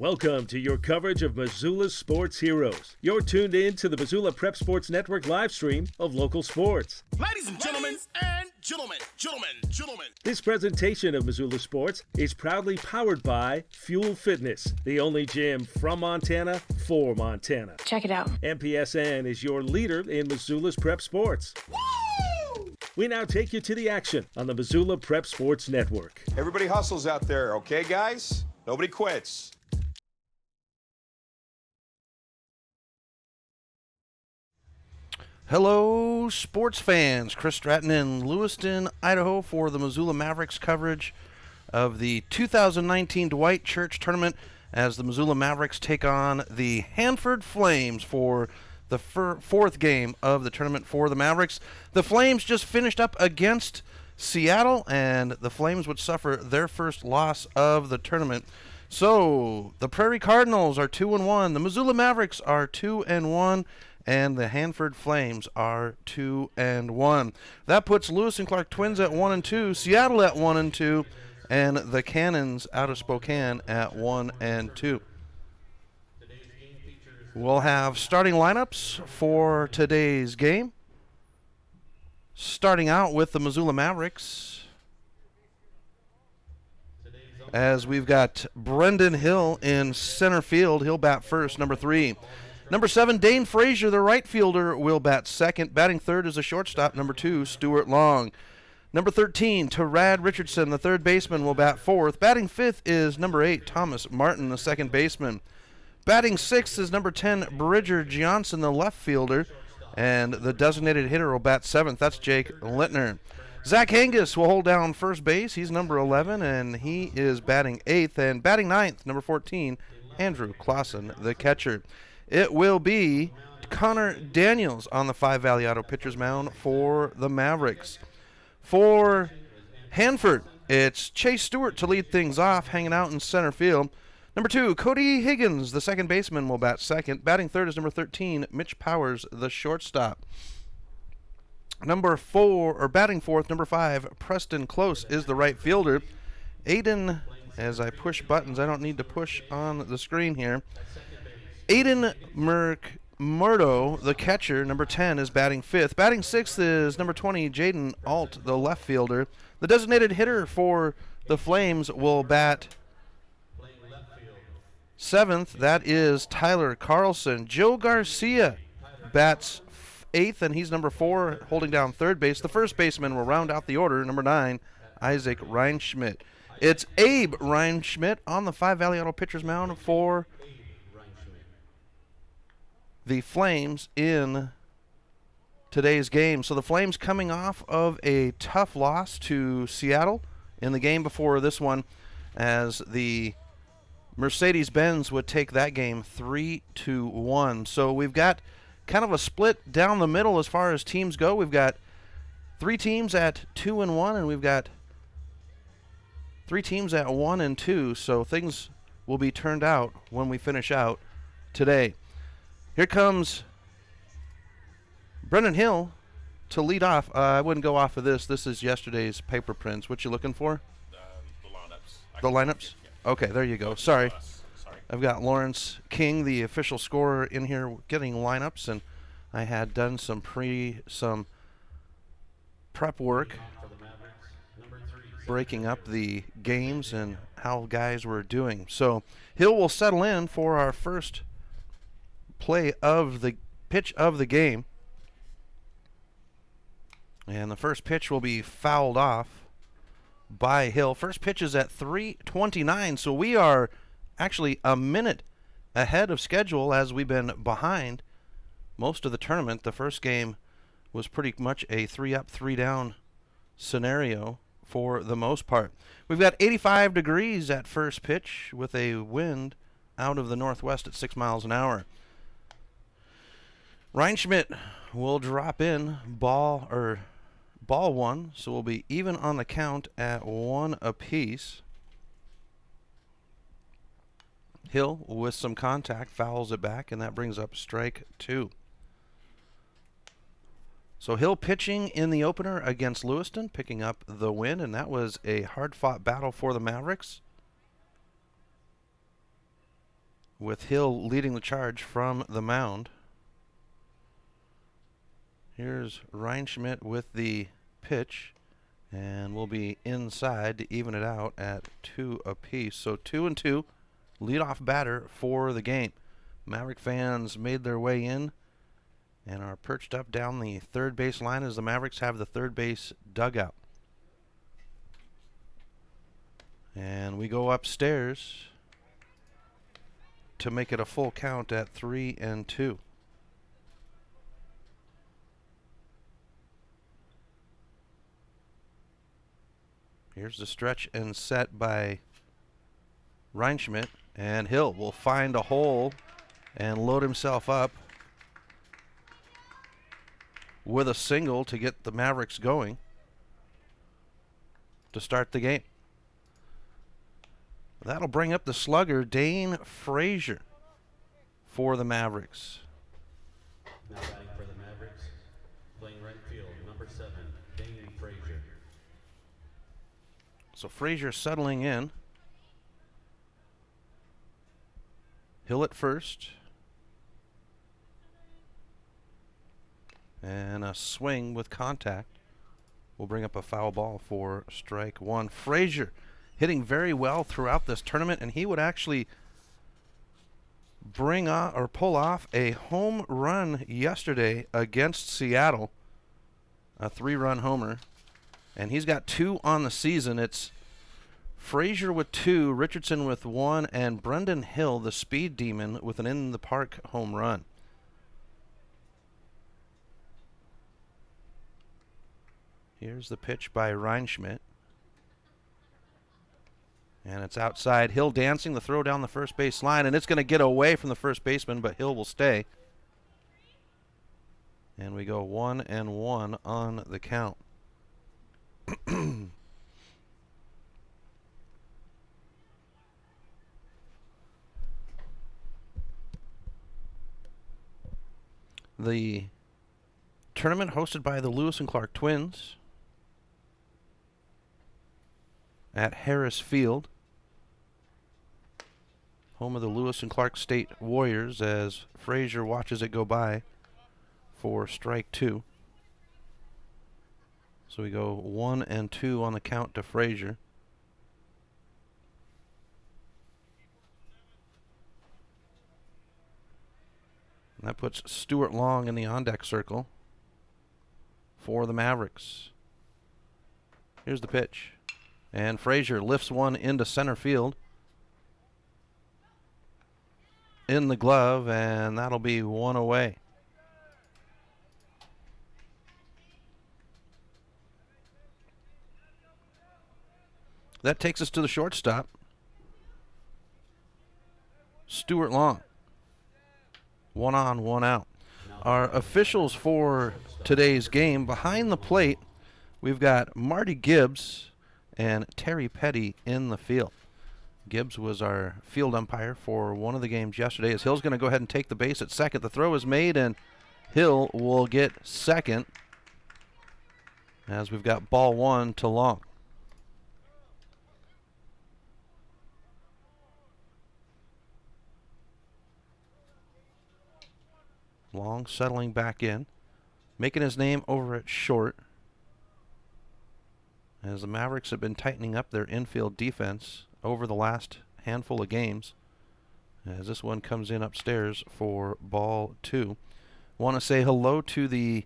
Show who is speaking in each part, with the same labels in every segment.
Speaker 1: Welcome to your coverage of Missoula's sports heroes. You're tuned in to the Missoula Prep Sports Network live stream of local sports.
Speaker 2: Ladies and gentlemen, gentlemen.
Speaker 1: This presentation of Missoula Sports is proudly powered by Fuel Fitness, the only gym from Montana for Montana.
Speaker 3: Check it out.
Speaker 1: MPSN is your leader in Missoula's prep sports.
Speaker 2: Woo!
Speaker 1: We now take you to the action on the Missoula Prep Sports Network.
Speaker 4: Everybody hustles out there, okay, guys? Nobody quits.
Speaker 5: Hello, sports fans. Chris Stratton in Lewiston, Idaho for the Missoula Mavericks coverage of the 2019 Dwight Church Tournament as the Missoula Mavericks take on the Hanford Flames for the fourth game of the tournament for the Mavericks. The Flames just finished up against Seattle, and the Flames would suffer their first loss of the tournament. So the Prairie Cardinals are 2-1, the Missoula Mavericks are 2-1, and the Hanford Flames are 2-1. That puts Lewis and Clark Twins at 1-2, Seattle at 1-2, and the Cannons out of Spokane at 1-2. We'll have starting lineups for today's game. Starting out with the Missoula Mavericks, as we've got Brendan Hill in center field. He'll bat first, number 3. Number 7, Dane Frazier, the right fielder, will bat second. Batting third is a shortstop, number 2, Stuart Long. Number 13, Terad Richardson, the third baseman, will bat fourth. Batting fifth is number 8, Thomas Martin, the second baseman. Batting sixth is number 10, Bridger Johnson, the left fielder. And the designated hitter will bat seventh. That's Jake Littner. Zach Angus will hold down first base. He's number 11, and he is batting eighth. And batting ninth, number 14, Andrew Clausen, the catcher. It will be Connor Daniels on the Five Valley Auto pitcher's mound for the Mavericks. For Hanford, it's Chase Stewart to lead things off, hanging out in center field. Number 2, Cody Higgins, the second baseman, will bat second. Batting third is number 13, Mitch Powers, the shortstop. Batting fourth, number 5, Preston Close is the right fielder. Aiden, as I push buttons, I don't need to push on the screen here. Aiden Murdo, the catcher, number 10, is batting fifth. Batting sixth is number 20, Jaden Alt, the left fielder. The designated hitter for the Flames will bat seventh. That is Tyler Carlson. Joe Garcia bats eighth, and he's number 4, holding down third base. The first baseman will round out the order, number 9, Isaac Reinschmidt. It's Abe Reinschmidt on the Five Valley Auto pitcher's mound for the Flames in today's game. So the Flames coming off of a tough loss to Seattle in the game before this one, as the Mercedes-Benz would take that game 3-1. So we've got kind of a split down the middle as far as teams go. We've got 3 teams at 2-1, and we've got 3 teams at 1-2. So things will be turned out when we finish out today. Here comes Brendan Hill to lead off. I wouldn't go off of this. This is yesterday's paper prints. What you looking for?
Speaker 6: The lineups.
Speaker 5: The lineups?
Speaker 6: Yeah.
Speaker 5: Okay, there you go. Sorry.
Speaker 6: Sorry.
Speaker 5: I've got Lawrence King, the official scorer, in here getting lineups, and I had done some prep work, breaking up the games and how guys were doing. So Hill will settle in for our first pitch of the game. And the first pitch will be fouled off by Hill. First pitch is at 3:29, so we are actually a minute ahead of schedule, as we've been behind most of the tournament. The first game was pretty much a 3-up, 3-down scenario for the most part. We've got 85 degrees at first pitch with a wind out of the northwest at 6 miles an hour. Reinschmidt will drop in ball 1, so we'll be even on the count at 1 apiece. Hill, with some contact, fouls it back, and that brings up strike 2. So Hill pitching in the opener against Lewiston, picking up the win, and that was a hard-fought battle for the Mavericks. with Hill leading the charge from the mound. Here's Reinschmidt with the pitch, and we'll be inside to even it out at 2 apiece. So 2-2, leadoff batter for the game. Maverick fans made their way in and are perched up down the third base line as the Mavericks have the third base dugout. And we go upstairs to make it a full count at 3-2. Here's the stretch and set by Reinschmidt, and Hill will find a hole and load himself up with a single to get the Mavericks going to start the game. That'll bring up the slugger, Dane Frazier, for the Mavericks.
Speaker 3: Now batting for the Mavericks, playing right field, number 7, Dane Frazier.
Speaker 5: So Frazier settling in. Hill at first. And a swing with contact will bring up a foul ball for strike one. Frazier hitting very well throughout this tournament, and he would actually bring on or pull off a home run yesterday against Seattle, a 3-run homer, and he's got 2 on the season. It's Frazier with 2, Richardson with 1, and Brendan Hill, the speed demon, with an in-the-park home run. Here's the pitch by Reinschmidt. And it's outside. Hill dancing the throw down the first base line, and it's going to get away from the first baseman, but Hill will stay. And we go 1-1 on the count. The tournament hosted by the Lewis and Clark Twins at Harris Field, home of the Lewis and Clark State Warriors, as Frazier watches it go by for strike 2. So we go 1-2 on the count to Frazier. And that puts Stuart Long in the on-deck circle for the Mavericks. Here's the pitch. And Frazier lifts one into center field. In the glove, and that'll be 1 away. That takes us to the shortstop, Stuart Long. 1 on, 1 out. Our officials for today's game, behind the plate, we've got Marty Gibbs and Terry Petty in the field. Gibbs was our field umpire for one of the games yesterday, as Hill's going to go ahead and take the base at second. The throw is made, and Hill will get second, as we've got ball 1 to Long. Long settling back in, making his name over at short, as the Mavericks have been tightening up their infield defense over the last handful of games, as this one comes in upstairs for ball 2. Want to say hello to the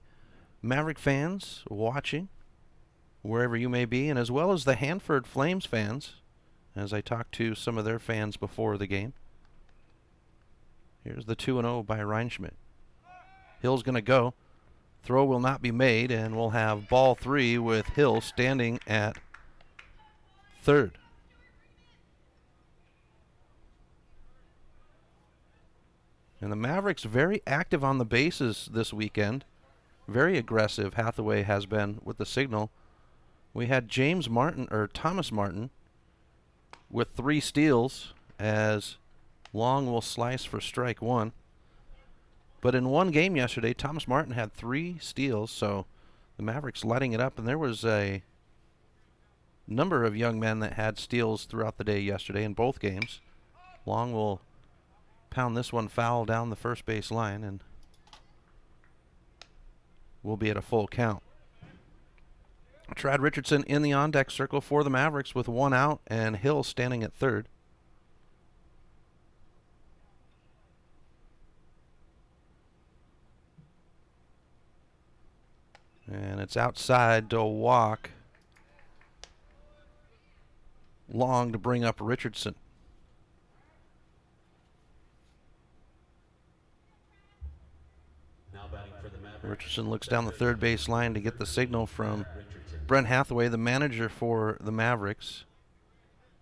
Speaker 5: Maverick fans watching wherever you may be, and as well as the Hanford Flames fans, as I talked to some of their fans before the game. Here's the 2-0 by Reinschmidt. Hill's going to go. Throw will not be made, and we'll have ball 3 with Hill standing at third. And the Mavericks very active on the bases this weekend. Very aggressive, Hathaway has been with the signal. We had Thomas Martin with 3 steals, as Long will slice for strike 1. But in one game yesterday, Thomas Martin had 3 steals, so the Mavericks lighting it up. And there was a number of young men that had steals throughout the day yesterday in both games. Long will pound this one foul down the first base line, and we'll be at a full count. Trad Richardson in the on-deck circle for the Mavericks with 1 out, and Hill standing at third. And it's outside to walk. Long to bring up Richardson.
Speaker 3: Now batting for the Mavericks.
Speaker 5: Richardson looks down the third base line to get the signal from Brent Hathaway, the manager for the Mavericks.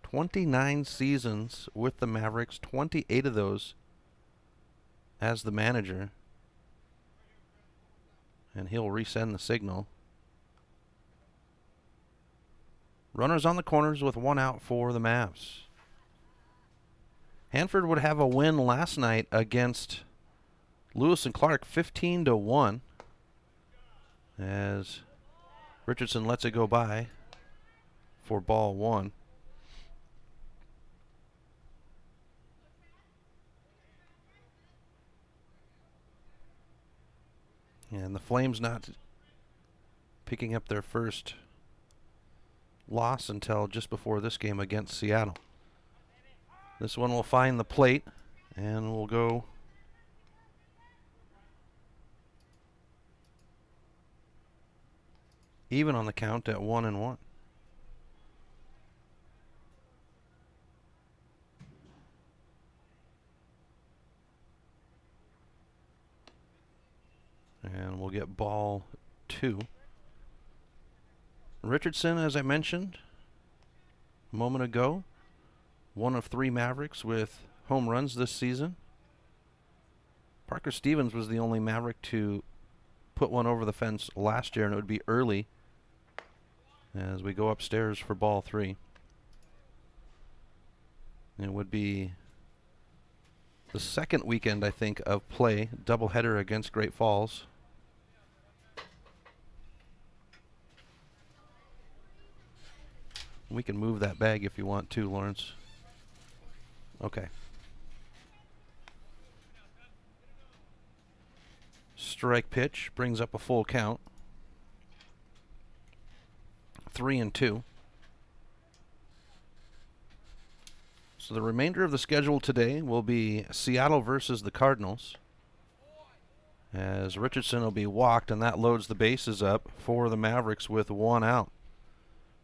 Speaker 5: 29 seasons with the Mavericks, 28 of those as the manager. And he'll resend the signal. Runners on the corners with 1 out for the Mavs. Hanford would have a win last night against Lewis and Clark, 15-1, as Richardson lets it go by for ball 1. And the Flames not picking up their first loss until just before this game against Seattle. This one will find the plate and will go even on the count at 1-1. And we'll get ball 2. Richardson, as I mentioned a moment ago, 1 of 3 Mavericks with home runs this season. Parker Stevens was the only Maverick to put one over the fence last year, and it would be early as we go upstairs for ball 3. It would be the second weekend, I think, of play, doubleheader against Great Falls. We can move that bag if you want to, Lawrence. Okay. Strike pitch brings up a full count. 3-2. So the remainder of the schedule today will be Seattle versus the Cardinals, as Richardson will be walked, and that loads the bases up for the Mavericks with 1 out.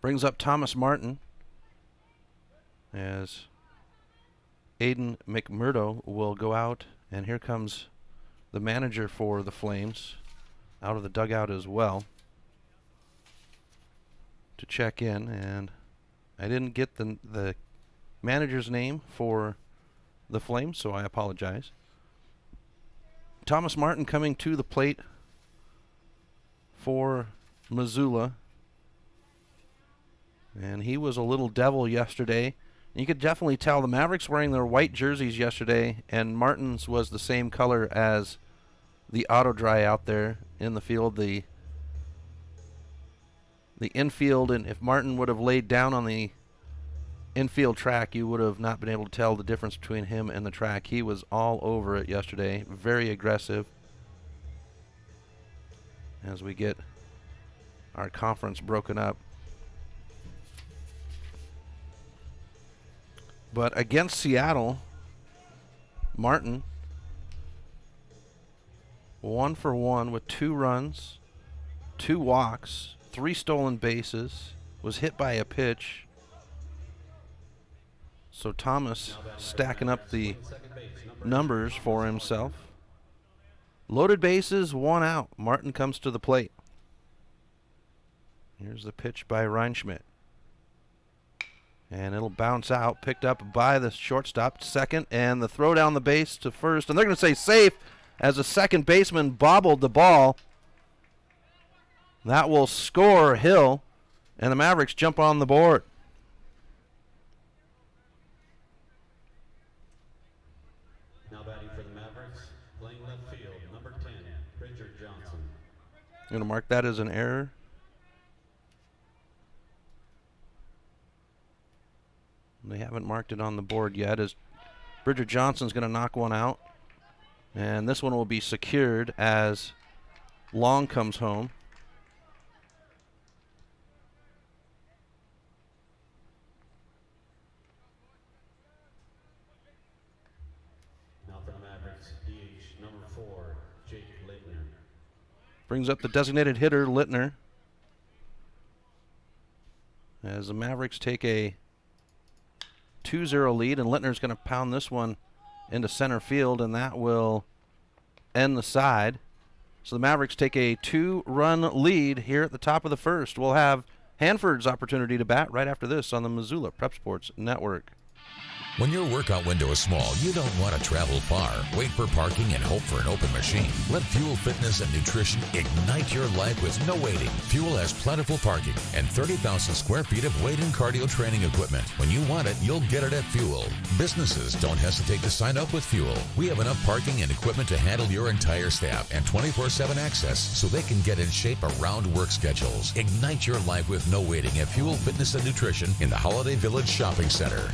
Speaker 5: Brings up Thomas Martin, as Aiden McMurdo will go out, and here comes the manager for the Flames out of the dugout as well to check in, and I didn't get the manager's name for the Flames, so I apologize. Thomas Martin coming to the plate for Missoula, and he was a little devil yesterday. You could definitely tell the Mavericks wearing their white jerseys yesterday, and Martin's was the same color as the auto dry out there in the field. The infield, and if Martin would have laid down on the infield track, you would have not been able to tell the difference between him and the track. He was all over it yesterday, very aggressive, as we get our conference broken up. But against Seattle, Martin 1 for 1 with 2 runs, 2 walks, 3 stolen bases, was hit by a pitch. So Thomas stacking up the numbers for himself. Loaded bases, 1 out. Martin comes to the plate. Here's the pitch by Reinschmidt. And it'll bounce out, picked up by the shortstop, second, and the throw down the base to first. And they're going to say safe as the second baseman bobbled the ball. That will score Hill, and the Mavericks jump on the board.
Speaker 3: Now batting for the Mavericks, playing left field, number 10, Richard Johnson.
Speaker 5: I'm going to mark that as an error. They haven't marked it on the board yet, as Bridger Johnson's going to knock one out. And this one will be secured as Long comes home.
Speaker 3: Now for the Mavericks, DH number 4, Jake Littner.
Speaker 5: Brings up the designated hitter, Littner. As the Mavericks take a 2-0 lead, and Littner's going to pound this one into center field, and that will end the side. So the Mavericks take a 2-run lead here at the top of the first. We'll have Hanford's opportunity to bat right after this on the Missoula Prep Sports Network.
Speaker 7: When your workout window is small, you don't want to travel far, wait for parking, and hope for an open machine. Let Fuel Fitness and Nutrition ignite your life with no waiting. Fuel has plentiful parking and 30,000 square feet of weight and cardio training equipment. When you want it, you'll get it at Fuel. Businesses don't hesitate to sign up with Fuel. We have enough parking and equipment to handle your entire staff and 24/7 access so they can get in shape around work schedules. Ignite your life with no waiting at Fuel Fitness and Nutrition in the Holiday Village Shopping Center.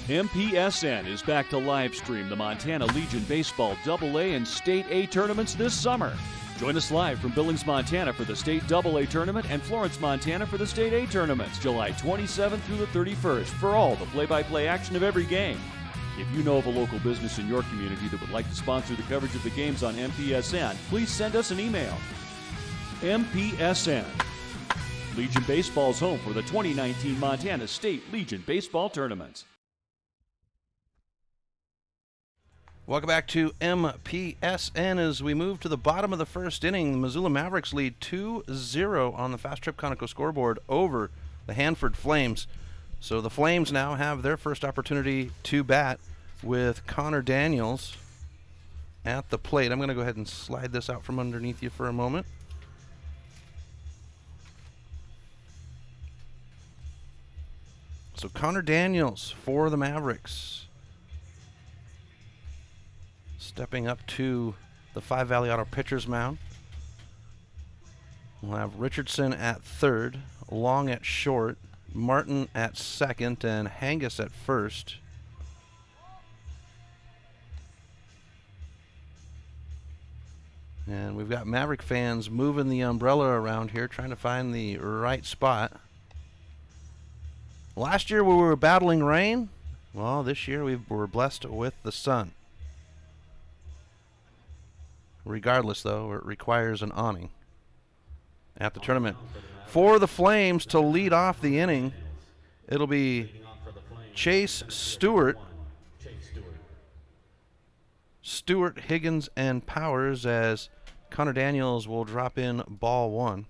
Speaker 8: MPSN is back to live stream the Montana Legion Baseball AA and State A tournaments this summer. Join us live from Billings, Montana for the State AA tournament and Florence, Montana for the State A tournaments, July 27th through the 31st for all the play-by-play action of every game. If you know of a local business in your community that would like to sponsor the coverage of the games on MPSN, please send us an email. MPSN. Legion Baseball's home for the 2019 Montana State Legion Baseball tournaments.
Speaker 5: Welcome back to MPSN as we move to the bottom of the first inning. The Missoula Mavericks lead 2-0 on the Fast Trip Conoco scoreboard over the Hanford Flames. So the Flames now have their first opportunity to bat with Connor Daniels at the plate. I'm going to go ahead and slide this out from underneath you for a moment. So Connor Daniels for the Mavericks. Stepping up to the 5 Valley Auto pitcher's mound. We'll have Richardson at third, Long at short, Martin at second, and Hangus at first. And we've got Maverick fans moving the umbrella around here, trying to find the right spot. Last year we were battling rain. Well, this year we were blessed with the sun. Regardless, though, it requires an awning at the tournament. For the Flames to lead off the inning, it'll be Chase Stewart. Stewart, Higgins, and Powers as Connor Daniels will drop in ball one.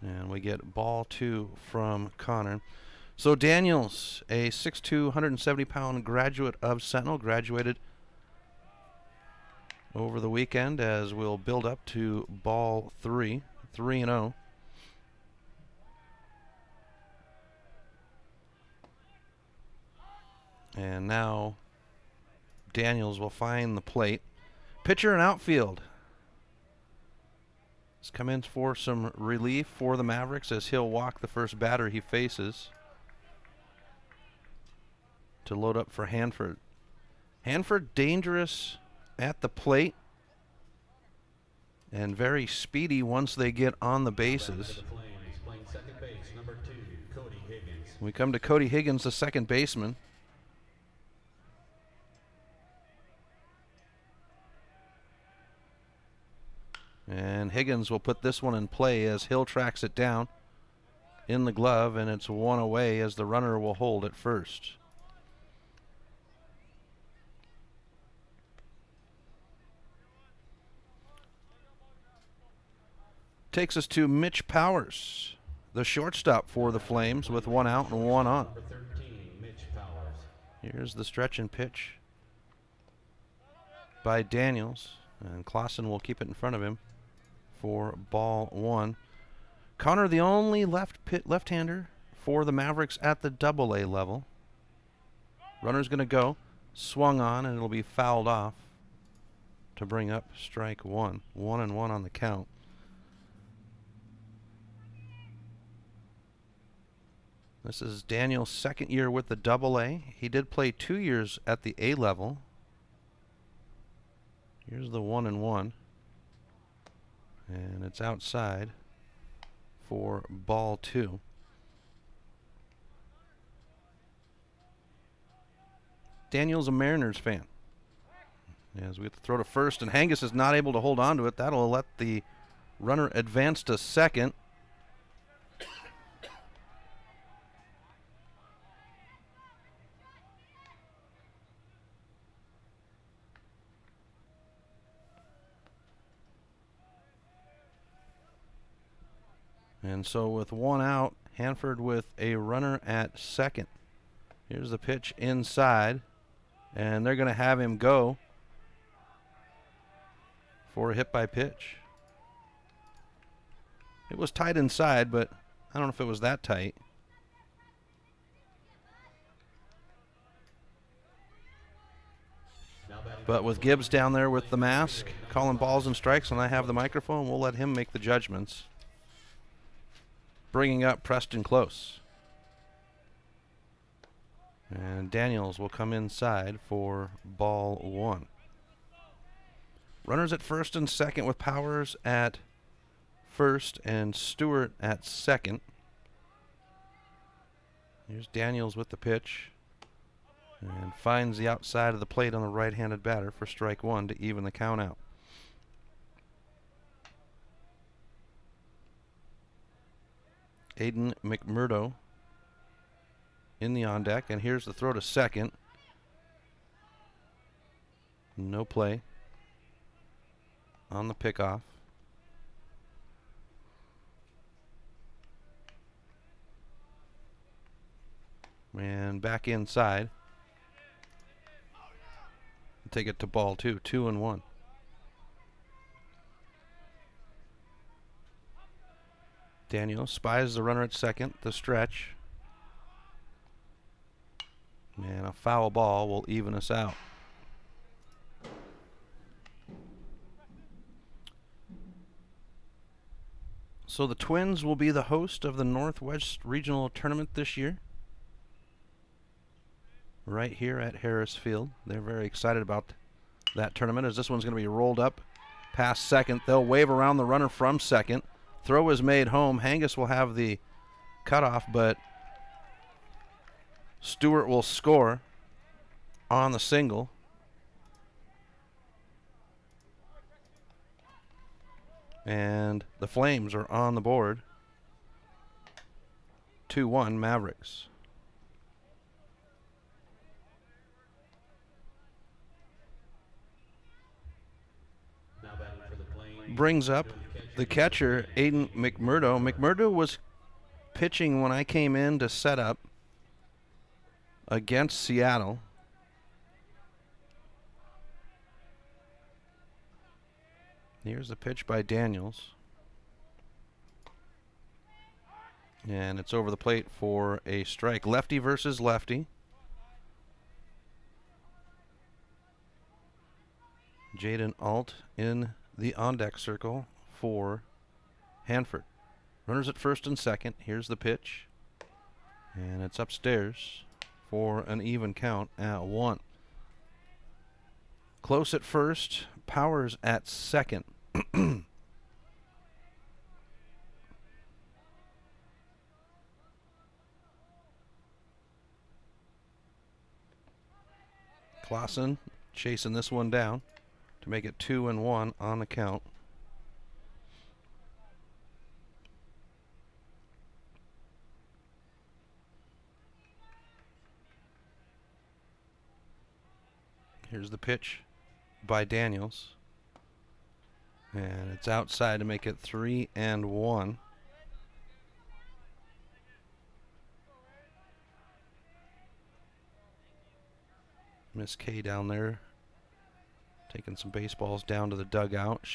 Speaker 5: And we get ball two from Connor. So Daniels, a 6'2", 170-pound graduate of Sentinel, graduated over the weekend as we'll build up to ball 3-0. And now Daniels will find the plate. Pitcher and outfield. He's come in for some relief for the Mavericks as he'll walk the first batter he faces to load up for Hanford. Hanford dangerous at the plate and very speedy once they get on the bases. We come to Cody Higgins, the second baseman. And Higgins will put this one in play as Hill tracks it down in the glove, and it's one away as the runner will hold at first. Takes us to Mitch Powers, the shortstop for the Flames, with one out and one on. Here's the stretch and pitch by Daniels, and Clausen will keep it in front of him for ball one. Connor, the only left-hander for the Mavericks at the AA level. Runner's going to go, swung on, and it'll be fouled off to bring up strike one. 1-1 on the count. This is Daniel's second year with the Double-A. He did play 2 years at the A level. Here's the 1-1. And it's outside for ball 2. Daniel's a Mariners fan. As we have to throw to first, and Hangus is not able to hold on to it. That'll let the runner advance to second. And so with one out, Hanford with a runner at second. Here's the pitch inside, and they're going to have him go for a hit by pitch. It was tight inside, but I don't know if it was that tight. But with Gibbs down there with the mask, calling balls and strikes, and I have the microphone, we'll let him make the judgments. Bringing up Preston Close. And Daniels will come inside for ball 1. Runners at first and second with Powers at first and Stewart at second. Here's Daniels with the pitch. And finds the outside of the plate on the right-handed batter for strike 1 to even the count out. Aiden McMurdo in the on deck, and here's the throw to second. No play on the pickoff. And back inside. Take it to ball 2, 2-1. Daniel spies the runner at second, the stretch. And a foul ball will even us out. So the Twins will be the host of the Northwest Regional Tournament this year. Right here at Harris Field. They're very excited about that tournament, as this one's going to be rolled up past second. They'll wave around the runner from second. Throw is made home. Hangus will have the cutoff, but Stewart will score on the single. And the Flames are on the board. 2-1 Mavericks. Brings up the catcher, Aiden McMurdo. McMurdo was pitching when I came in to set up against Seattle. Here's the pitch by Daniels. And it's over the plate for a strike. Lefty versus lefty. Jaden Alt in the on-deck circle for Hanford. Runners at first and second. Here's the pitch. And it's upstairs for an even count at 1. Close at first. Powers at second. Clausen chasing this one down to make it 2-1 on the count. Here's the pitch by Daniels. And it's outside to make it 3-1. Miss K down there taking some baseballs down to the dugout.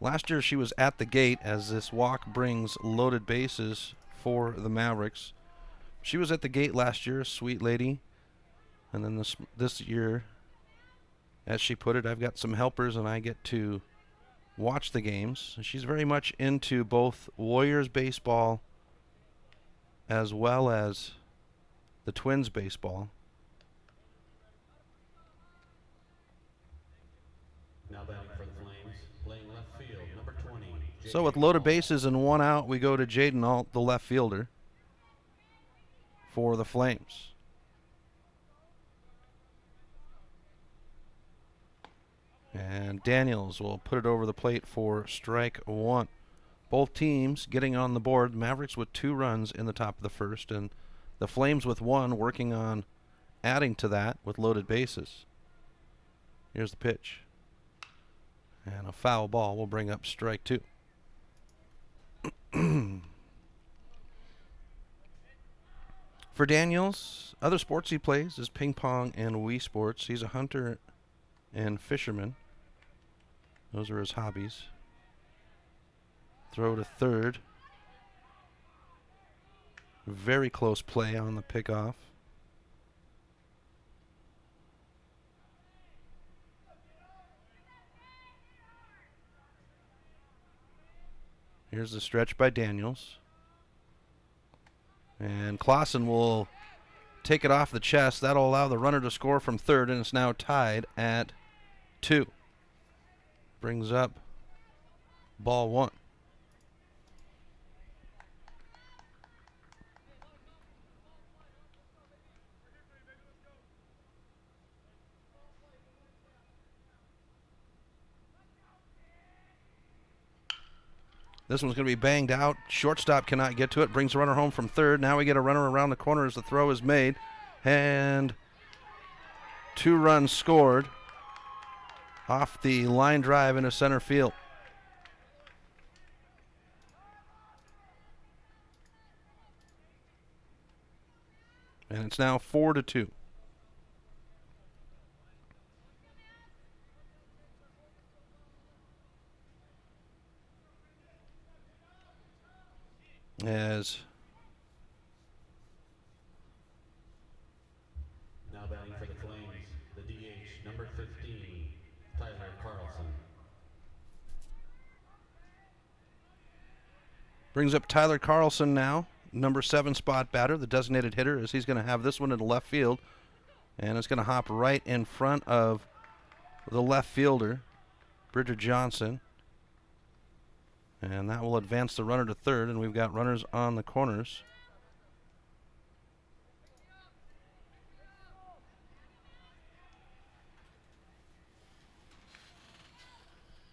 Speaker 5: Last year she was at the gate, as this walk brings loaded bases for the Mavericks. She was at the gate last year, sweet lady. And then this year, as she put it, I've got some helpers and I get to watch the games. She's very much into both Warriors baseball as well as the Twins baseball.
Speaker 3: Now batting for the Flames, playing left field, number 20.
Speaker 5: So with loaded bases and 1 out, we go to Jaden Alt, the left fielder, for the Flames. And Daniels will put it over the plate for strike 1. Both teams getting on the board. Mavericks with 2 runs in the top of the first, and the Flames with 1, working on adding to that with loaded bases. Here's the pitch. And a foul ball will bring up strike 2. For Daniels, other sports he plays is ping pong and Wii Sports. He's a hunter and fisherman. Those are his hobbies. Throw to third. Very close play on the pickoff. Here's the stretch by Daniels. And Clausen will take it off the chest. That'll allow the runner to score from third, and it's now tied at 2. Brings up ball 1. This one's going to be banged out. Shortstop cannot get to it. Brings the runner home from third. Now we get a runner around the corner as the throw is made. And 2 runs scored off the line drive into center field. And it's now 4-2. As
Speaker 3: Now batting for the Flames, the DH, number 15, Tyler Carlson.
Speaker 5: brings up Tyler Carlson now, number 7 spot batter, the designated hitter, as he's going to have this one in the left field. And it's going to hop right in front of the left fielder, Bridger Johnson. And that will advance the runner to third, and we've got runners on the corners.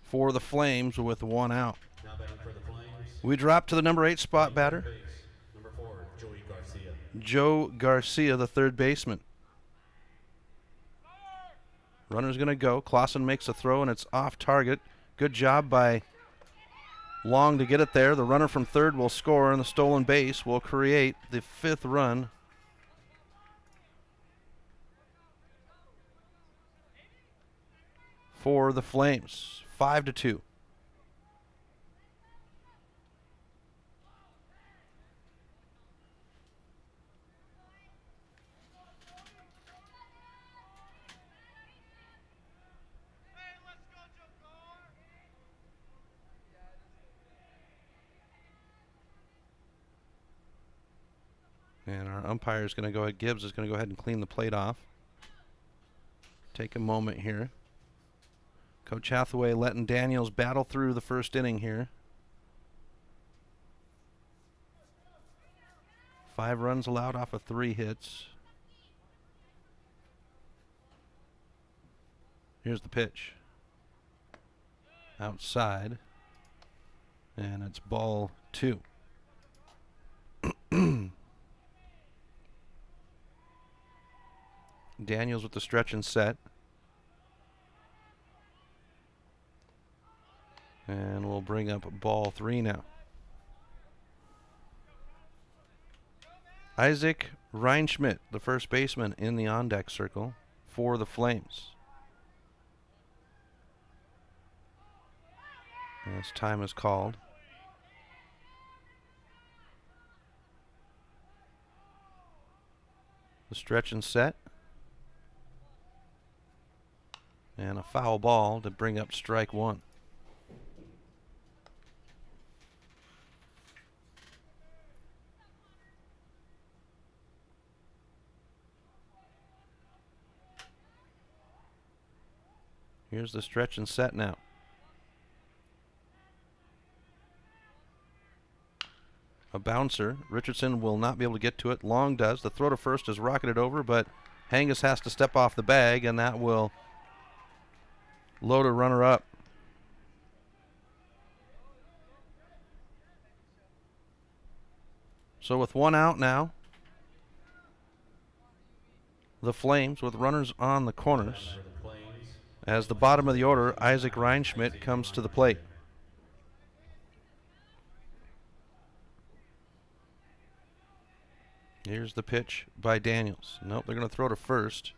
Speaker 5: For the Flames with 1 out.
Speaker 3: Now batting for the Flames,
Speaker 5: We drop to the number 8 spot batter,
Speaker 3: base, number 4, Joey Garcia.
Speaker 5: Joe Garcia, the third baseman. Runner's going to go. Clausen makes a throw, and it's off target. Good job by Long to get it there. The runner from third will score, and the stolen base will create the 5th run. For the Flames, 5-2. And our umpire is going to go ahead, Gibbs is going to go ahead and clean the plate off. Take a moment here. Coach Hathaway letting Daniels battle through the first inning here. 5 runs allowed off of 3 hits. Here's the pitch. Outside. And it's ball 2. Daniels with the stretch and set. And we'll bring up ball 3 now. Isaac Reinschmidt, the first baseman in the on-deck circle for the Flames. As time is called. The stretch and set. And a foul ball to bring up strike 1. Here's the stretch and set now. A bouncer. Richardson will not be able to get to it. Long does. The throw to first is rocketed over, but Hangus has to step off the bag, and that will load a runner up. So with one out now, the Flames with runners on the corners. As the bottom of the order, Isaac Reinschmidt comes to the plate. Here's the pitch by Daniels. Nope, they're going to throw to first.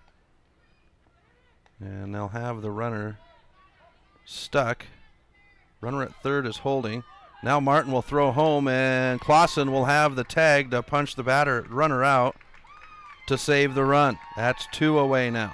Speaker 5: And they'll have the runner stuck. Runner at third is holding. Now Martin will throw home, and Clausen will have the tag to punch the runner out to save the run. That's 2 away now.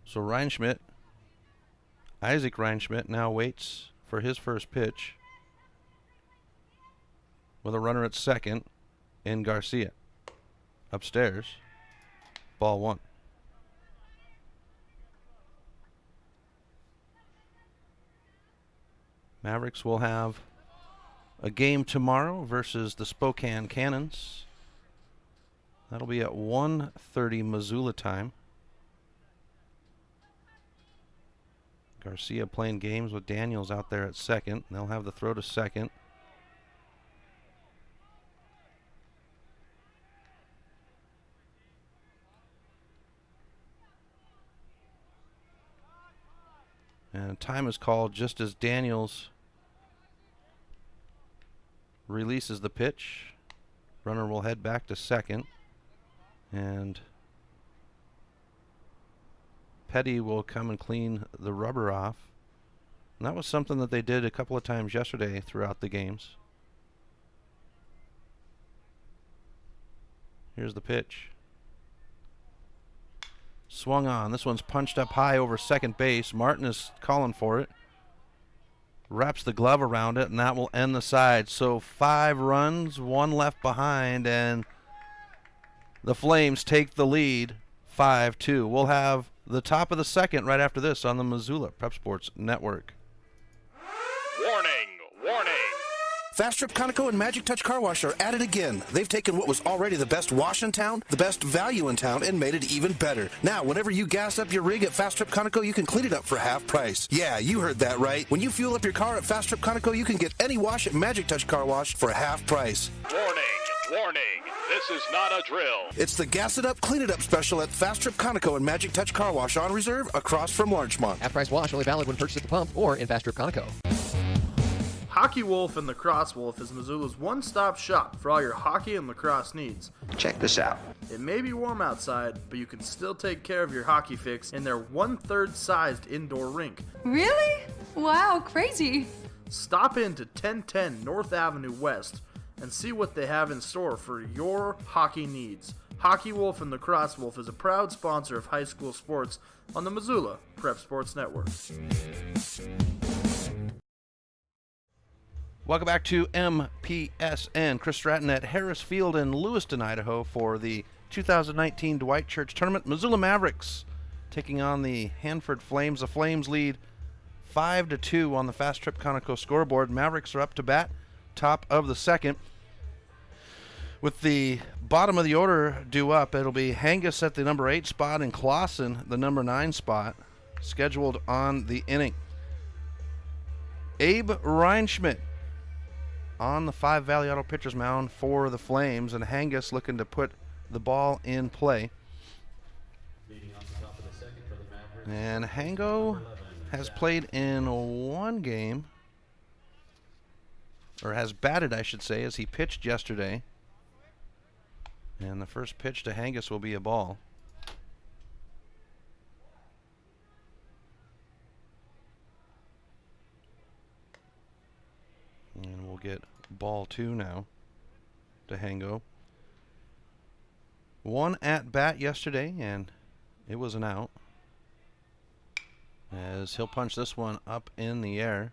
Speaker 5: So Reinschmidt, Isaac Reinschmidt, now waits for his first pitch with a runner at second in Garcia. Upstairs, ball 1. Mavericks will have a game tomorrow versus the Spokane Cannons. That'll be at 1:30 Missoula time. Garcia playing games with Daniels out there at second. They'll have the throw to second. And time is called just as Daniels releases the pitch. Runner will head back to second. And Petty will come and clean the rubber off. And that was something that they did a couple of times yesterday throughout the games. Here's the pitch. Swung on. This one's punched up high over second base. Martin is calling for it. Wraps the glove around it, and that will end the side. So 5 runs, 1 left behind, and the Flames take the lead 5-2. We'll have the top of the second right after this on the Missoula Prep Sports Network.
Speaker 2: Warning, warning.
Speaker 9: Fast Trip Conoco and Magic Touch Car Wash are at it again. They've taken what was already the best wash in town, the best value in town, and made it even better. Now, whenever you gas up your rig at Fast Trip Conoco, you can clean it up for half price. Yeah, you heard that right. When you fuel up your car at Fast Trip Conoco, you can get any wash at Magic Touch Car Wash for half price.
Speaker 2: Warning, warning. This is not a drill.
Speaker 9: It's the Gas It Up, Clean It Up special at Fast Trip Conoco and Magic Touch Car Wash on reserve across from Larchmont.
Speaker 10: Half-price wash only valid when purchased at the pump or in Fast Trip Conoco.
Speaker 11: Hockey Wolf and Lacrosse Wolf is Missoula's one-stop shop for all your hockey and lacrosse needs.
Speaker 12: Check this out.
Speaker 11: It may be warm outside, but you can still take care of your hockey fix in their 1/3 sized indoor rink.
Speaker 13: Really? Wow, crazy.
Speaker 11: Stop in to 1010 North Avenue West and see what they have in store for your hockey needs. Hockey Wolf and Lacrosse Wolf is a proud sponsor of high school sports on the Missoula Prep Sports Network.
Speaker 5: Welcome back to MPSN. Chris Stratton at Harris Field in Lewiston, Idaho for the 2019 Dwight Church Tournament. Missoula Mavericks taking on the Hanford Flames. The Flames lead 5-2 on the Fast Trip Conoco scoreboard. Mavericks are up to bat, top of the second. With the bottom of the order due up, it'll be Hangus at the number 8 spot and Clausen the number 9 spot scheduled on the inning. Abe Reinschmidt on the 5 Valley Auto pitcher's mound for the Flames, and Hangus looking to put the ball in play. And Hango has played in 1 game, or has batted, I should say, as he pitched yesterday. And the first pitch to Hangus will be a ball. And we'll get ball 2 now to Hango. 1 at bat yesterday, and It was an out. As he'll punch this one up in the air,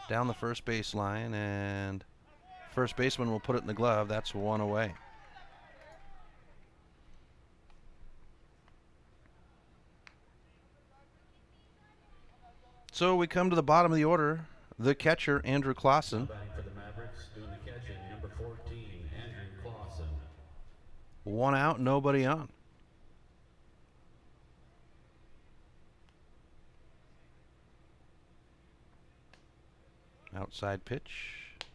Speaker 5: down the first base line, and first baseman will put it in the glove. That's one away. So we come to the bottom of the order. The catcher, Andrew Clausen.
Speaker 3: Batting for the Mavericks, doing the catching, number 14, Andrew Clausen.
Speaker 5: One out, nobody on. Outside pitch.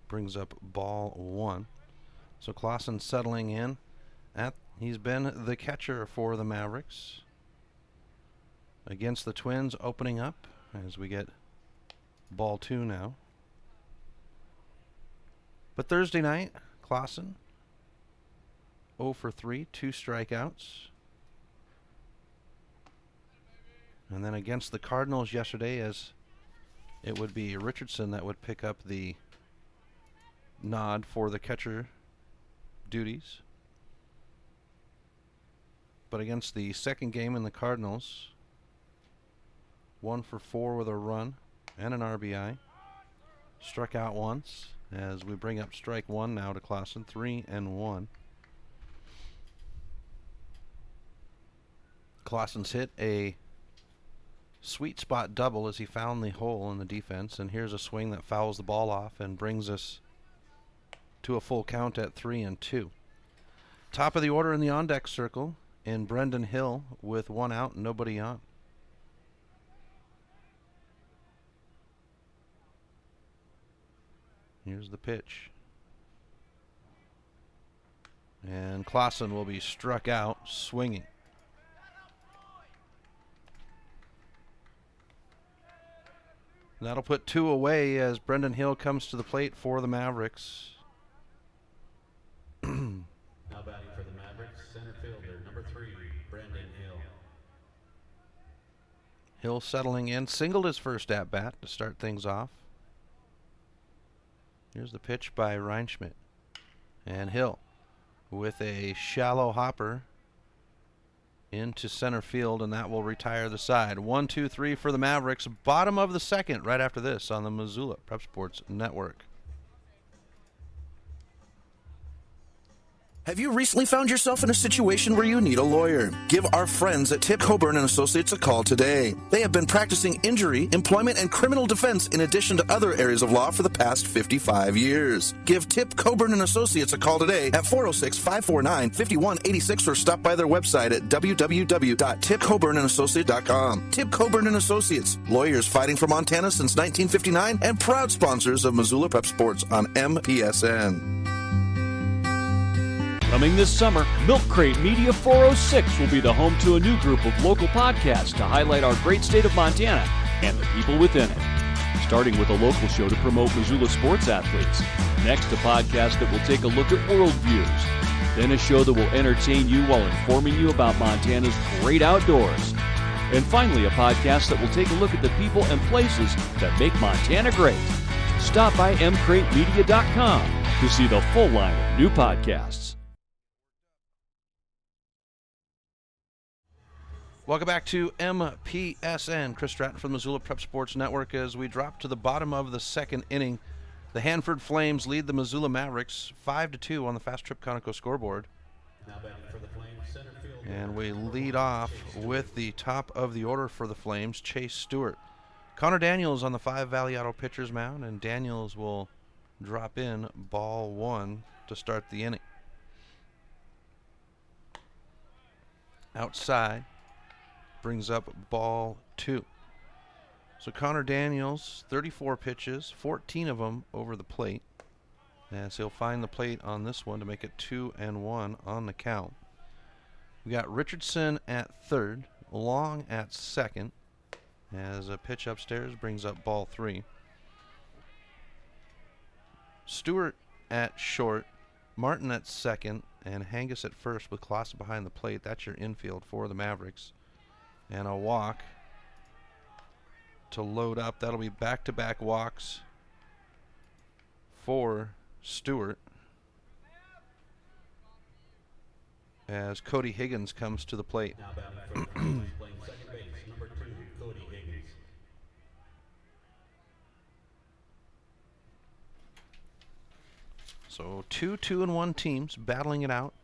Speaker 5: Brings up ball one. So Clausen settling in. He's been the catcher for the Mavericks. Against the Twins, opening up as we get ball two now. But Thursday night, Clausen 0 for 3, 2 strikeouts. And then against the Cardinals yesterday, as it would be Richardson that would pick up the nod for the catcher duties. But against the second game in the Cardinals, 1 for 4 with a run and an RBI. Struck out once as we bring up strike one now to Clausen, 3-1. Clausen's hit a sweet spot double as he found the hole in the defense, and here's a swing that fouls the ball off and brings us to a full count at 3-2. Top of the order in the on-deck circle in Brendan Hill with one out and nobody on. Here's the pitch. And Clausen will be struck out swinging. That'll put 2 away as Brendan Hill comes to the plate for the Mavericks.
Speaker 3: Now batting for the Mavericks, center fielder, number 3, Brendan Hill.
Speaker 5: Hill settling in, singled his first at-bat to start things off. Here's the pitch by Reinschmidt. And Hill with a shallow hopper into center field, and that will retire the side. 1-2-3 for the Mavericks. Bottom of the second right after this on the Missoula Prep Sports Network.
Speaker 9: Have you recently found yourself in a situation where you need a lawyer? Give our friends at Tip Coburn & Associates a call today. They have been practicing injury, employment, and criminal defense in addition to other areas of law for the past 55 years. Give Tip Coburn & Associates a call today at 406-549-5186 or stop by their website at www.tipcoburnandassociates.com. Tip Coburn & Associates, lawyers fighting for Montana since 1959 and proud sponsors of Missoula Prep Sports on MPSN.
Speaker 8: Coming this summer, Milk Crate Media 406 will be the home to a new group of local podcasts to highlight our great state of Montana and the people within it. Starting with a local show to promote Missoula sports athletes. Next, a podcast that will take a look at worldviews. Then a show that will entertain you while informing you about Montana's great outdoors. And finally, a podcast that will take a look at the people and places that make Montana great. Stop by mcratemedia.com to see the full line of new podcasts.
Speaker 5: Welcome back to MPSN. Chris Stratton from the Missoula Prep Sports Network as we drop to the bottom of the second inning. The Hanford Flames lead the Missoula Mavericks 5-2 on the Fast Trip Conoco scoreboard.
Speaker 3: Now batting for the Flames, center fielder.
Speaker 5: And we lead off with the top of the order for the Flames, Chase Stewart. Connor Daniels on the 5 Valley Auto pitcher's mound, and Daniels will drop in ball one to start the inning. Outside. Brings up ball two. So Connor Daniels, 34 pitches, 14 of them over the plate. As he'll find the plate on this one to make it 2-1 on the count. We got Richardson at third, Long at second. As a pitch upstairs brings up ball three. Stewart at short, Martin at second, and Hangus at first with Clausen behind the plate. That's your infield for the Mavericks. And a walk to load up. That'll be back-to-back walks for Stewart. as Cody Higgins comes to the plate.
Speaker 3: Now batting for the Flames, playing second base, number 2, Cody Higgins.
Speaker 5: So 2-2-1 teams battling it out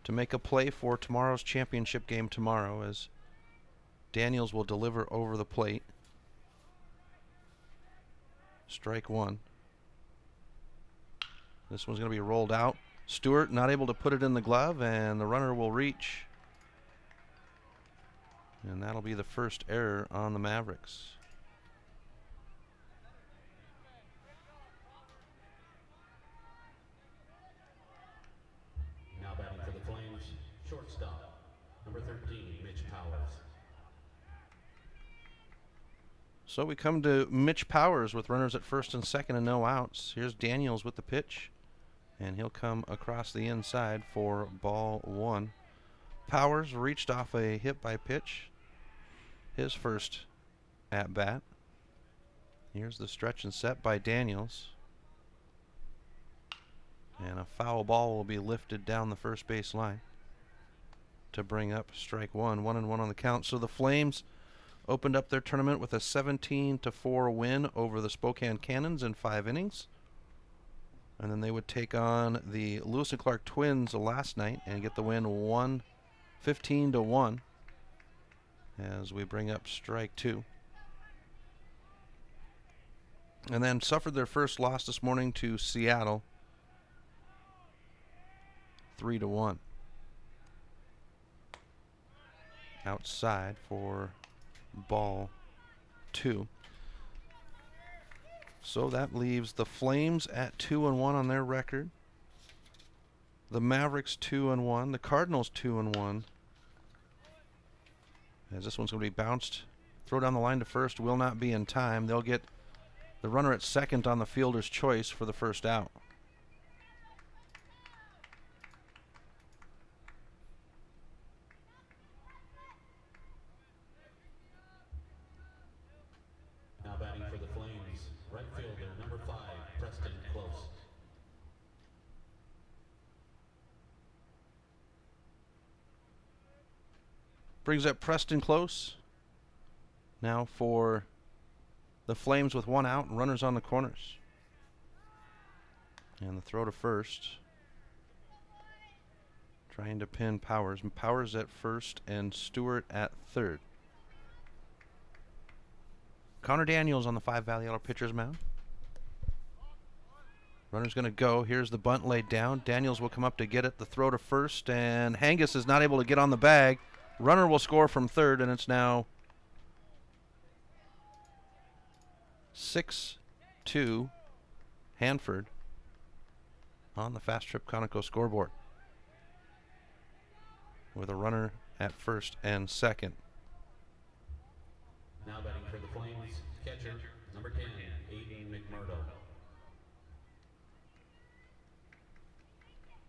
Speaker 5: to make a play for tomorrow's championship game tomorrow, as Daniels will deliver over the plate. Strike one. This one's going to be rolled out. Stewart not able to put it in the glove, and the runner will reach. And that'll be the first error on the Mavericks.
Speaker 3: Now batting for the Flames, shortstop, number 13, Mitch Powers.
Speaker 5: So we come to Mitch Powers with runners at first and second and no outs. Here's Daniels with the pitch, and he'll come across the inside for ball one. Powers reached off a hit by pitch, his first at bat. Here's the stretch and set by Daniels. And a foul ball will be lifted down the first base line to bring up strike one. 1-1 on the count. So the Flames opened up their tournament with a 17-4 win over the Spokane Cannons in 5 innings. And then they would take on the Lewis and Clark Twins last night and get the win 15-1 as we bring up strike two. And then suffered their first loss this morning to Seattle, 3-1. Outside for ball two. So that leaves the Flames at 2-1 on their record. The Mavericks 2-1. The Cardinals 2-1. As this one's going to be bounced. Throw down the line to first will not be in time. They'll get the runner at second on the fielder's choice for the first out.
Speaker 3: Now batting for the Flames, right fielder, number 5, Preston Close.
Speaker 5: Brings up Preston Close. Now for the Flames with 1 out and runners on the corners. And the throw to first. Trying to pin Powers. Powers at first and Stewart at third. Connor Daniels on the 5 Valley Yellow pitcher's mound. Runner's going to go. Here's the bunt laid down. Daniels will come up to get it. The throw to first, and Hangus is not able to get on the bag. Runner will score from third, and it's now 6-2 Hanford on the Fast Trip Conoco scoreboard with a runner at first and second.
Speaker 3: Now batting for the Flames, catcher, number 10, Aiden McMurdo.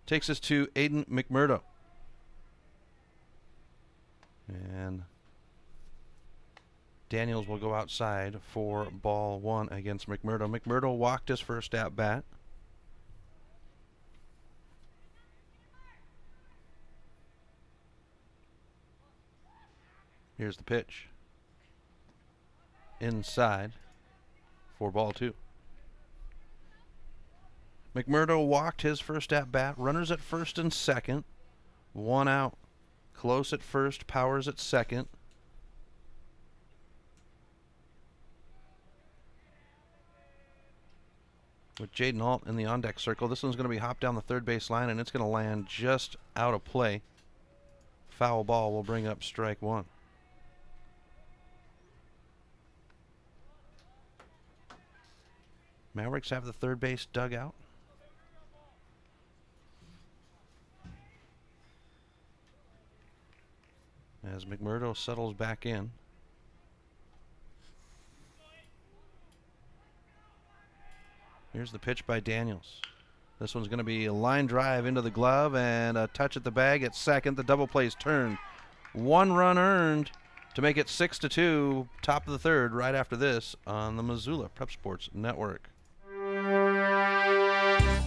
Speaker 5: Takes us to Aiden McMurdo. And Daniels will go outside for ball one against McMurdo. McMurdo walked his first at bat. Here's the pitch. Inside for ball two. McMurdo walked his first at bat. Runners at first and second. 1 out. Close at first. Powers at second. With Jaden Alt in the on-deck circle. This one's going to be hopped down the third base line, and it's going to land just out of play. Foul ball will bring up strike one. Mavericks have the third base dugout. As McMurdo settles back in. Here's the pitch by Daniels. This one's going to be a line drive into the glove and a touch at the bag at second. The double play's turned. 1 run earned to make it 6-2. Top of the third right after this on the Missoula Prep Sports Network.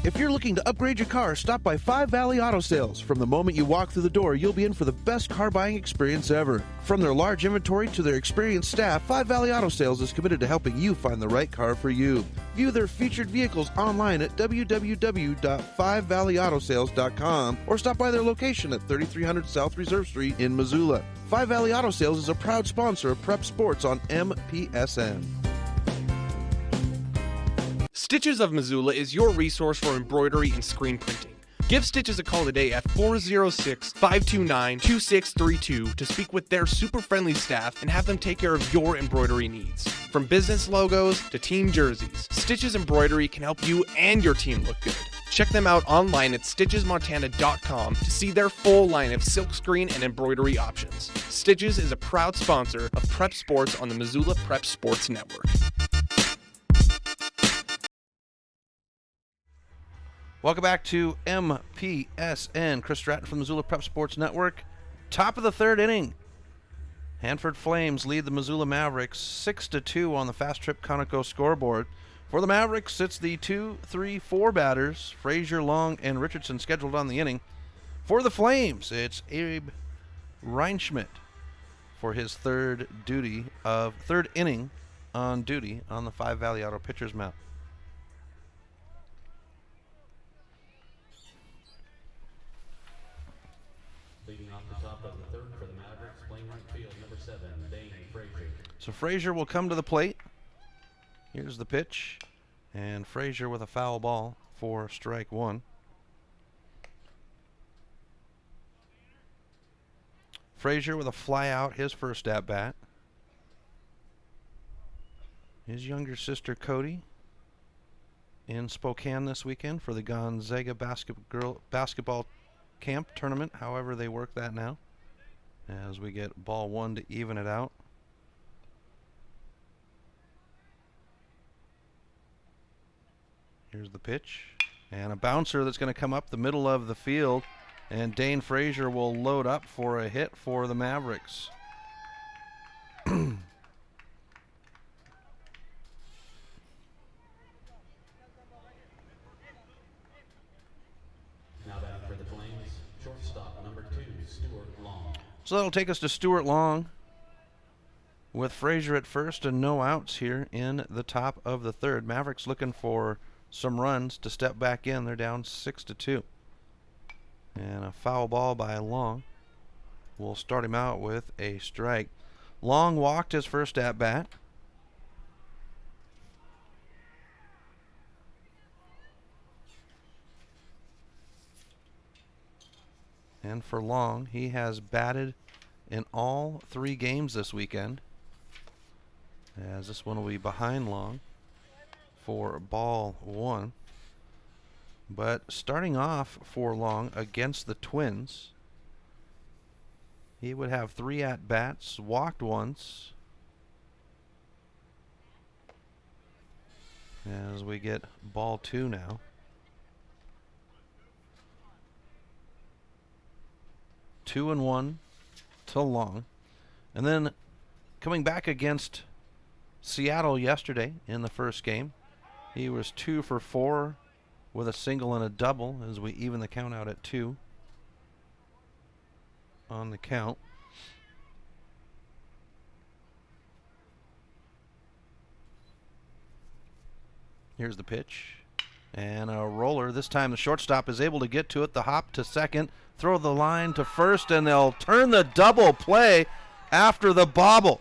Speaker 9: If you're looking to upgrade your car, stop by 5 Valley Auto Sales. From the moment you walk through the door, you'll be in for the best car buying experience ever. From their large inventory to their experienced staff, 5 Valley Auto Sales is committed to helping you find the right car for you. View their featured vehicles online at www.5valleyautosales.com or stop by their location at 3300 South Reserve Street in Missoula. 5 Valley Auto Sales is a proud sponsor of Prep Sports on MPSN.
Speaker 12: Stitches of Missoula is your resource for embroidery and screen printing. Give Stitches a call today at 406-529-2632 to speak with their super friendly staff and have them take care of your embroidery needs. From business logos to team jerseys, Stitches Embroidery can help you and your team look good. Check them out online at stitchesmontana.com to see their full line of silkscreen and embroidery options. Stitches is a proud sponsor of Prep Sports on the Missoula Prep Sports Network.
Speaker 5: Welcome back to MPSN. Chris Stratton from Missoula Prep Sports Network. Top of the third inning. Hanford Flames lead the Missoula Mavericks 6-2 on the Fast Trip Conoco scoreboard. For the Mavericks, it's the 2, 3, 4 batters, Frazier, Long, and Richardson scheduled on the inning. For the Flames, it's Abe Reinschmidt for his third inning on duty on the 5 Valley Auto pitcher's mound.
Speaker 3: Leading off the top of the third for the Mavericks, playing right field, number 7, Dane Frazier.
Speaker 5: So Frazier will come to the plate. Here's the pitch. And Frazier with a foul ball for strike one. Frazier with a fly out, his first at bat. His younger sister Cody in Spokane this weekend for the Gonzaga basketball camp tournament. However, they work that now as we get ball one to even it out. Here's the pitch and a bouncer that's going to come up the middle of the field, and Dane Frazier will load up for a hit for the Mavericks. So that'll take us to Stuart Long with Frazier at first and no outs here in the top of the third. Mavericks looking for some runs to step back in. They're down 6-2. And a foul ball by Long will start him out with a strike. Long walked his first at bat. And for Long, he has batted in all 3 games this weekend, as this one will be behind Long for ball one. But starting off for Long against the Twins, he would have 3 at-bats, walked once, as we get ball two now. 2-1 to Long. And then coming back against Seattle yesterday in the first game, he was 2 for 4 with a single and a double as we even the count out at 2 on the count. Here's the pitch and a roller. This time the shortstop is able to get to it. The hop to second, throw the line to first, and they'll turn the double play after the bobble.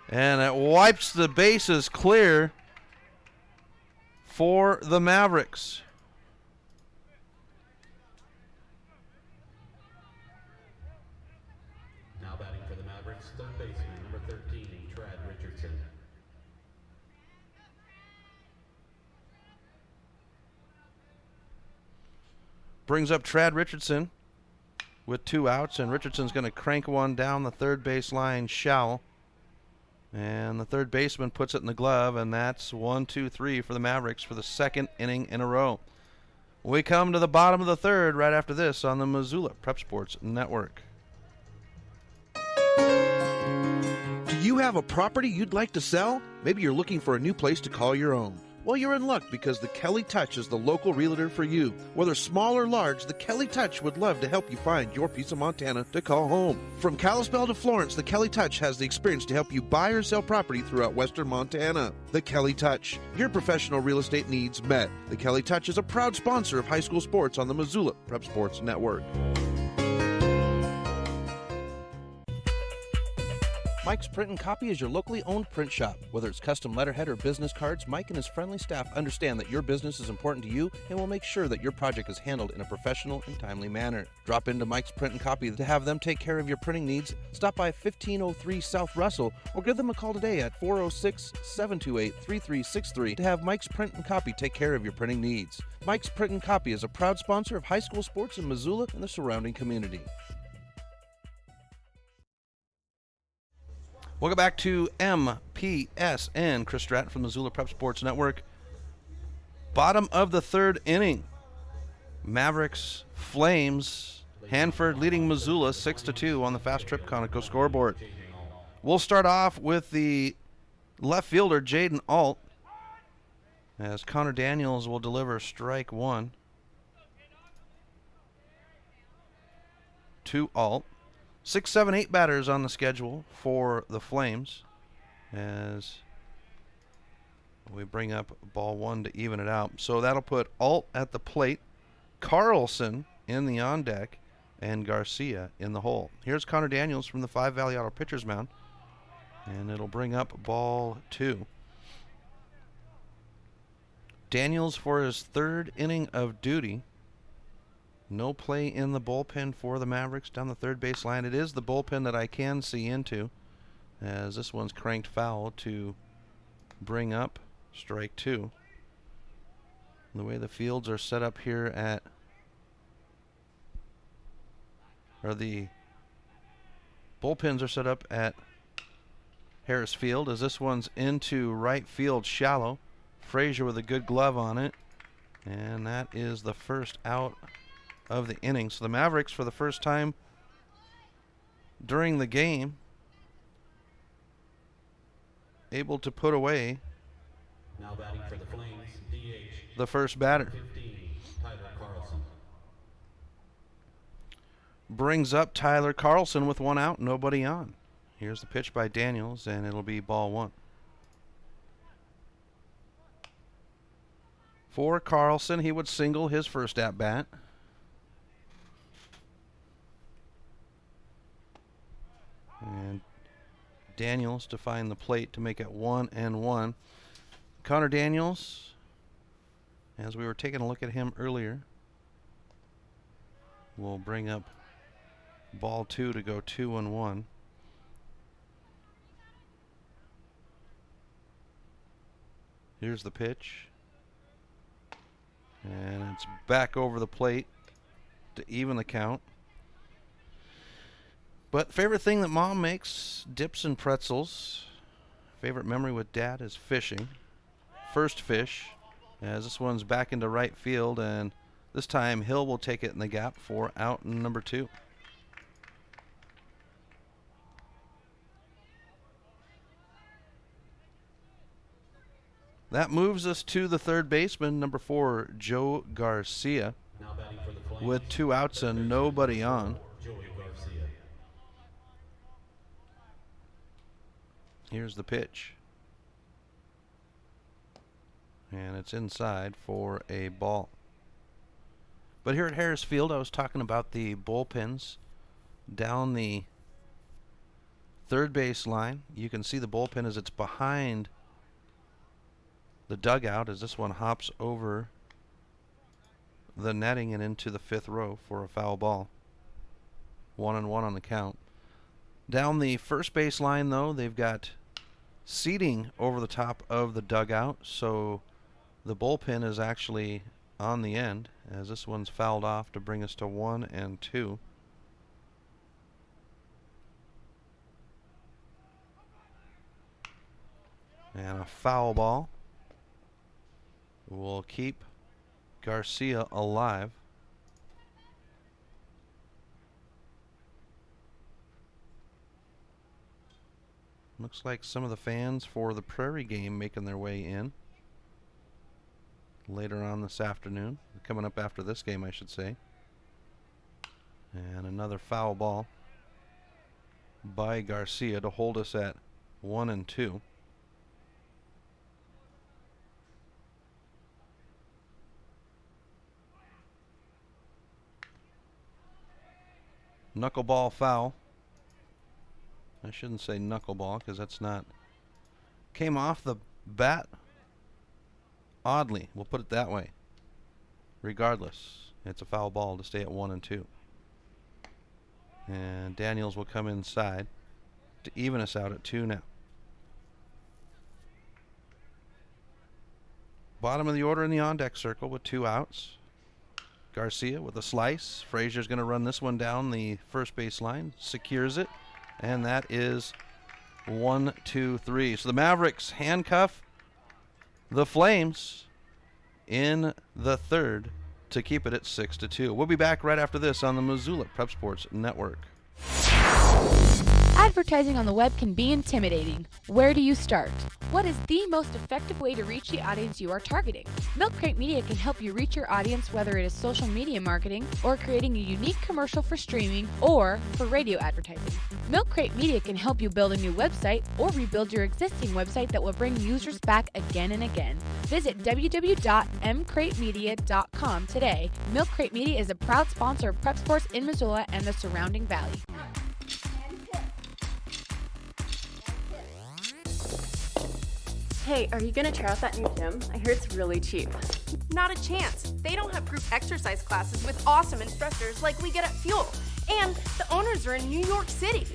Speaker 5: And it wipes the bases clear for the Mavericks.
Speaker 3: Now batting for the Mavericks, third baseman, number 13, Trad Richardson.
Speaker 5: Brings up Trad Richardson with 2 outs, and Richardson's going to crank one down the third base line shallow. And the third baseman puts it in the glove, and that's 1, 2, 3 for the Mavericks for the second inning in a row. We come to the bottom of the third right after this on the Missoula Prep Sports Network.
Speaker 9: Do you have a property you'd like to sell? Maybe you're looking for a new place to call your own. Well, you're in luck because the Kelly Touch is the local realtor for you. Whether small or large, the Kelly Touch would love to help you find your piece of Montana to call home. From Kalispell to Florence, the Kelly Touch has the experience to help you buy or sell property throughout western Montana. The Kelly Touch, your professional real estate needs met. The Kelly Touch is a proud sponsor of high school sports on the Missoula Prep Sports Network. Mike's Print and Copy is your locally owned print shop. Whether it's custom letterhead or business cards, Mike and his friendly staff understand that your business is important to you and will make sure that your project is handled in a professional and timely manner. Drop into Mike's Print and Copy to have them take care of your printing needs. Stop by 1503 South Russell or give them a call today at 406-728-3363 to have Mike's Print and Copy take care of your printing needs. Mike's Print and Copy is a proud sponsor of high school sports in Missoula and the surrounding community. Welcome back to MPSN. Chris Stratton from Missoula Prep Sports Network. Bottom of the third inning. Mavericks, Flames, Hanford leading Missoula 6-2 on the Fast Trip Conoco scoreboard. We'll start off with the left fielder, Jaden Alt, as Connor Daniels will deliver strike one to Alt. 6, 7, 8 batters on the schedule for the Flames as we bring up ball one to even it out. So that'll put Alt at the plate, Carlson in the on deck, and Garcia in the hole. Here's Connor Daniels from the 5 Valley Auto pitcher's mound, and it'll bring up ball two. Daniels for his third inning of duty. No play in the bullpen for the Mavericks down the third base line. It is the bullpen that I can see into, as this one's cranked foul to bring up strike two. The way the fields are set up here the bullpens are set up at Harris Field, as this one's into right field shallow. Frazier with a good glove on it, and that is the first out of the inning. So the Mavericks, for the first time during the game, able to put away
Speaker 3: Now batting for the Flames, DH,
Speaker 5: the first batter.
Speaker 3: 15, Tyler Carlson.
Speaker 5: Brings up Tyler Carlson with one out, nobody on. Here's the pitch by Daniels, and it'll be ball one. For Carlson, he would single his first at bat. And Daniels to find the plate to make it 1-1. Connor Daniels, as we were taking a look at him earlier, will bring up ball two to go 2-1. Here's the pitch. And it's back over the plate to even the count. But favorite thing that Mom makes, dips and pretzels. Favorite memory with Dad is fishing. First fish, as this one's back into right field, and this time Hill will take it in the gap for out number two. That moves us to the third baseman, number 4, Joe Garcia,
Speaker 3: Now batting for the Flames,
Speaker 5: with 2 outs and nobody on.
Speaker 3: Joey Garcia.
Speaker 5: Here's the pitch. And it's inside for a ball. But here at Harris Field, I was talking about the bullpens down the third base line. You can see the bullpen as it's behind the dugout, as this one hops over the netting and into the 5th row for a foul ball. 1-1 on the count. Down the first base line, though, they've got seating over the top of the dugout, so the bullpen is actually on the end, as this one's fouled off to bring us to 1-2. And a foul ball will keep Garcia alive. Looks like some of the fans for the Prairie game making their way in. later on this afternoon. Coming up after this game, I should say. And another foul ball by Garcia to hold us at 1-2. Knuckleball foul. I shouldn't say knuckleball because that's not. Came off the bat oddly. We'll put it that way. Regardless, it's a foul ball to stay at 1-2. And Daniels will come inside to even us out at 2 now. Bottom of the order in the on-deck circle with 2 outs. Garcia with a slice. Frazier's going to run this one down the first base line. Secures it. And that is 1, 2, 3. So the Mavericks handcuff the Flames in the third to keep it at 6-2. We'll be back right after this on the Missoula Prep Sports Network.
Speaker 14: Advertising on the web can be intimidating. Where do you start? What is the most effective way to reach the audience you are targeting? Milk Crate Media can help you reach your audience, whether it is social media marketing or creating a unique commercial for streaming or for radio advertising. Milk Crate Media can help you build a new website or rebuild your existing website that will bring users back again and again. Visit www.mcratemedia.com today. Milk Crate Media is a proud sponsor of Prep Sports in Missoula and the surrounding valley.
Speaker 15: Hey, are you gonna try out that new gym? I hear it's really cheap.
Speaker 16: Not a chance. They don't have group exercise classes with awesome instructors like we get at Fuel. And the owners are in New York City.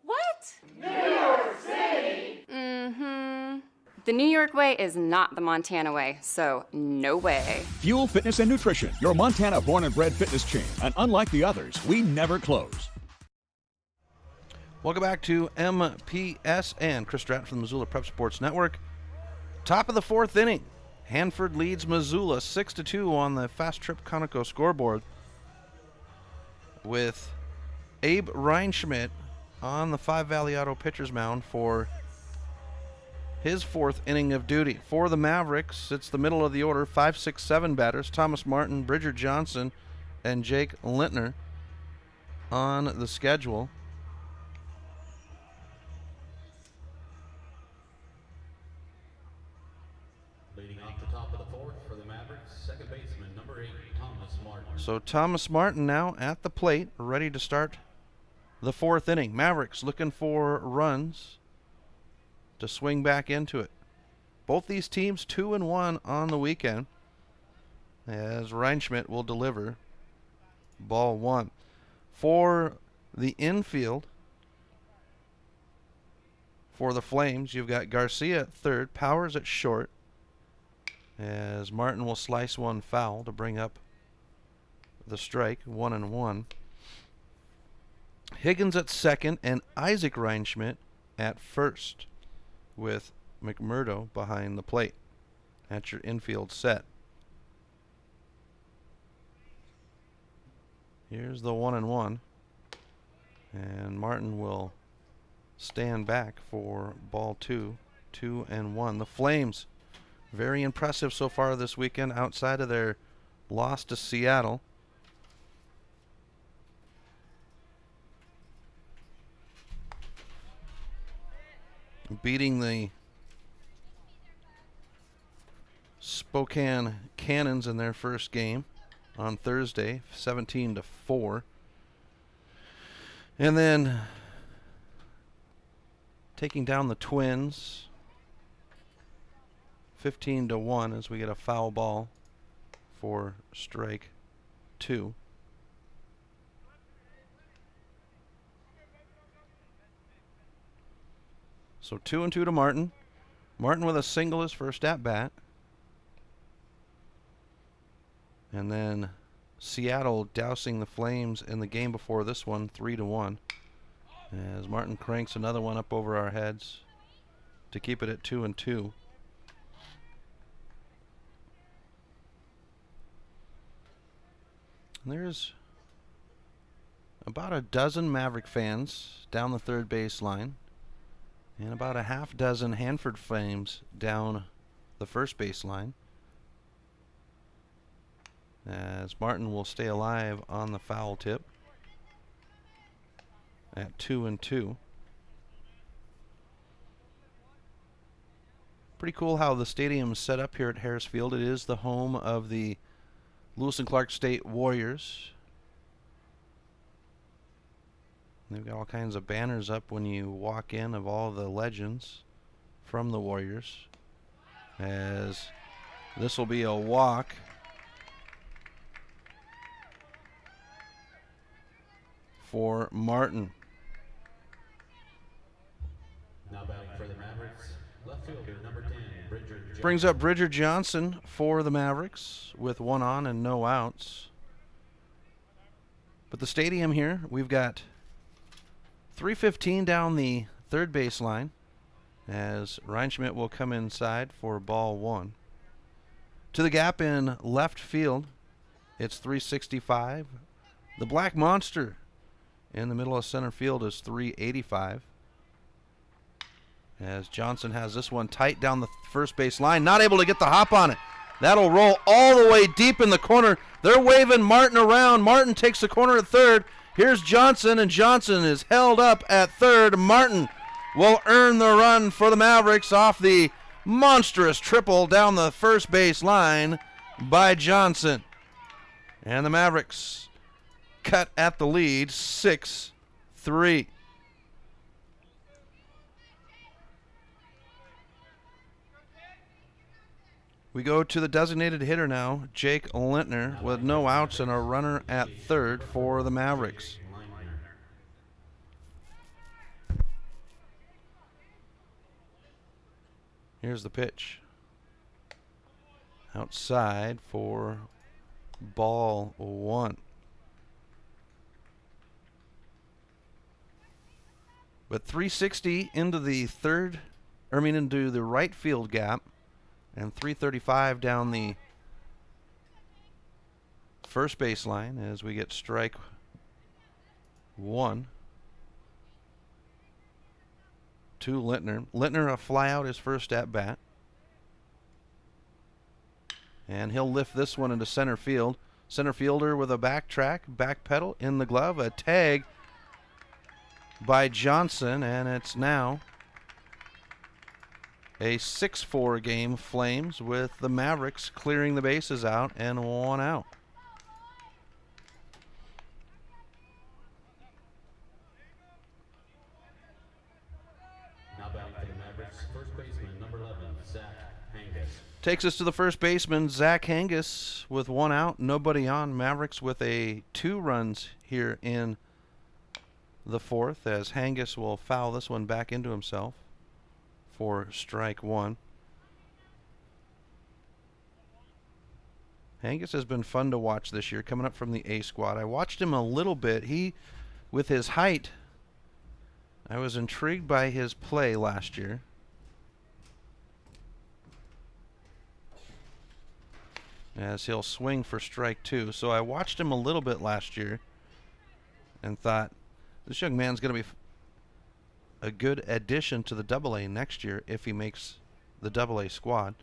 Speaker 16: What?
Speaker 17: New York City!
Speaker 18: Mm-hmm. The New York way is not the Montana way, so no way.
Speaker 19: Fuel Fitness and Nutrition, your Montana born and bred fitness chain. And unlike the others, we never close.
Speaker 5: Welcome back to MPSN. Chris Stratton from the Missoula Prep Sports Network. Top of the 4th inning. Hanford leads Missoula 6-2 on the Fast Trip Conoco scoreboard, with Abe Reinschmidt on the Five Valley Auto pitcher's mound for his 4th inning of duty. For the Mavericks, it's the middle of the order, 5, 6, 7 batters. Thomas Martin, Bridger Johnson, and Jake Lintner on the schedule.
Speaker 3: Leading off the top of the 4th for the Mavericks, second baseman number 8, Thomas Martin.
Speaker 5: So Thomas Martin now at the plate, ready to start the 4th inning. Mavericks looking for runs to swing back into it. Both these teams 2-1 on the weekend, as Reinschmidt will deliver ball 1. For the infield, for the Flames, you've got Garcia at third, Powers at short, as Martin will slice one foul to bring up the strike, 1-1. Higgins at second and Isaac Reinschmidt at first, with McMurdo behind the plate. That's your infield set. Here's the 1-1, and Martin will stand back for ball 2, 2-1. The Flames, very impressive so far this weekend outside of their loss to Seattle. Beating the Spokane Cannons in their first game on Thursday, 17-4. And then taking down the Twins 15-1 as we get a foul ball for strike 2. So 2-2 to Martin. Martin with a single his first at bat. And then Seattle dousing the Flames in the game before this one, 3-1. As Martin cranks another one up over our heads to keep it at 2-2. There's about a dozen Maverick fans down the third base line, and about a half dozen Hanford Flames down the first base line. as Martin will stay alive on the foul tip at 2-2. Pretty cool how the stadium's set up here at Harris Field. It is the home of the Lewis and Clark State Warriors. They've got all kinds of banners up when you walk in of all the legends from the Warriors, as this will be a walk for Martin.
Speaker 3: Now batting for the Mavericks, left fielder number 10, Bridger Johnson.
Speaker 5: Brings up Bridger Johnson for the Mavericks with 1 on and no outs. But the stadium here, we've got 3:15 down the third base line, as Reinschmidt will come inside for ball 1. To the gap in left field, it's 365. The Black Monster in the middle of center field is 385. As Johnson has this one tight down the first base line, not able to get the hop on it. That'll roll all the way deep in the corner. They're waving Martin around. Martin takes the corner at third. Here's Johnson, and Johnson is held up at third. Martin will earn the run for the Mavericks off the monstrous triple down the first base line by Johnson. And the Mavericks cut at the lead 6-3. We go to the designated hitter now, Jake Lintner, with no outs and a runner at third for the Mavericks. Here's the pitch. Outside for ball 1. But 360 into the into the right field gap, and 335 down the first base line as we get strike 1 to Lintner. Lintner a fly out his first at bat, and he'll lift this one into center field. Center fielder with a backtrack, back pedal in the glove, a tag by Johnson, and it's now a 6-4 game, Flames, with the Mavericks clearing the bases out and 1 out.
Speaker 3: Now batting for the Mavericks, first baseman number 11, Zach Hangus.
Speaker 5: Takes us to the first baseman, Zach Hangus, with 1 out, nobody on. Mavericks with 2 runs here in the 4th, as Hangus will foul this one back into himself for strike 1. Hangus has been fun to watch this year, coming up from the A squad. I watched him a little bit. With his height, I was intrigued by his play last year. As he'll swing for strike 2. So I watched him a little bit last year and thought, this young man's going to be a good addition to the Double-A next year if he makes the Double-A squad.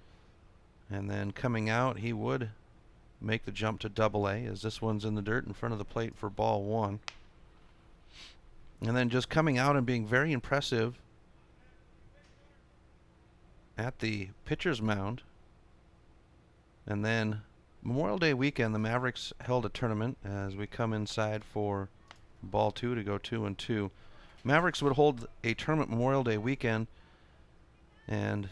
Speaker 5: And then coming out, he would make the jump to Double-A, as this one's in the dirt in front of the plate for ball 1. And then just coming out and being very impressive at the pitcher's mound. And then Memorial Day weekend, the Mavericks held a tournament as we come inside for ball 2 to go 2-2. Mavericks would hold a tournament Memorial Day weekend, and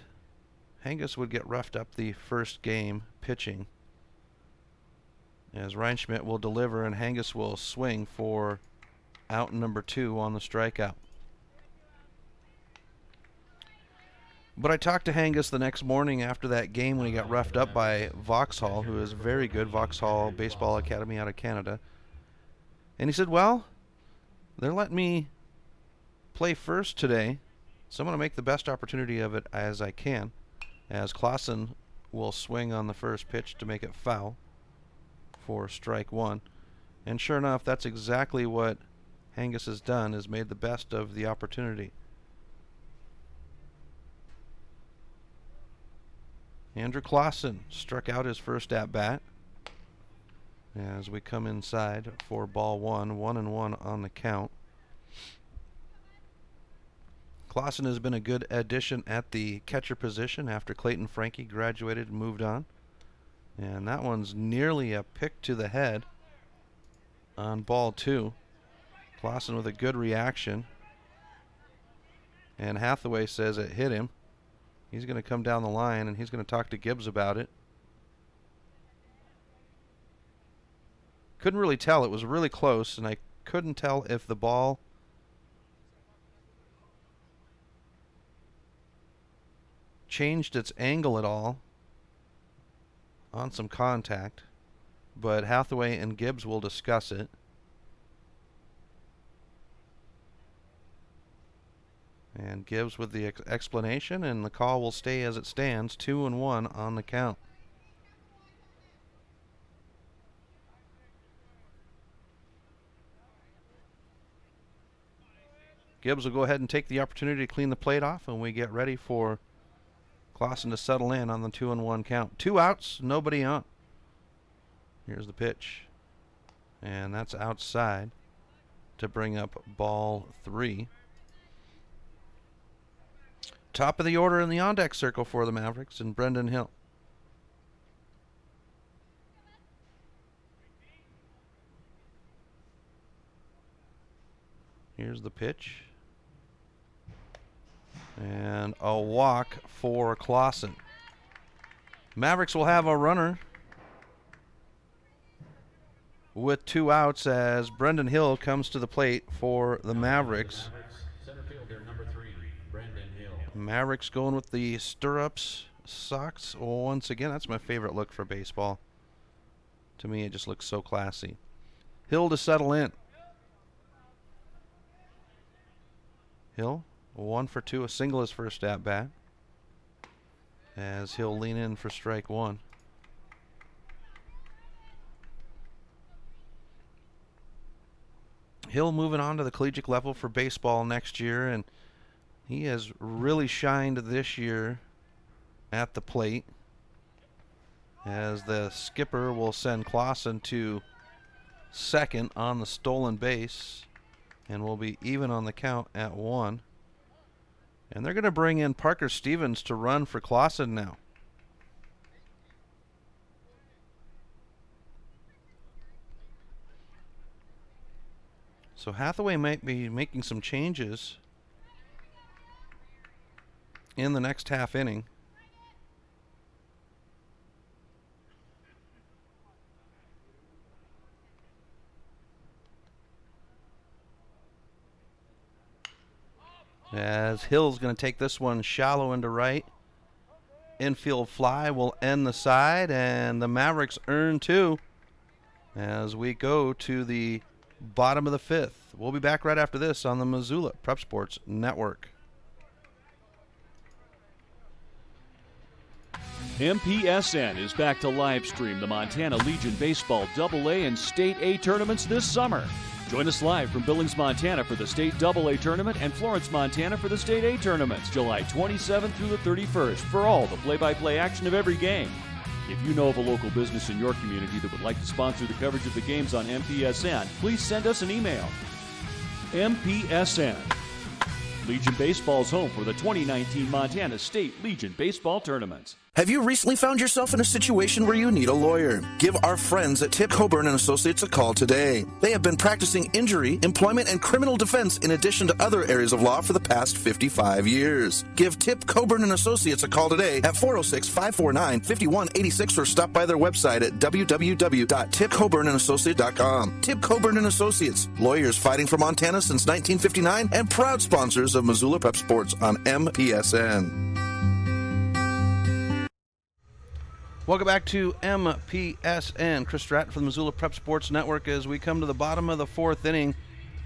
Speaker 5: Hangus would get roughed up the first game pitching, as Reinschmidt will deliver and Hangus will swing for out number 2 on the strikeout. But I talked to Hangus the next morning after that game when he got roughed up by Vauxhall, who is very good, Vauxhall Baseball Academy out of Canada. And he said, well, they're letting me play first today, so I'm going to make the best opportunity of it as I can, as Clausen will swing on the first pitch to make it foul for strike 1. And sure enough, that's exactly what Hangus has done, is made the best of the opportunity. Andrew Clausen struck out his first at bat. as we come inside for ball 1, 1-1 on the count. Clausen has been a good addition at the catcher position after Clayton Frankie graduated and moved on. And that one's nearly a pick to the head on ball 2. Clausen with a good reaction. And Hathaway says it hit him. He's going to come down the line and he's going to talk to Gibbs about it. Couldn't really tell. It was really close, and I couldn't tell if the ball changed its angle at all on some contact, but Hathaway and Gibbs will discuss it. And Gibbs with the explanation, and the call will stay as it stands, 2-1 on the count. Gibbs will go ahead and take the opportunity to clean the plate off, and we get ready for Clausen to settle in on the 2-1 count. 2 outs, nobody on. Here's the pitch. And that's outside to bring up ball 3. Top of the order in the on-deck circle for the Mavericks and Brendan Hill. Here's the pitch. And a walk for Clausen. Mavericks will have a runner with 2 outs as Brendan Hill comes to the plate for the Mavericks.
Speaker 3: Center fielder number 3, Brendan Hill.
Speaker 5: Mavericks going with the stirrups socks once again. That's my favorite look for baseball. To me, it just looks so classy. Hill to settle in. Hill, 1 for 2, a single his first at bat, as he'll lean in for strike 1. Hill moving on to the collegiate level for baseball next year, and he has really shined this year at the plate, as the skipper will send Clausen to second on the stolen base, and will be even on the count at 1. And they're going to bring in Parker Stevens to run for Clausen now. So Hathaway might be making some changes in the next half inning. As Hill's going to take this one shallow into right. Infield fly will end the side, and the Mavericks earn 2 as we go to the bottom of the 5th. We'll be back right after this on the Missoula Prep Sports Network.
Speaker 8: MPSN is back to live stream the Montana Legion Baseball AA and State A tournaments this summer. Join us live from Billings, Montana for the State AA tournament and Florence, Montana for the State A tournaments, July 27th through the 31st for all the play-by-play action of every game. If you know of a local business in your community that would like to sponsor the coverage of the games on MPSN, please send us an email. MPSN. Legion Baseball's home for the 2019 Montana State Legion Baseball Tournament.
Speaker 9: Have you recently found yourself in a situation where you need a lawyer? Give our friends at Tip Coburn & Associates a call today. They have been practicing injury, employment, and criminal defense in addition to other areas of law for the past 55 years. Give Tip Coburn & Associates a call today at 406-549-5186 or stop by their website at www.tipcoburnandassociates.com. Tip Coburn & Associates, lawyers fighting for Montana since 1959 and proud sponsors of Missoula Prep Sports on MPSN.
Speaker 5: Welcome back to MPSN. Chris Stratton from the Missoula Prep Sports Network as we come to the bottom of the 4th inning.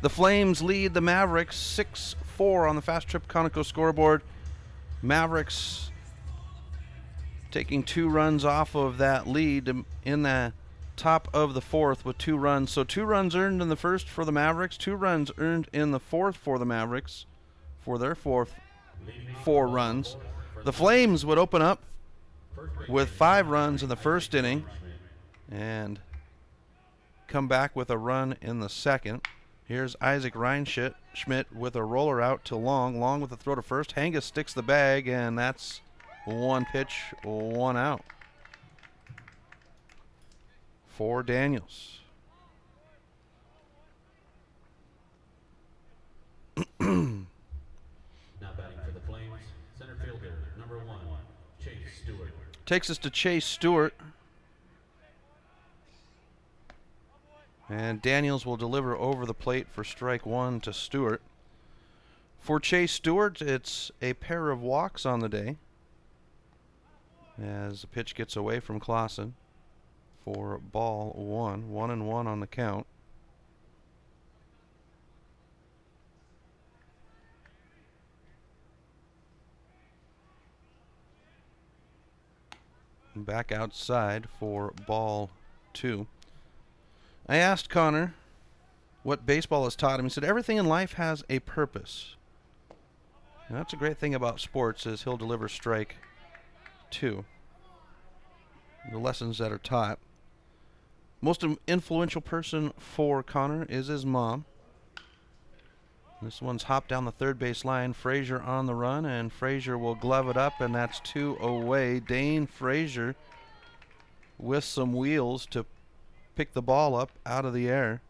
Speaker 5: The Flames lead the Mavericks 6-4 on the Fast Trip Conoco scoreboard. Mavericks taking 2 runs off of that lead in the top of the 4th with 2 runs. So 2 runs earned in the first for the Mavericks, 2 runs earned in the 4th for the Mavericks for their 4th 4 runs. The Flames would open up with 5 runs in the first inning, and come back with a run in the second. Here's Isaac Reinschmidt with a roller out to Long. Long with a throw to first. Hangus sticks the bag, and that's one pitch, one out for Daniels.
Speaker 3: Now batting for the Flames, center fielder, number 1, Chase Stewart.
Speaker 5: Takes us to Chase Stewart. And Daniels will deliver over the plate for strike one to Stewart. For Chase Stewart, it's a pair of walks on the day as the pitch gets away from Clausen for ball one. 1-1 on the count. Back outside for ball two. I asked Connor what baseball has taught him. He said everything in life has a purpose. And that's a great thing about sports is he'll deliver strike two. The lessons that are taught. Most influential person for Connor is his mom. This one's hopped down the third base line. Frazier on the run, and Frazier will glove it up, and that's two away. Dane Frazier with some wheels to pick the ball up out of the air.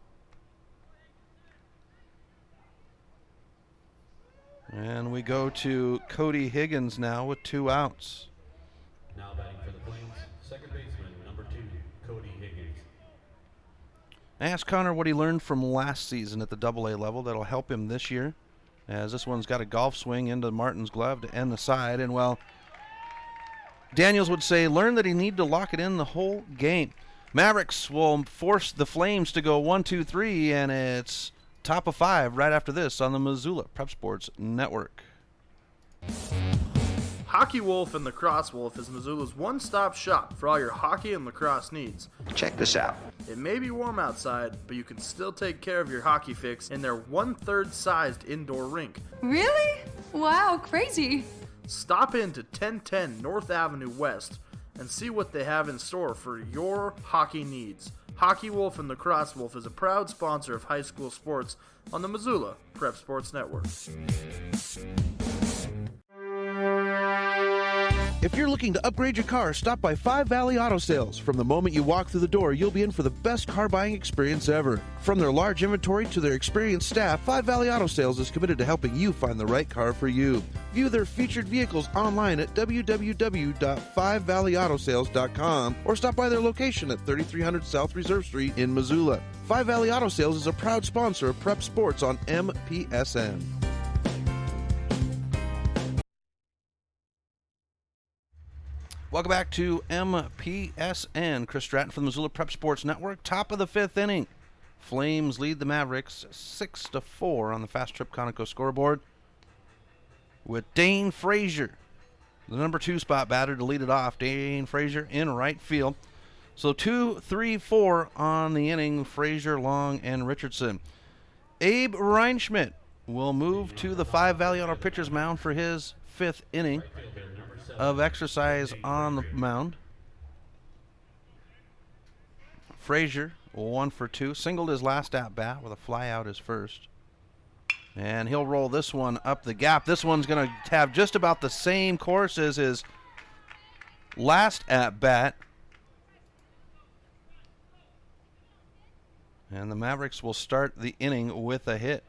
Speaker 5: And we go to Cody Higgins now with 2 outs.
Speaker 3: Now batting for the Flames, second baseman, number 2, Cody Higgins.
Speaker 5: I asked Connor what he learned from last season at the AA level that'll help him this year, as this one's got a golf swing into Martin's glove to end the side. And, well, Daniels would say learn that he need to lock it in the whole game. Mavericks will force the Flames to go 1-2-3, and it's top of 5 right after this on the Missoula Prep Sports Network.
Speaker 11: Hockey Wolf and Lacrosse Wolf is Missoula's one-stop shop for all your hockey and lacrosse needs.
Speaker 20: Check this out.
Speaker 11: It may be warm outside, but you can still take care of your hockey fix in their 1/3 sized indoor rink.
Speaker 13: Really? Wow, crazy.
Speaker 11: Stop into 1010 North Avenue West and see what they have in store for your hockey needs. Hockey Wolf and Lacrosse Wolf is a proud sponsor of high school sports on the Missoula Prep Sports Network.
Speaker 9: If you're looking to upgrade your car, stop by Five Valley Auto Sales. From the moment you walk through the door, you'll be in for the best car buying experience ever. From their large inventory to their experienced staff, Five Valley Auto Sales is committed to helping you find the right car for you. View their featured vehicles online at www.5valleyautosales.com or stop by their location at 3300 South Reserve Street in Missoula. Five Valley Auto Sales is a proud sponsor of Prep Sports on MPSN.
Speaker 5: Welcome back to MPSN. Chris Stratton from the Missoula Prep Sports Network. Top of the 5th inning. Flames lead the Mavericks 6-4 on the Fast Trip Conoco scoreboard with Dane Frazier, the number 2 spot batter, to lead it off. Dane Frazier in right field. So 2, 3, 4 on the inning. Frazier, Long, and Richardson. Abe Reinschmidt will move to the Five Valley Auto pitcher's mound for his 5th inning of exercise on the mound. Frazier, 1 for 2, singled his last at bat with a fly out his first. And he'll roll this one up the gap. This one's going to have just about the same course as his last at bat. And the Mavericks will start the inning with a hit.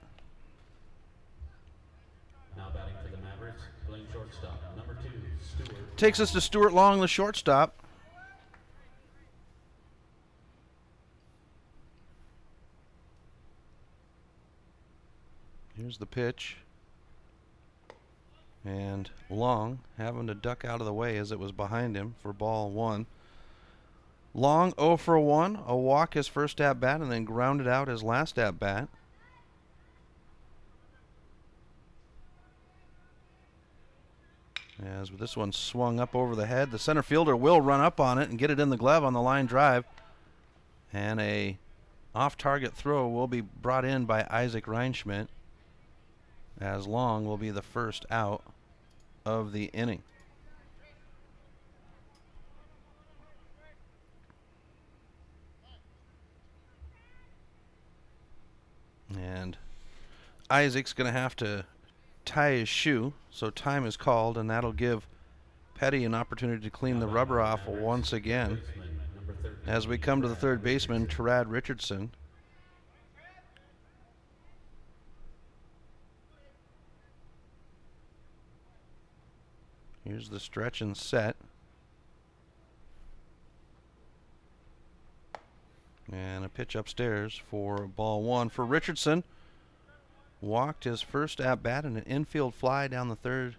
Speaker 3: Now batting for the Mavericks, playing shortstop, number 2, Stewart.
Speaker 5: Takes us to Stuart Long, the shortstop. Here's the pitch. And Long having to duck out of the way as it was behind him for ball 1. Long 0 for 1, a walk his first at bat and then grounded out his last at bat. As this one swung up over the head, the center fielder will run up on it and get it in the glove on the line drive. And a off-target throw will be brought in by Isaac Reinschmidt, as Long will be the first out of the inning. And Isaac's going to have to tie his shoe, so time is called, and that'll give Petty an opportunity to clean the rubber off once again. As we come to the third baseman, Terad Richardson. Here's the stretch and set. And a pitch upstairs for ball one for Richardson. Walked his first at bat in an infield fly down the third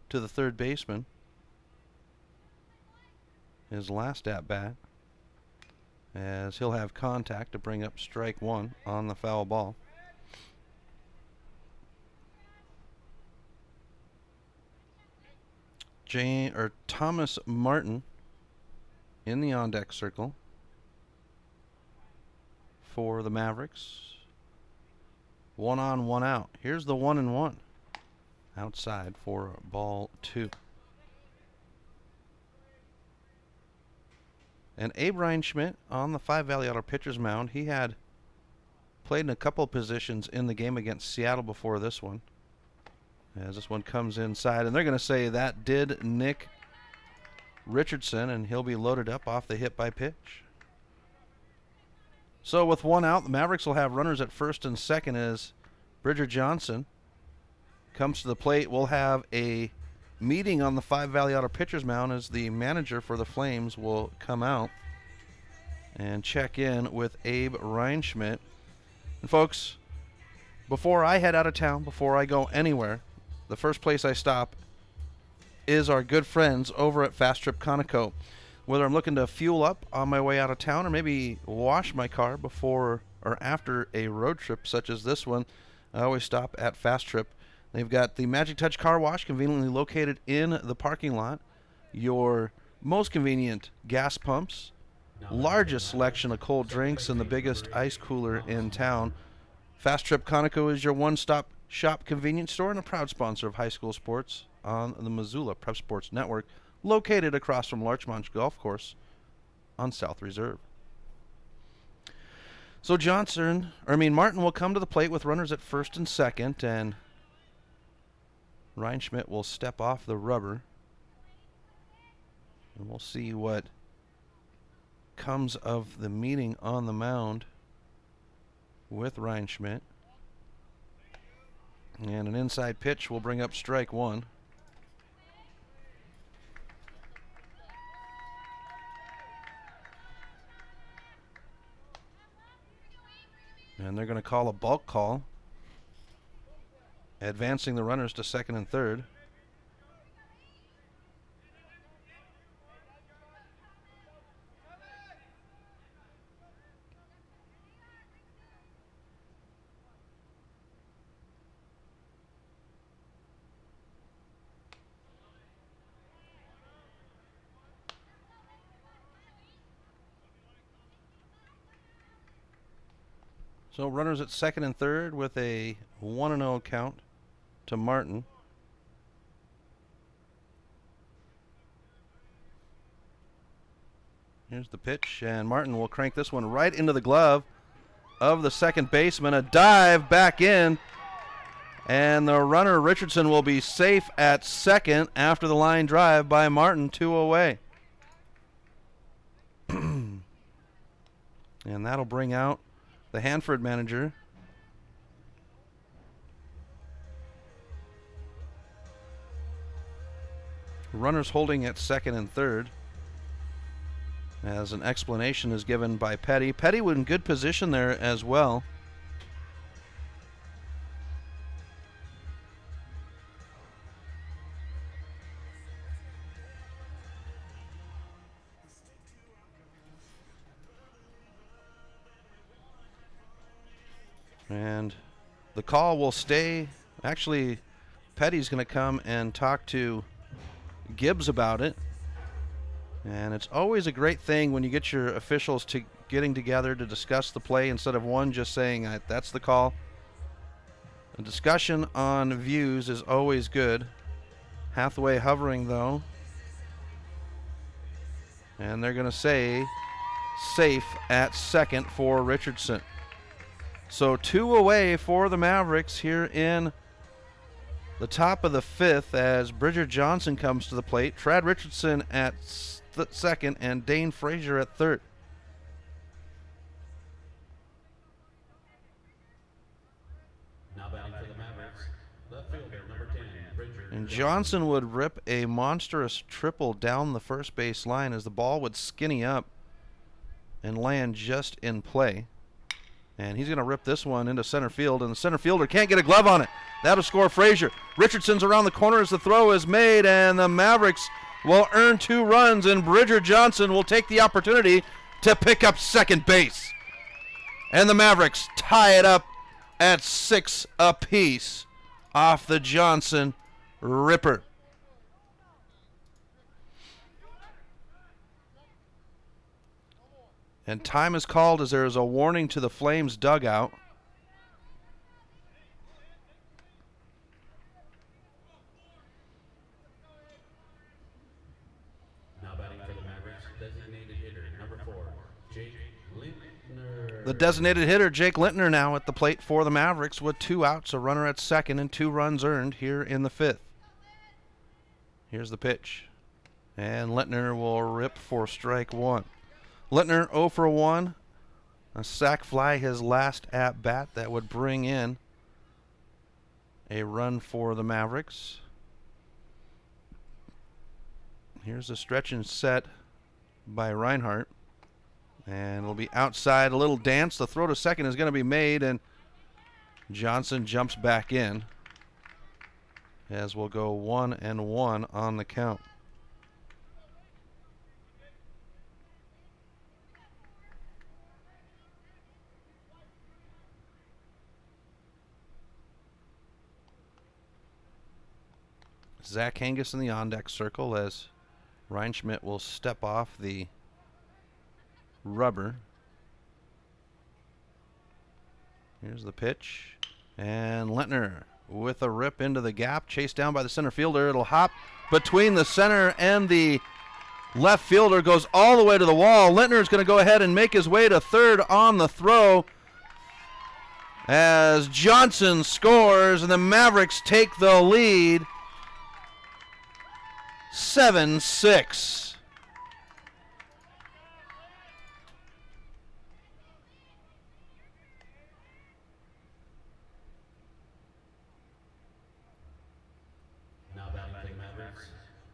Speaker 5: to the third baseman. His last at bat, as he'll have contact to bring up strike one on the foul ball. Thomas Martin in the on-deck circle for the Mavericks. 1 on, 1 out. Here's the 1-1 outside for ball two. And Abe Reinschmidt on the 5 Valley Auto pitcher's mound. He had played in a couple positions in the game against Seattle before this one. As this one comes inside, and they're going to say that did nick Richardson, and he'll be loaded up off the hit by pitch. So with 1 out, the Mavericks will have runners at first and second as Bridger Johnson comes to the plate. We'll have a meeting on the 5 Valley Auto pitcher's mound as the manager for the Flames will come out and check in with Abe Reinschmidt. And folks, before I head out of town, before I go anywhere, the first place I stop is our good friends over at Fast Trip Conoco. Whether I'm looking to fuel up on my way out of town or maybe wash my car before or after a road trip such as this one, I always stop at Fast Trip. They've got the Magic Touch Car Wash conveniently located in the parking lot, your most convenient gas pumps, largest selection of cold drinks, and the biggest ice cooler in town. Fast Trip Conoco is your one-stop shop convenience store and a proud sponsor of high school sports on the Missoula Prep Sports Network, located across from Larchmont Golf Course on South Reserve. So Martin will come to the plate with runners at first and second, and Reinschmidt will step off the rubber. And we'll see what comes of the meeting on the mound with Reinschmidt. And an inside pitch will bring up strike one. And they're going to call a bulk call, advancing the runners to second and third. So runners at second and third with a 1-0 count to Martin. Here's the pitch, and Martin will crank this one right into the glove of the second baseman. A dive back in, and the runner Richardson will be safe at second after the line drive by Martin, 2 away. And that'll bring out the Hanford manager. Runners holding at second and third, as an explanation is given by Petty. Petty was in good position there as well. And the call will stay. Actually, Petty's going to come and talk to Gibbs about it. And it's always a great thing when you get your officials getting together to discuss the play instead of one just saying, that's the call. A discussion on views is always good. Hathaway hovering, though. And they're going to say safe at second for Richardson. So 2 away for the Mavericks here in the top of the 5th as Bridger Johnson comes to the plate. Trad Richardson at second and Dane Frazier at third.
Speaker 3: Now batting for the Mavericks, left fielder number 10, Bridger.
Speaker 5: And Johnson would rip a monstrous triple down the first base line as the ball would skinny up and land just in play. And he's going to rip this one into center field, and the center fielder can't get a glove on it. That'll score Frazier. Richardson's around the corner as the throw is made, and the Mavericks will earn 2 runs, and Bridger Johnson will take the opportunity to pick up second base. And the Mavericks tie it up at 6 apiece off the Johnson ripper. And time is called as there is a warning to the Flames dugout.
Speaker 3: Now batting for the Mavericks, designated hitter number 4, Jake Lintner.
Speaker 5: The designated hitter, Jake Lintner, now at the plate for the Mavericks with 2 outs, a runner at second, and 2 runs earned here in the 5th. Here's the pitch. And Lintner will rip for strike 1. Lintner 0 for 1. A sac fly his last at bat that would bring in a run for the Mavericks. Here's a stretch and set by Reinhardt. And it'll be outside, a little dance. The throw to second is going to be made, and Johnson jumps back in as we'll go 1-1 on the count. Zach Hangus in the on-deck circle as Ryan Schmidt will step off the rubber. Here's the pitch. And Lintner with a rip into the gap, chased down by the center fielder. It'll hop between the center and the left fielder, goes all the way to the wall. Lintner is going to go ahead and make his way to third on the throw as Johnson scores, and the Mavericks take the lead 7-6.
Speaker 3: Now batting for the Mavericks,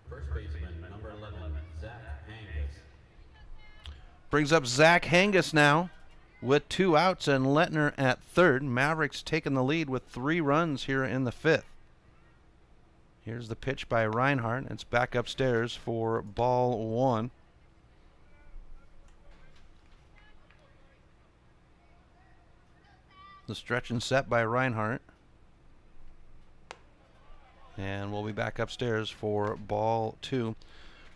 Speaker 3: first baseman number 11, Zach Hangus.
Speaker 5: Brings up Zach Hangus now with 2 outs and Lintner at third. Mavericks taking the lead with 3 runs here in the 5th. Here's the pitch by Reinhardt. It's back upstairs for ball 1. The stretch and set by Reinhardt. And we'll be back upstairs for ball 2.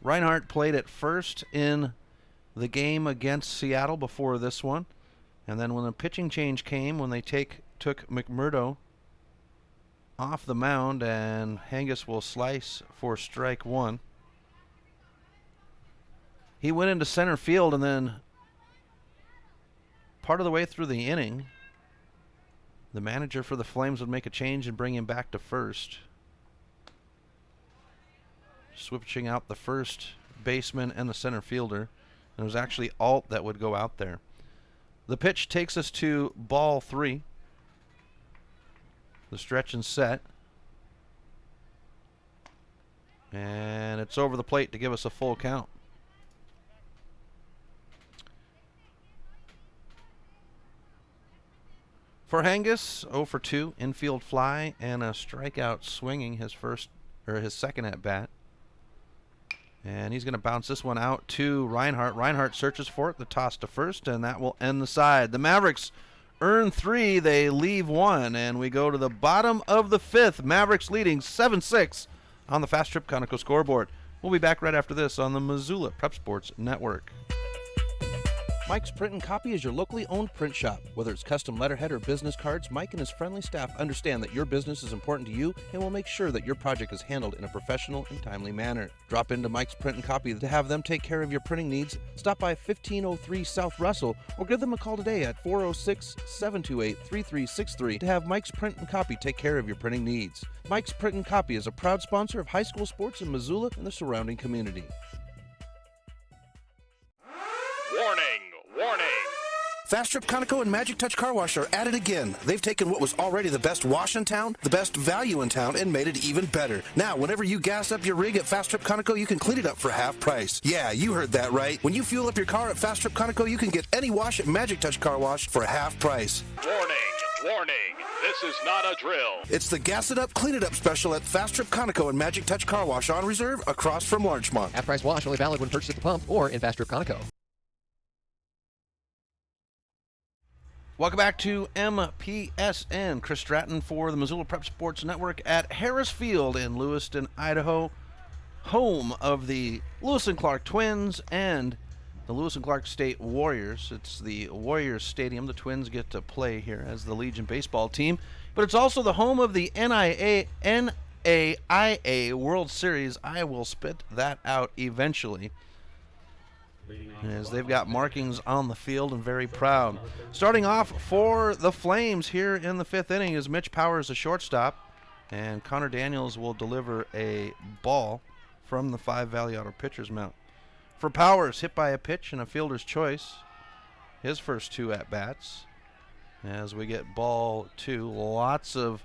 Speaker 5: Reinhardt played at first in the game against Seattle before this one. And then when the pitching change came, when they took McMurdo off the mound, and Hangus will slice for strike 1. He went into center field, and then part of the way through the inning, the manager for the Flames would make a change and bring him back to first, switching out the first baseman and the center fielder. And it was actually Alt that would go out there. The pitch takes us to ball 3. The stretch and set. And it's over the plate to give us a full count. For Hangus, 0 for 2, infield fly and a strikeout swinging his second at bat. And he's going to bounce this one out to Reinhardt. Reinhardt searches for it, the toss to first, and that will end the side. The Mavericks earn 3, they leave 1, and we go to the bottom of the 5th. Mavericks leading 7-6 on the Fast Trip Conoco scoreboard. We'll be back right after this on the Missoula Prep Sports Network. Mike's Print and Copy is your locally owned print shop. Whether it's custom letterhead or business cards, Mike and his friendly staff understand that your business is important to you and will make sure that your project is handled in a professional and timely manner. Drop into Mike's Print and Copy to have them take care of your printing needs. Stop by 1503 South Russell or give them a call today at 406-728-3363 to have Mike's Print and Copy take care of your printing needs. Mike's Print and Copy is a proud sponsor of high school sports in Missoula and the surrounding community.
Speaker 2: Warning! Warning!
Speaker 9: Fast Trip Conoco and Magic Touch Car Wash are at it again. They've taken what was already the best wash in town, the best value in town, and made it even better. Now, whenever you gas up your rig at Fast Trip Conoco, you can clean it up for half price. Yeah, you heard that right. When you fuel up your car at Fast Trip Conoco, you can get any wash at Magic Touch Car Wash for half price.
Speaker 2: Warning! Warning! This is not a drill.
Speaker 9: It's the Gas It Up, Clean It Up special at Fast Trip Conoco and Magic Touch Car Wash on reserve across from Larchmont.
Speaker 10: Half-price wash only valid when purchased at the pump or in Fast Trip Conoco.
Speaker 5: Welcome back to MPSN. Chris Stratton for the Missoula Prep Sports Network at Harris Field in Lewiston, Idaho, home of the Lewis and Clark Twins and the Lewis and Clark State Warriors. It's the Warriors Stadium. The Twins get to play here as the Legion baseball team, but it's also the home of the NAIA World Series. I will spit that out eventually, as they've got markings on the field and very proud. Starting off for the Flames here in the fifth inning is Mitch Powers, the shortstop, and Connor Daniels will deliver a ball from the 5 Valley Auto pitcher's mound. For Powers, hit by a pitch and a fielder's choice, his first 2 at-bats. As we get ball 2, lots of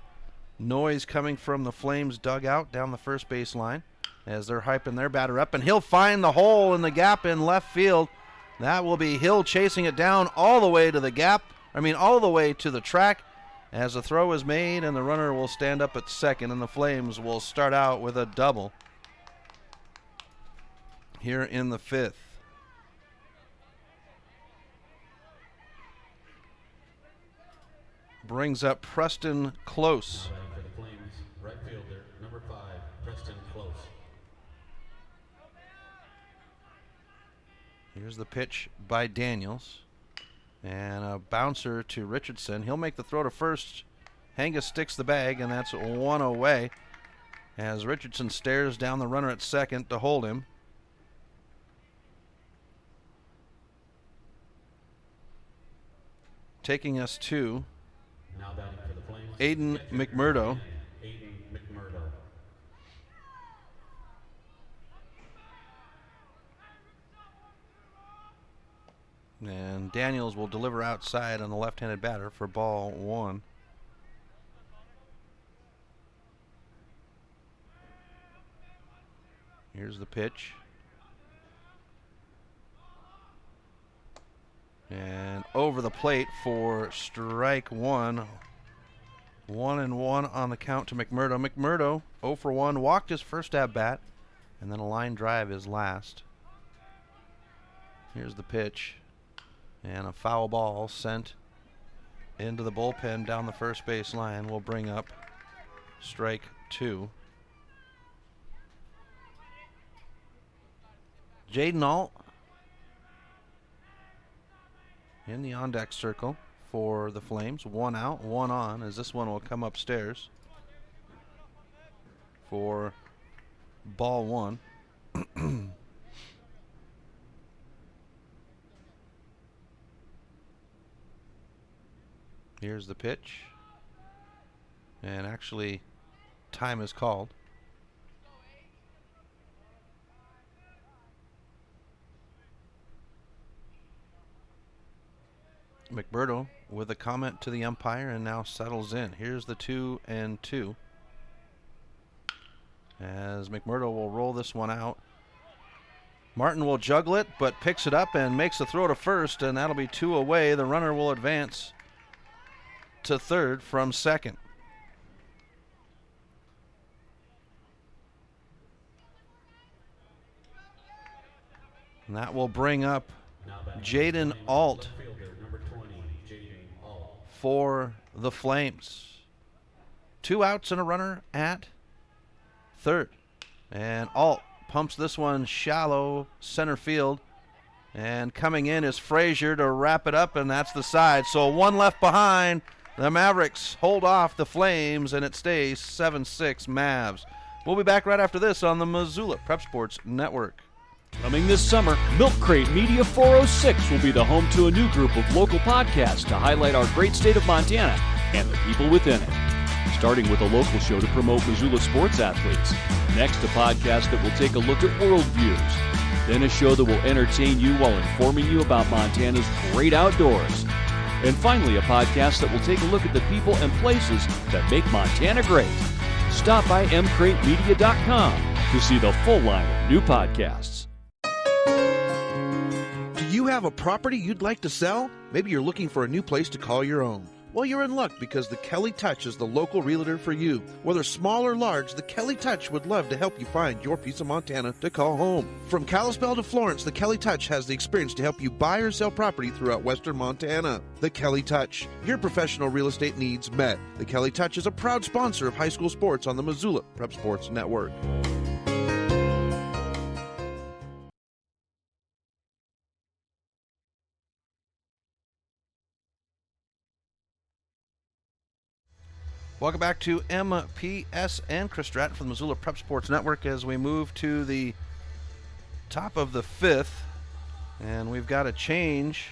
Speaker 5: noise coming from the Flames dugout down the first base line, as they're hyping their batter up, and he'll find the hole in the gap in left field. That will be Hill chasing it down all the way to the gap, all the way to the track, as the throw is made, and the runner will stand up at second, and the Flames will start out with a double here in the fifth. Brings up Preston Close.
Speaker 3: For the Flames, right fielder, number 5, Preston Close.
Speaker 5: Here's the pitch by Daniels. And a bouncer to Richardson. He'll make the throw to first. Hangus sticks the bag, and that's 1 away, as Richardson stares down the runner at second to hold him. Taking us to
Speaker 3: Now batting for the Flames,
Speaker 5: Aiden McMurdo.
Speaker 3: Aiden McMurdo.
Speaker 5: And Daniels will deliver outside on the left-handed batter for ball 1. Here's the pitch. And over the plate for strike 1. 1-1 on the count to McMurdo. McMurdo 0 for 1, walked his first at bat, and then a line drive his last. Here's the pitch. And a foul ball sent into the bullpen down the first base line will bring up strike 2. Jaden Alt in the on-deck circle for the Flames. 1 out, 1 on, as this one will come upstairs for ball 1. Here's the pitch. And actually, time is called. McMurdo with a comment to the umpire and now settles in. Here's the 2-2. As McMurdo will roll this one out. Martin will juggle it, but picks it up and makes the throw to first, and that'll be 2 away. The runner will advance to third from second. And that will bring up Jaden Alt for the Flames. 2 outs and a runner at third. And Alt pumps this one shallow center field. And coming in is Frazier to wrap it up, and that's the side. So one left behind. The Mavericks hold off the Flames, and it stays 7-6 Mavs. We'll be back right after this on the Missoula Prep Sports Network.
Speaker 8: Coming this summer, Milk Crate Media 406 will be the home to a new group of local podcasts to highlight our great state of Montana and the people within it. Starting with a local show to promote Missoula sports athletes. Next, a podcast that will take a look at world views. Then a show that will entertain you while informing you about Montana's great outdoors. And finally, a podcast that will take a look at the people and places that make Montana great. Stop by mcratemedia.com to see the full line of new podcasts.
Speaker 9: Do you have a property you'd like to sell? Maybe you're looking for a new place to call your own. Well, you're in luck because the Kelly Touch is the local realtor for you. Whether small or large, the Kelly Touch would love to help you find your piece of Montana to call home. From Kalispell to Florence, the Kelly Touch has the experience to help you buy or sell property throughout western Montana. The Kelly Touch, your professional real estate needs met. The Kelly Touch is a proud sponsor of high school sports on the Missoula Prep Sports Network.
Speaker 5: Welcome back to MPSN. Chris Stratton from the Missoula Prep Sports Network as we move to the top of the fifth. And we've got a change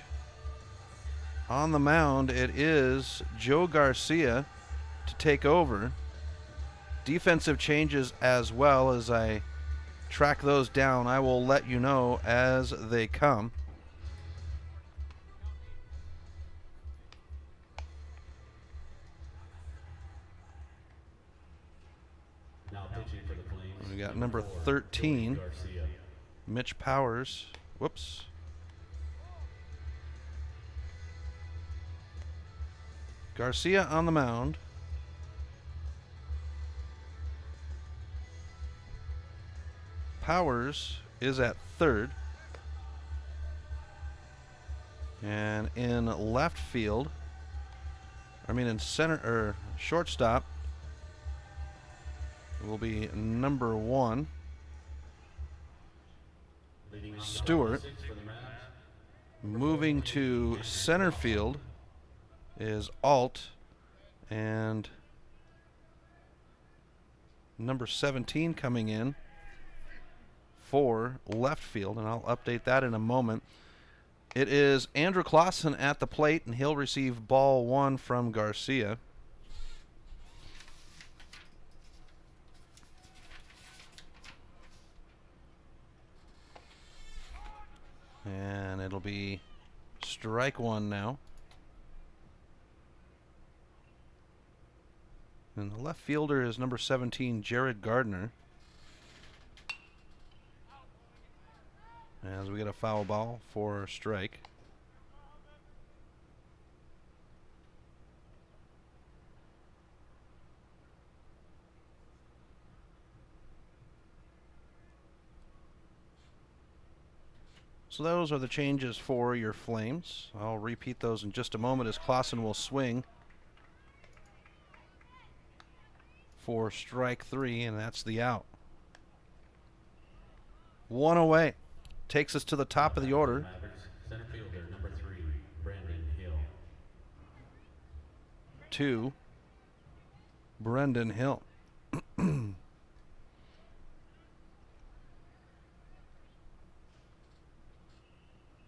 Speaker 5: on the mound. It is Joe Garcia to take over. Defensive changes as well. As I track those down, I will let you know as they come. We got number 13, Mitch Powers. Whoops. Garcia on the mound. Powers is at third. And in left field, in center or shortstop, will be number 1, Stewart. Moving to center field is Alt, and number 17 coming in for left field, and I'll update that in a moment. It is Andrew Clausen at the plate, and he'll receive ball 1 from Garcia. And it'll be strike 1 now. And the left fielder is number 17, Jared Gardner. As we get a foul ball for strike. So those are the changes for your Flames. I'll repeat those in just a moment as Clausen will swing for strike 3, and that's the out. 1 away. Takes us to the top of the order.
Speaker 3: Mavericks, center fielder, number 3, Brandon Hill.
Speaker 5: 2, Brendan Hill.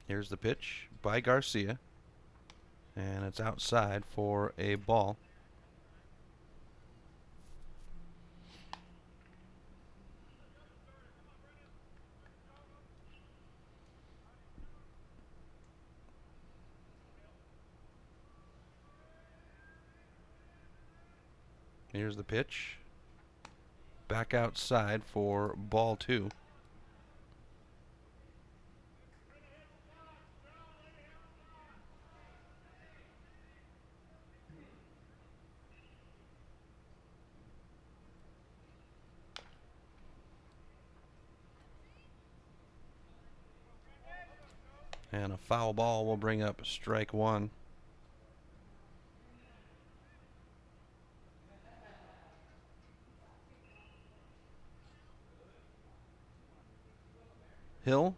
Speaker 5: Here's the pitch by Garcia, and it's outside for a ball. Here's the pitch. Back outside for ball 2. And a foul ball will bring up strike 1. Hill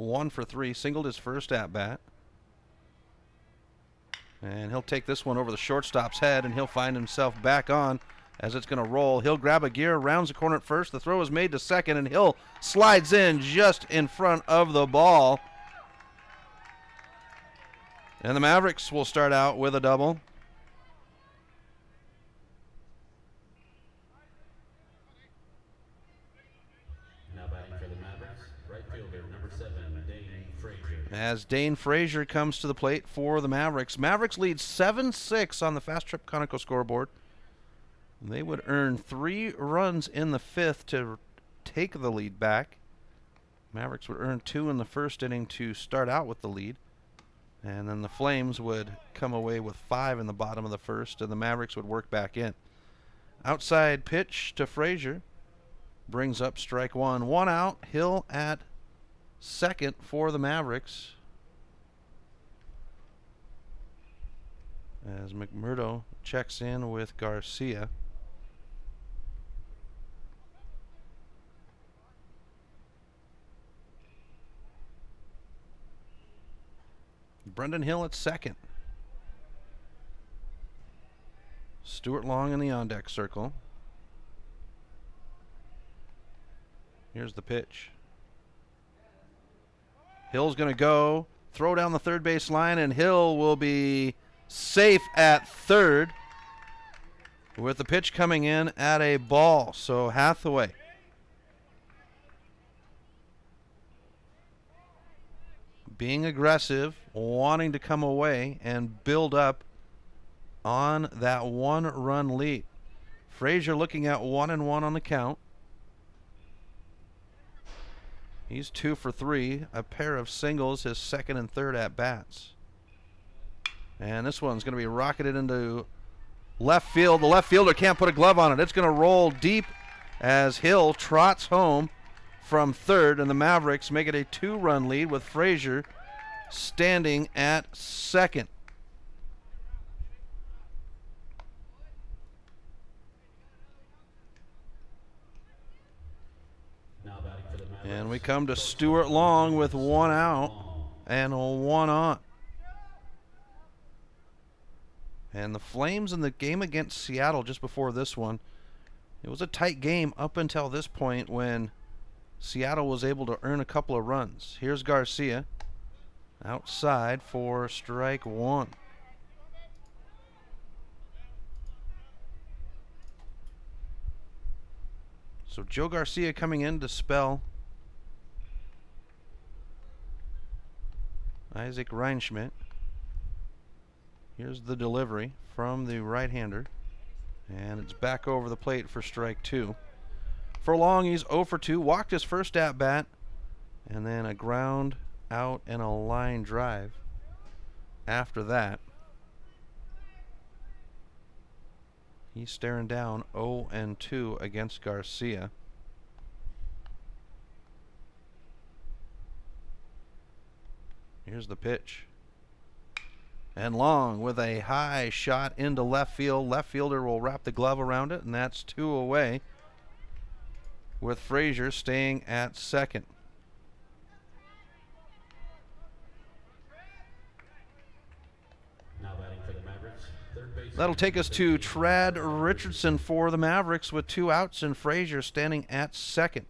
Speaker 5: 1 for 3, singled his first at bat. And he'll take this one over the shortstop's head, and he'll find himself back on as it's going to roll. He'll grab a gear, rounds the corner at first. The throw is made to second, and Hill slides in just in front of the ball. And the Mavericks will start out with a double.
Speaker 3: Now batting for the Mavericks, right fielder number 7, Dane Frazier.
Speaker 5: As Dane Frazier comes to the plate for the Mavericks. Mavericks lead 7-6 on the Fast Trip Conoco scoreboard. They would earn 3 runs in the 5th to take the lead back. Mavericks would earn 2 in the first inning to start out with the lead. And then the Flames would come away with 5 in the bottom of the first, and the Mavericks would work back in. Outside pitch to Frazier. Brings up strike one. 1 out. Hill at second for the Mavericks. As McMurdo checks in with Garcia. Brendan Hill at second. Stuart Long in the on-deck circle. Here's the pitch. Hill's going to go, throw down the third base line, and Hill will be safe at third with the pitch coming in at a ball. So Hathaway being aggressive, wanting to come away and build up on that 1-run lead. Frazier looking at 1-1 on the count. He's 2 for 3, a pair of singles, his second and third at bats. And this one's going to be rocketed into left field. The left fielder can't put a glove on it. It's going to roll deep as Hill trots home from third, and the Mavericks make it a 2-run lead with Frazier standing at second. And we come to Stuart Long with 1 out and 1 on. And the Flames in the game against Seattle just before this one, it was a tight game up until this point when Seattle was able to earn a couple of runs. Here's Garcia outside for strike one. So Joe Garcia coming in to spell Isaac Reinschmidt. Here's the delivery from the right-hander. And it's back over the plate for strike two. For Long, he's 0 for 2. Walked his first at-bat. And then a ground out and a line drive after that. He's staring down 0 and 2 against Garcia. Here's the pitch. And Long with a high shot into left field. Left fielder will wrap the glove around it, and that's 2 away, with Frazier staying at second.
Speaker 3: Now batting for the Mavericks, third base.
Speaker 5: That'll take us to Trad Richardson for the Mavericks with 2 outs and Frazier standing at second.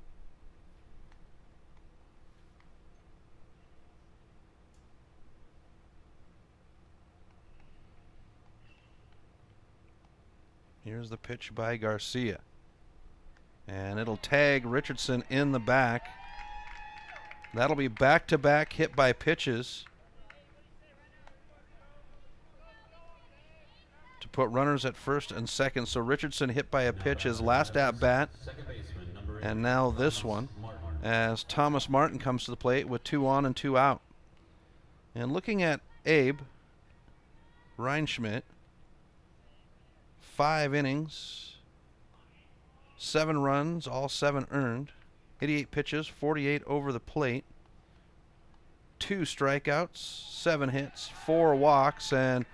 Speaker 5: Here's the pitch by Garcia. And it'll tag Richardson in the back. That'll be back-to-back hit by pitches to put runners at first and second. So Richardson hit by a pitch his last at-bat. And now this one as Thomas Martin comes to the plate with 2 on and 2 out. And looking at Abe Reinschmidt, 5 innings, 7 runs, all 7 earned, 88 pitches, 48 over the plate, 2 strikeouts, 7 hits, 4 walks, and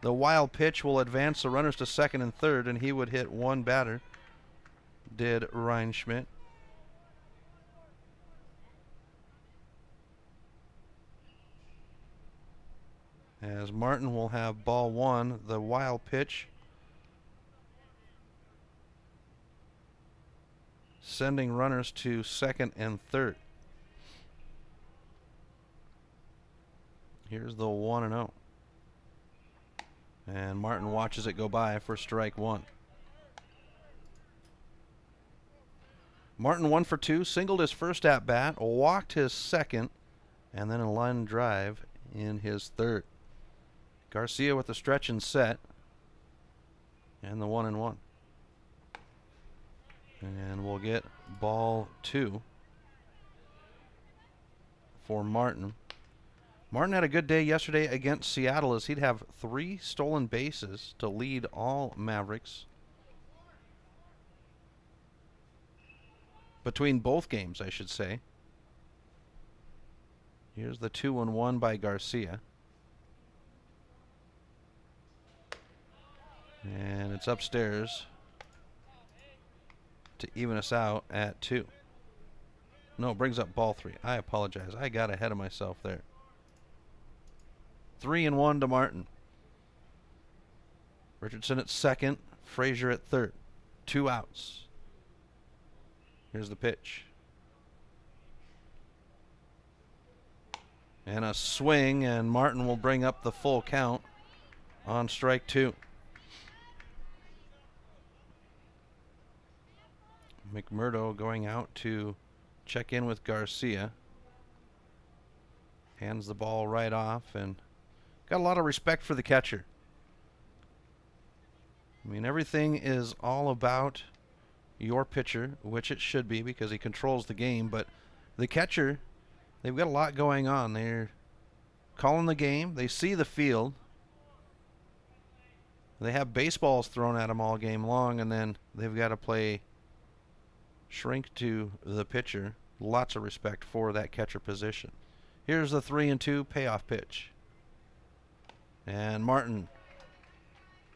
Speaker 5: the wild pitch will advance the runners to second and third, and he would hit 1 batter, did Reinschmidt. as Martin will have ball one, the wild pitch. Sending runners to second and third. Here's the 1-0. And Martin watches it go by for strike one. Martin 1 for 2, singled his first at bat, walked his second, and then a line drive in his third. Garcia with the stretch and set, and the 1-1. And we'll get ball two for Martin. Martin had a good day yesterday against Seattle as he'd have 3 stolen bases to lead all Mavericks. Between both games, I should say. Here's the 2-1 by Garcia. And it's upstairs to even us out at 2. No, brings up ball 3. I apologize. I got ahead of myself there. 3-1 to Martin. Richardson at second, Frazier at third. 2 outs. Here's the pitch. And a swing, and Martin will bring up the full count on strike 2. McMurdo going out to check in with Garcia. Hands the ball right off and got a lot of respect for the catcher. I mean, everything is all about your pitcher, which it should be because he controls the game, but the catcher, they've got a lot going on. They're calling the game. They see the field. They have baseballs thrown at them all game long, and then they've got to play shrink to the pitcher. Lots of respect for that catcher position. Here's the 3-2 payoff pitch. And Martin,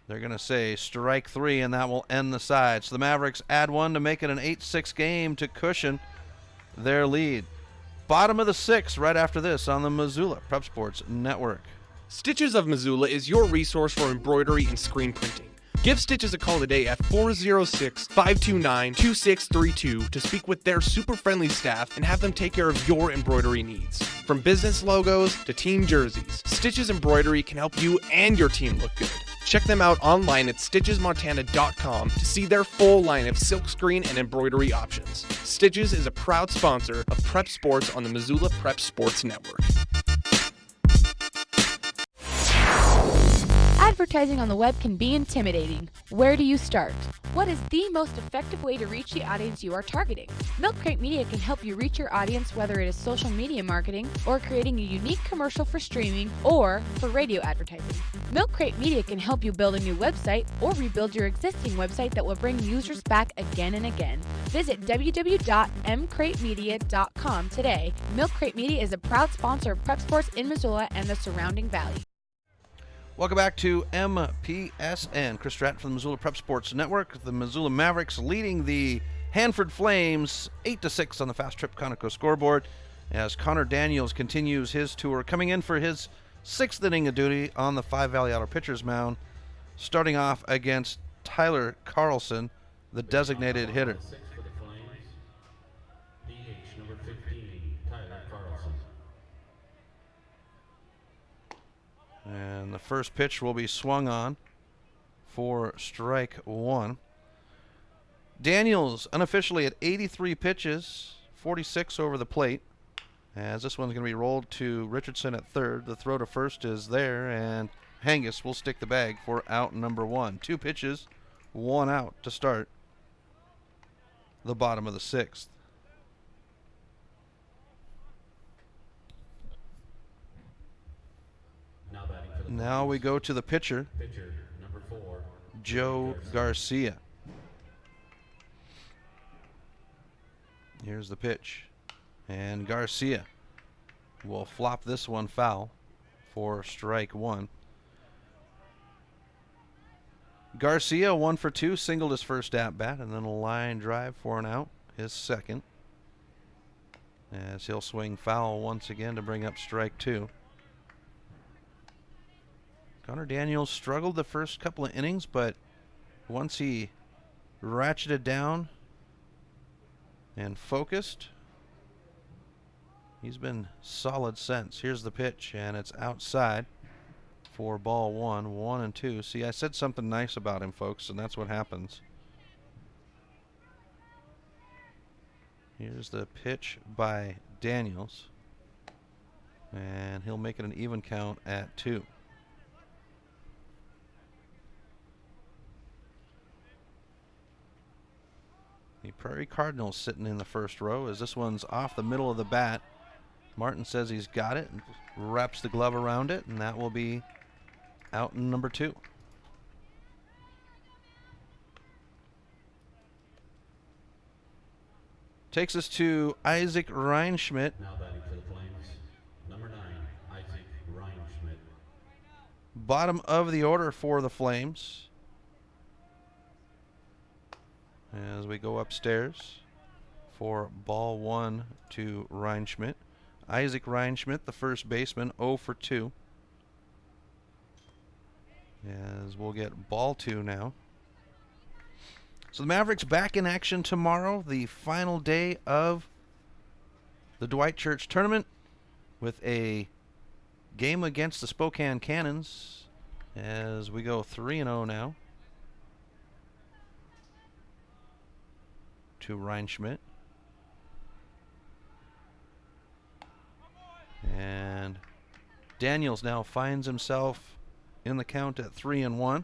Speaker 5: they're going to say strike 3, and that will end the side. So the Mavericks add 1 to make it an 8-6 game to cushion their lead. Bottom of the 6th right after this on the Missoula Prep Sports Network.
Speaker 12: Stitches of Missoula is your resource for embroidery and screen printing. Give Stitches a call today at 406-529-2632 to speak with their super friendly staff and have them take care of your embroidery needs. From business logos to team jerseys, Stitches Embroidery can help you and your team look good. Check them out online at stitchesmontana.com to see their full line of silkscreen and embroidery options. Stitches is a proud sponsor of Prep Sports on the Missoula Prep Sports Network.
Speaker 14: Advertising on the web can be intimidating. Where do you start? What is the most effective way to reach the audience you are targeting? Milk Crate Media can help you reach your audience, whether it is social media marketing or creating a unique commercial for streaming or for radio advertising. Milk Crate Media can help you build a new website or rebuild your existing website that will bring users back again and again. Visit www.mcratemedia.com today. Milk Crate Media is a proud sponsor of Prep Sports in Missoula and the surrounding valley.
Speaker 5: Welcome back to MPSN. Chris Stratton from the Missoula Prep Sports Network. The Missoula Mavericks leading the Hanford Flames 8-6 on the Fast Trip Conoco scoreboard as Connor Daniels continues his tour, coming in for his 6th inning of duty on the Five Valley Auto pitcher's mound, starting off against Tyler Carlson, the designated hitter. And the first pitch will be swung on for strike 1. Daniels unofficially at 83 pitches, 46 over the plate, as this one's going to be rolled to Richardson at third. The throw to first is there, and Hangus will stick the bag for out number 1. 2 pitches, 1 out to start the bottom of the 6th. Now we go to the pitcher,
Speaker 3: number 4,
Speaker 5: Joe Garcia. Here's the pitch. And Garcia will flop this one foul for strike 1. Garcia 1 for 2, singled his first at bat, and then a line drive for an out, his second. As he'll swing foul once again to bring up strike 2. Connor Daniels struggled the first couple of innings, but once he ratcheted down and focused, he's been solid since. Here's the pitch, and it's outside for ball 1, 1-2. See, I said something nice about him, folks, and that's what happens. Here's the pitch by Daniels, and he'll make it an even count at 2. The Prairie Cardinals sitting in the first row as this one's off the middle of the bat. Martin says he's got it and wraps the glove around it, and that will be out in number 2. Takes us to Isaac Reinschmidt.
Speaker 3: Now batting for the Flames, number 9, Isaac Reinschmidt.
Speaker 5: Bottom of the order for the Flames. As we go upstairs for ball 1 to Reinschmidt. Isaac Reinschmidt, the first baseman, 0 for 2. As we'll get ball 2 now. So the Mavericks back in action tomorrow, the final day of the Dwight Church tournament, with a game against the Spokane Cannons as we go 3-0 now to Reinschmidt. And Daniels now finds himself in the count at 3-1.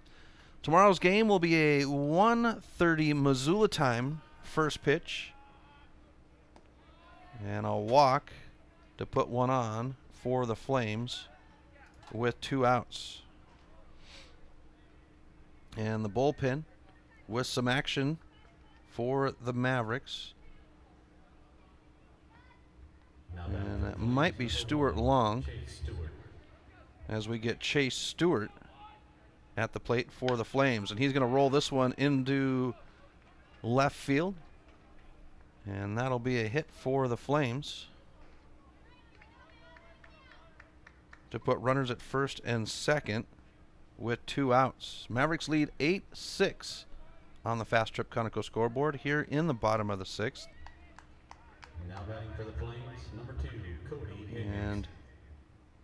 Speaker 5: Tomorrow's game will be a 1:30 Missoula time first pitch, and a walk to put one on for the Flames with 2 outs. And the bullpen with some action for the Mavericks. And that might be Stuart Long as we get Chase Stewart at the plate for the Flames. And he's going to roll this one into left field. And that'll be a hit for the Flames to put runners at first and second with 2 outs. Mavericks lead 8-6 on the Fast Trip Conoco scoreboard here in the bottom of the 6th.
Speaker 3: Now batting for the Flames, number 2, Cody Higgins.
Speaker 5: And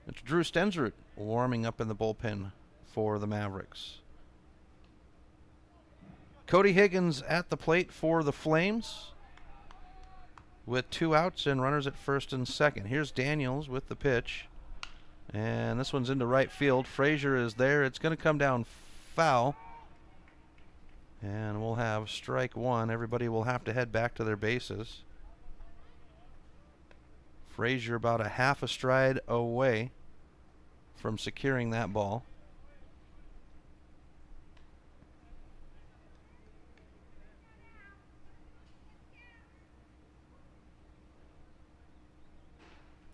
Speaker 5: it's Drew Stensrud warming up in the bullpen for the Mavericks. Cody Higgins at the plate for the Flames with 2 outs and runners at first and second. Here's Daniels with the pitch, and this one's into right field. Frazier is there. It's going to come down foul, and we'll have strike 1. Everybody will have to head back to their bases. Frazier about a half a stride away from securing that ball.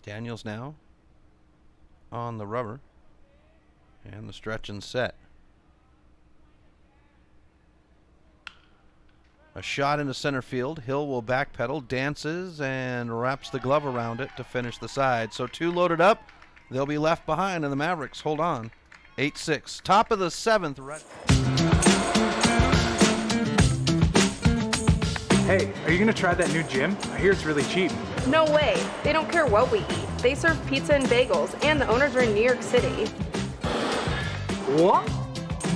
Speaker 5: Daniels now on the rubber, and the stretch and set. A shot into center field. Hill will backpedal, dances, and wraps the glove around it to finish the side. So 2 loaded up. They'll be left behind, and the Mavericks hold on. 8-6. Top of the 7th.
Speaker 20: Hey, are you going to try that new gym? I hear it's really cheap.
Speaker 16: No way. They don't care what we eat. They serve pizza and bagels, and the owners are in New York City.
Speaker 20: What?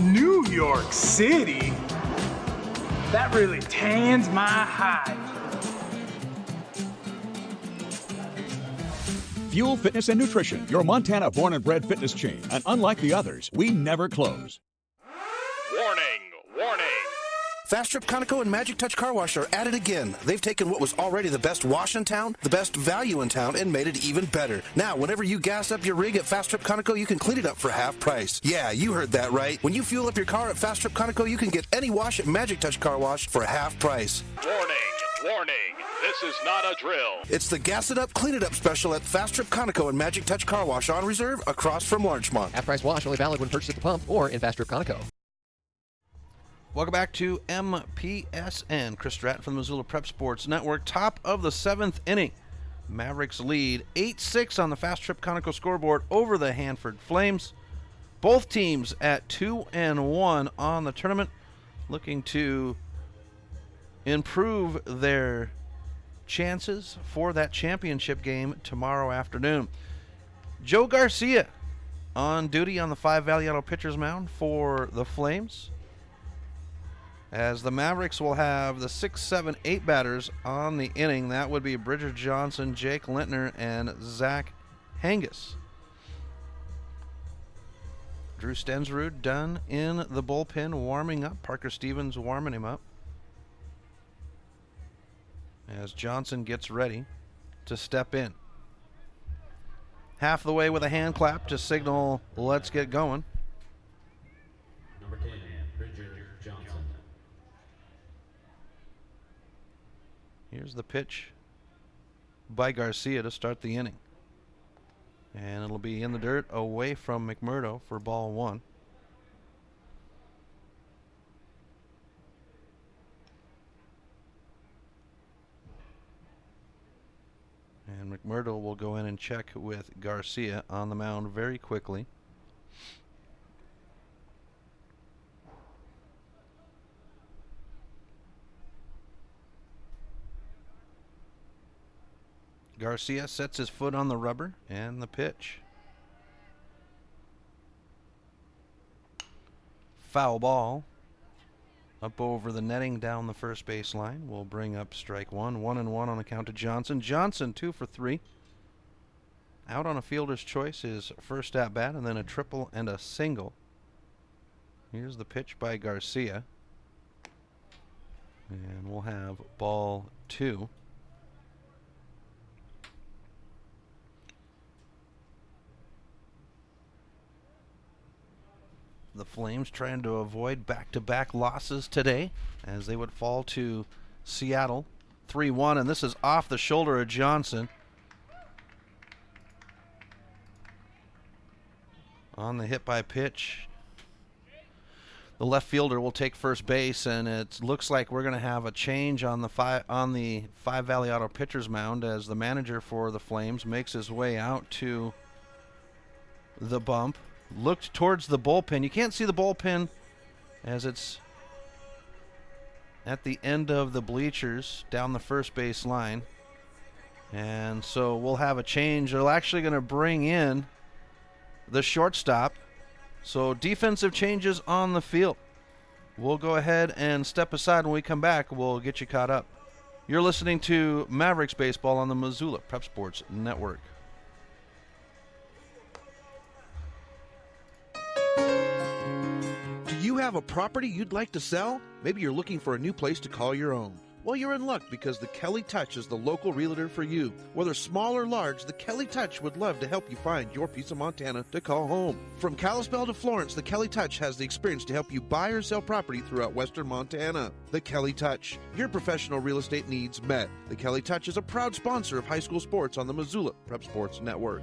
Speaker 20: New York City? That really tans my hide.
Speaker 19: Fuel Fitness and Nutrition, your Montana born and bred fitness chain. And unlike the others, we never close.
Speaker 2: Warning, warning.
Speaker 9: Fast Trip Conoco and Magic Touch Car Wash are at it again. They've taken what was already the best wash in town, the best value in town, and made it even better. Now, whenever you gas up your rig at Fast Trip Conoco, you can clean it up for half price. Yeah, you heard that right. When you fuel up your car at Fast Trip Conoco, you can get any wash at Magic Touch Car Wash for half price.
Speaker 2: Warning, warning. This is not a drill.
Speaker 9: It's the Gas It Up, Clean It Up special at Fast Trip Conoco and Magic Touch Car Wash on reserve across from Larchmont.
Speaker 10: Half-price wash only valid when purchased at the pump or in Fast Trip Conoco.
Speaker 5: Welcome back to MPSN. Chris Stratton from the Missoula Prep Sports Network. Top of the 7th inning. Mavericks lead 8-6 on the Fast Trip Conoco scoreboard over the Hanford Flames. Both teams at 2-1 on the tournament, looking to improve their chances for that championship game tomorrow afternoon. Joe Garcia on duty on the 5 Valley Auto pitcher's mound for the Flames, as the Mavericks will have the 6, 7, 8 batters on the inning. That would be Bridger Johnson, Jake Lintner, and Zach Hangus. Drew Stensrud done in the bullpen warming up. Parker Stevens warming him up as Johnson gets ready to step in. Half the way with a hand clap to signal, let's get going.
Speaker 3: Number 10, Bridger Johnson.
Speaker 5: Here's the pitch by Garcia to start the inning. And it'll be in the dirt away from McMurdo for ball 1. And McMurdo will go in and check with Garcia on the mound very quickly. Garcia sets his foot on the rubber, and the pitch. Foul ball. Up over the netting down the first base line. Will bring up strike 1. 1-1 on account to Johnson. Johnson 2 for 3. Out on a fielder's choice, his first at bat, and then a triple and a single. Here's the pitch by Garcia. And we'll have ball 2. The Flames trying to avoid back-to-back losses today as they would fall to Seattle 3-1, and this is off the shoulder of Johnson. On the hit by pitch, the left fielder will take first base, and it looks like we're going to have a change on the 5 Valley Auto pitcher's mound as the manager for the Flames makes his way out to the bump. Looked towards the bullpen. You can't see the bullpen as it's at the end of the bleachers down the first base line. And so we'll have a change. They're actually going to bring in the shortstop. So defensive changes on the field. We'll go ahead and step aside. When we come back, we'll get you caught up. You're listening to Mavericks Baseball on the Missoula Prep Sports Network.
Speaker 9: Do you have a property you'd like to sell? Maybe you're looking for a new place to call your own. Well, you're in luck because the Kelly Touch is the local realtor for you. Whether small or large, the Kelly Touch would love to help you find your piece of Montana to call home. From Kalispell to Florence, the Kelly Touch has the experience to help you buy or sell property throughout western Montana. The Kelly Touch, your professional real estate needs met. The Kelly Touch is a proud sponsor of high school sports on the Missoula Prep Sports Network.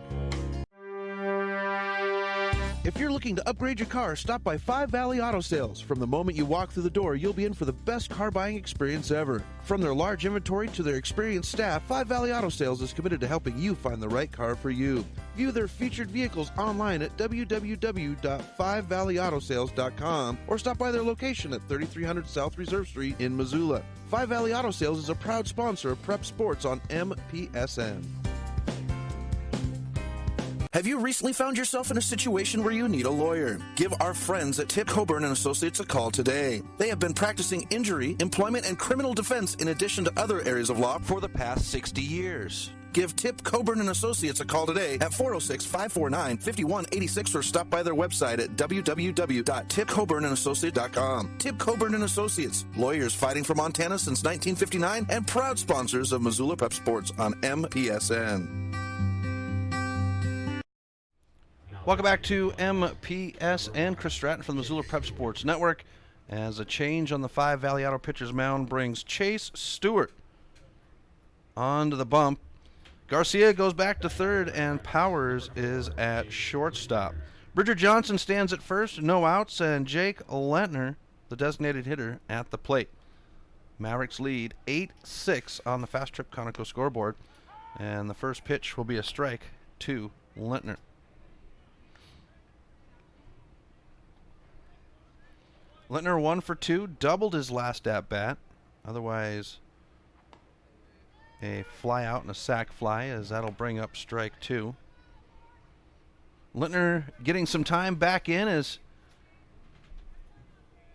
Speaker 9: If you're looking to upgrade your car, stop by 5 Valley Auto Sales. From the moment you walk through the door, you'll be in for the best car buying experience ever. From their large inventory to their experienced staff, 5 Valley Auto Sales is committed to helping you find the right car for you. View their featured vehicles online at www.5valleyautosales.com or stop by their location at 3300 South Reserve Street in Missoula. 5 Valley Auto Sales is a proud sponsor of Prep Sports on MPSN. Have you recently found yourself in a situation where you need a lawyer? Give our friends at Tip Coburn & Associates a call today. They have been practicing injury, employment, and criminal defense in addition to other areas of law for the past 60 years. Give Tip Coburn & Associates a call today at 406-549-5186 or stop by their website at www.tipcoburnandassociates.com. Tip Coburn & Associates, lawyers fighting for Montana since 1959 and proud sponsors of Missoula Prep Sports on MPSN.
Speaker 5: Welcome back to MPSN. Chris Stratton from the Missoula Prep Sports Network. As a change on the 5 Valley Auto pitcher's mound brings Chase Stewart onto the bump. Garcia goes back to third, and Powers is at shortstop. Bridger Johnson stands at first, no outs, and Jake Lentner, the designated hitter, at the plate. Mavericks lead 8-6 on the Fast Trip Conoco scoreboard, and the first pitch will be a strike to Lentner. Littner 1 for 2, doubled his last at bat. Otherwise, a fly out and a sac fly, as that'll bring up strike 2. Littner getting some time back in as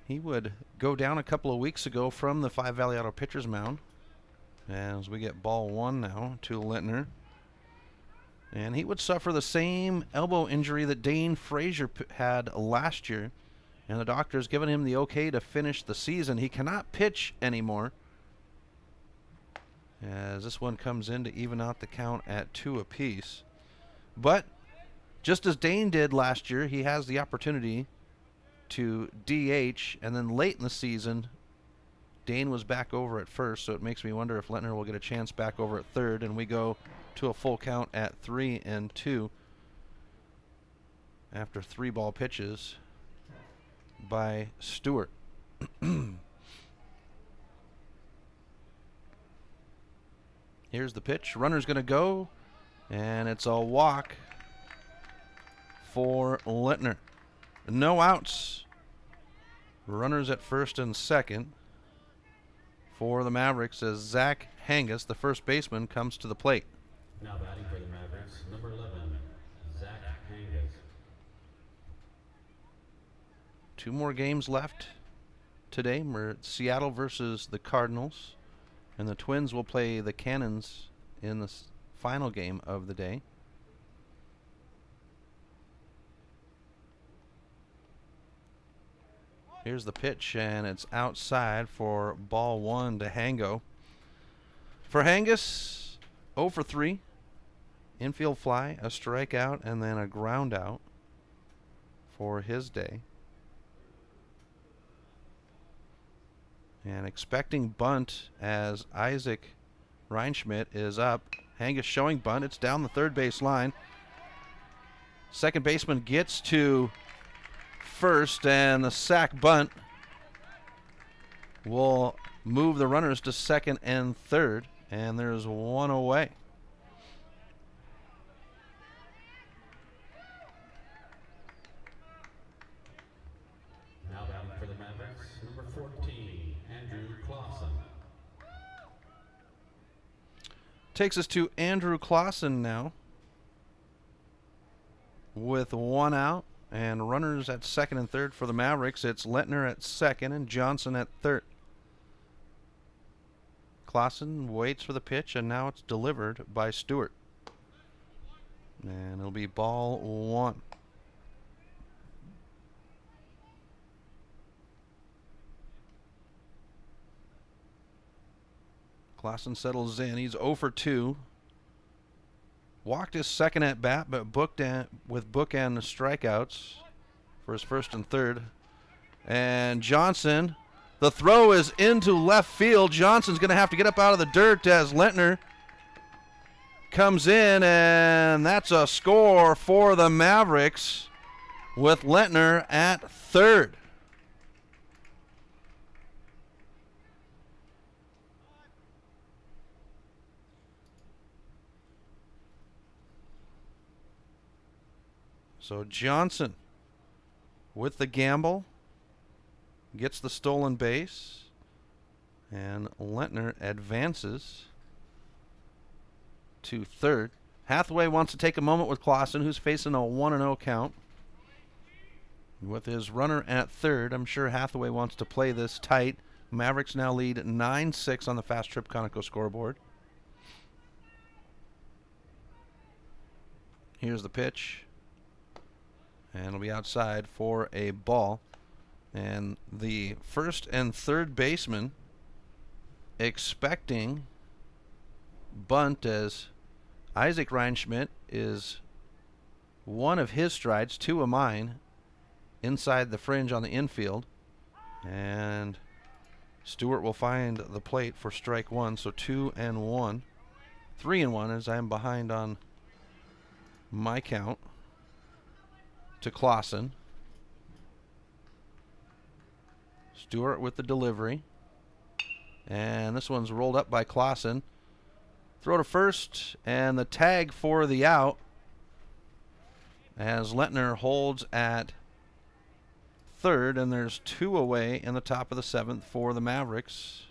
Speaker 5: he would go down a couple of weeks ago from the 5 Valley Auto pitcher's mound. As we get ball 1 now to Littner. And he would suffer the same elbow injury that Dane Frazier had last year. And the doctor's given him the okay to finish the season. He cannot pitch anymore, as this one comes in to even out the count at 2 apiece. But just as Dane did last year, he has the opportunity to DH, and then late in the season, Dane was back over at first, so it makes me wonder if Littner will get a chance back over at third, and we go to a full count at 3-2 after 3 ball pitches by Stewart. Here's the pitch. Runner's going to go, and it's a walk for Littner. No outs. Runners at first and second for the Mavericks as Zach Hangus, the first baseman, comes to the plate.
Speaker 3: Now batting for the Mavericks, number 11, Zach Hangus.
Speaker 5: 2 more games left today. We're at Seattle versus the Cardinals, and the Twins will play the Cannons in the final game of the day. Here's the pitch, and it's outside for ball 1 to Hango. For Hangus, 0 for 3. Infield fly, a strikeout, and then a ground out for his day. And expecting bunt as Isaac Reinschmidt is up. Hangus showing bunt. It's down the third base line. Second baseman gets to first, and the sac bunt will move the runners to second and third, and there's 1 away.
Speaker 3: Now batting for the Mavericks, number 14, Andrew Clausen.
Speaker 5: Takes us to Andrew Clausen now with 1 out. And runners at second and third for the Mavericks. It's Littner at second and Johnson at third. Clausen waits for the pitch, and now it's delivered by Stewart. And it'll be ball 1. Clausen settles in. He's 0 for 2. Walked his second at bat, but with bookend strikeouts for his first and third. And Johnson, the throw is into left field. Johnson's going to have to get up out of the dirt as Littner comes in, and that's a score for the Mavericks with Littner at third. So Johnson with the gamble gets the stolen base, and Littner advances to third. Hathaway wants to take a moment with Clausen, who's facing a 1-0 count. With his runner at third, I'm sure Hathaway wants to play this tight. Mavericks now lead 9-6 on the Fast Trip Conoco scoreboard. Here's the pitch. And it'll be outside for a ball. And the first and third baseman expecting bunt as Isaac Reinschmidt is 1 of his strides, 2 of mine, inside the fringe on the infield. And Stewart will find the plate for strike 1, so 2-1. 3-1 as I'm behind on my count. To Clausen. Stewart with the delivery. And this one's rolled up by Clausen. Throw to first, and the tag for the out as Littner holds at third, and there's 2 away in the top of the 7th for the Mavericks.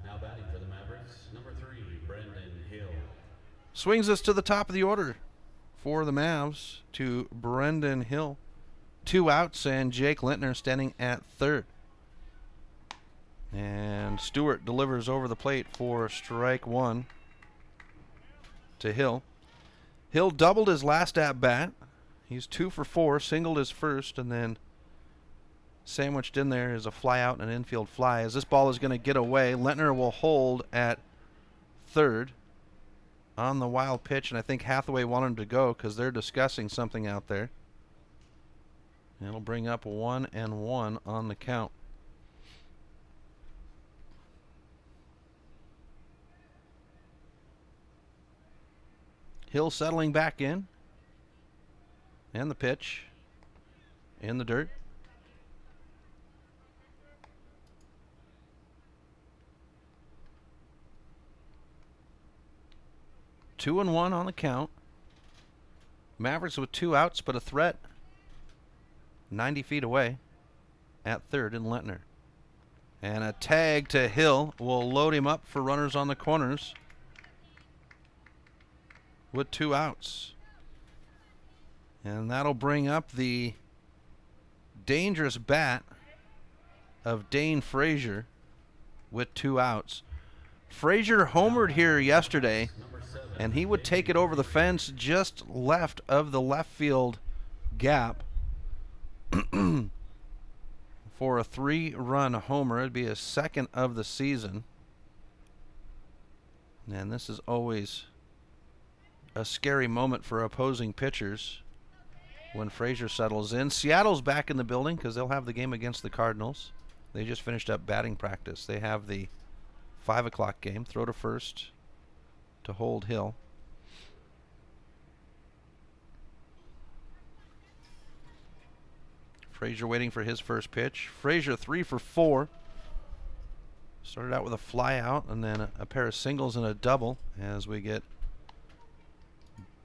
Speaker 3: Now batting for the Mavericks, number 3, Brendan Hill.
Speaker 5: Swings us to the top of the order for the Mavs to Brendan Hill. 2 outs, and Jake Lintner standing at third. And Stewart delivers over the plate for strike 1 to Hill. Hill doubled his last at bat. He's 2 for 4, singled his first, and then sandwiched in there is a fly out and an infield fly. As this ball is going to get away, Lintner will hold at third on the wild pitch, and I think Hathaway wanted him to go because they're discussing something out there. It'll bring up 1-1 on the count. Hill settling back in. And the pitch. In the dirt. Two and 1 on the count. Mavericks with 2 outs, but a threat. 90 feet away at third in Lintner. And a tag to Hill will load him up for runners on the corners with 2 outs. And that'll bring up the dangerous bat of Dane Frazier with 2 outs. Frazier homered here yesterday, and he would take it over the fence just left of the left field gap for a 3-run homer. It'd be his second of the season. And this is always a scary moment for opposing pitchers when Frazier settles in. Seattle's back in the building because they'll have the game against the Cardinals. They just finished up batting practice. They have the 5 o'clock game. Throw to first to hold Hill. Frazier waiting for his first pitch. Frazier 3 for 4. Started out with a fly out and then a pair of singles and a double as we get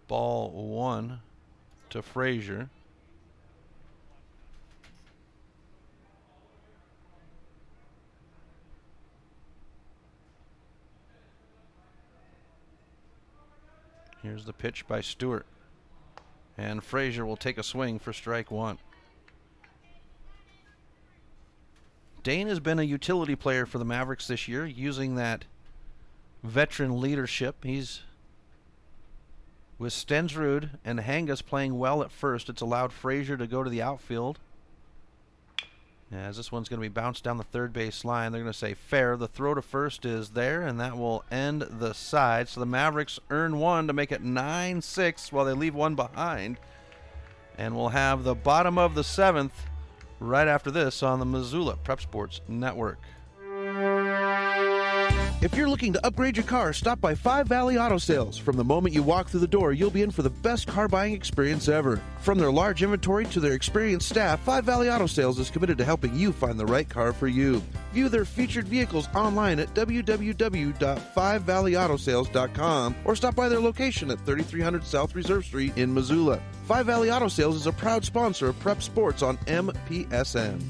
Speaker 5: ball 1 to Frazier. Here's the pitch by Stewart. And Frazier will take a swing for strike 1. Dane has been a utility player for the Mavericks this year, using that veteran leadership. He's with Stensrud and Hangus playing well at first. It's allowed Frazier to go to the outfield. As this one's going to be bounced down the third base line, they're going to say fair. The throw to first is there, and that will end the side. So the Mavericks earn 1 to make it 9-6 while they leave 1 behind. And we'll have the bottom of the 7th right after this on the Missoula Prep Sports Network.
Speaker 9: If you're looking to upgrade your car, stop by 5 Valley Auto Sales. From the moment you walk through the door, you'll be in for the best car buying experience ever. From their large inventory to their experienced staff, 5 Valley Auto Sales is committed to helping you find the right car for you. View their featured vehicles online at www.5valleyautosales.com or stop by their location at 3300 South Reserve Street in Missoula. 5 Valley Auto Sales is a proud sponsor of Prep Sports on MPSN.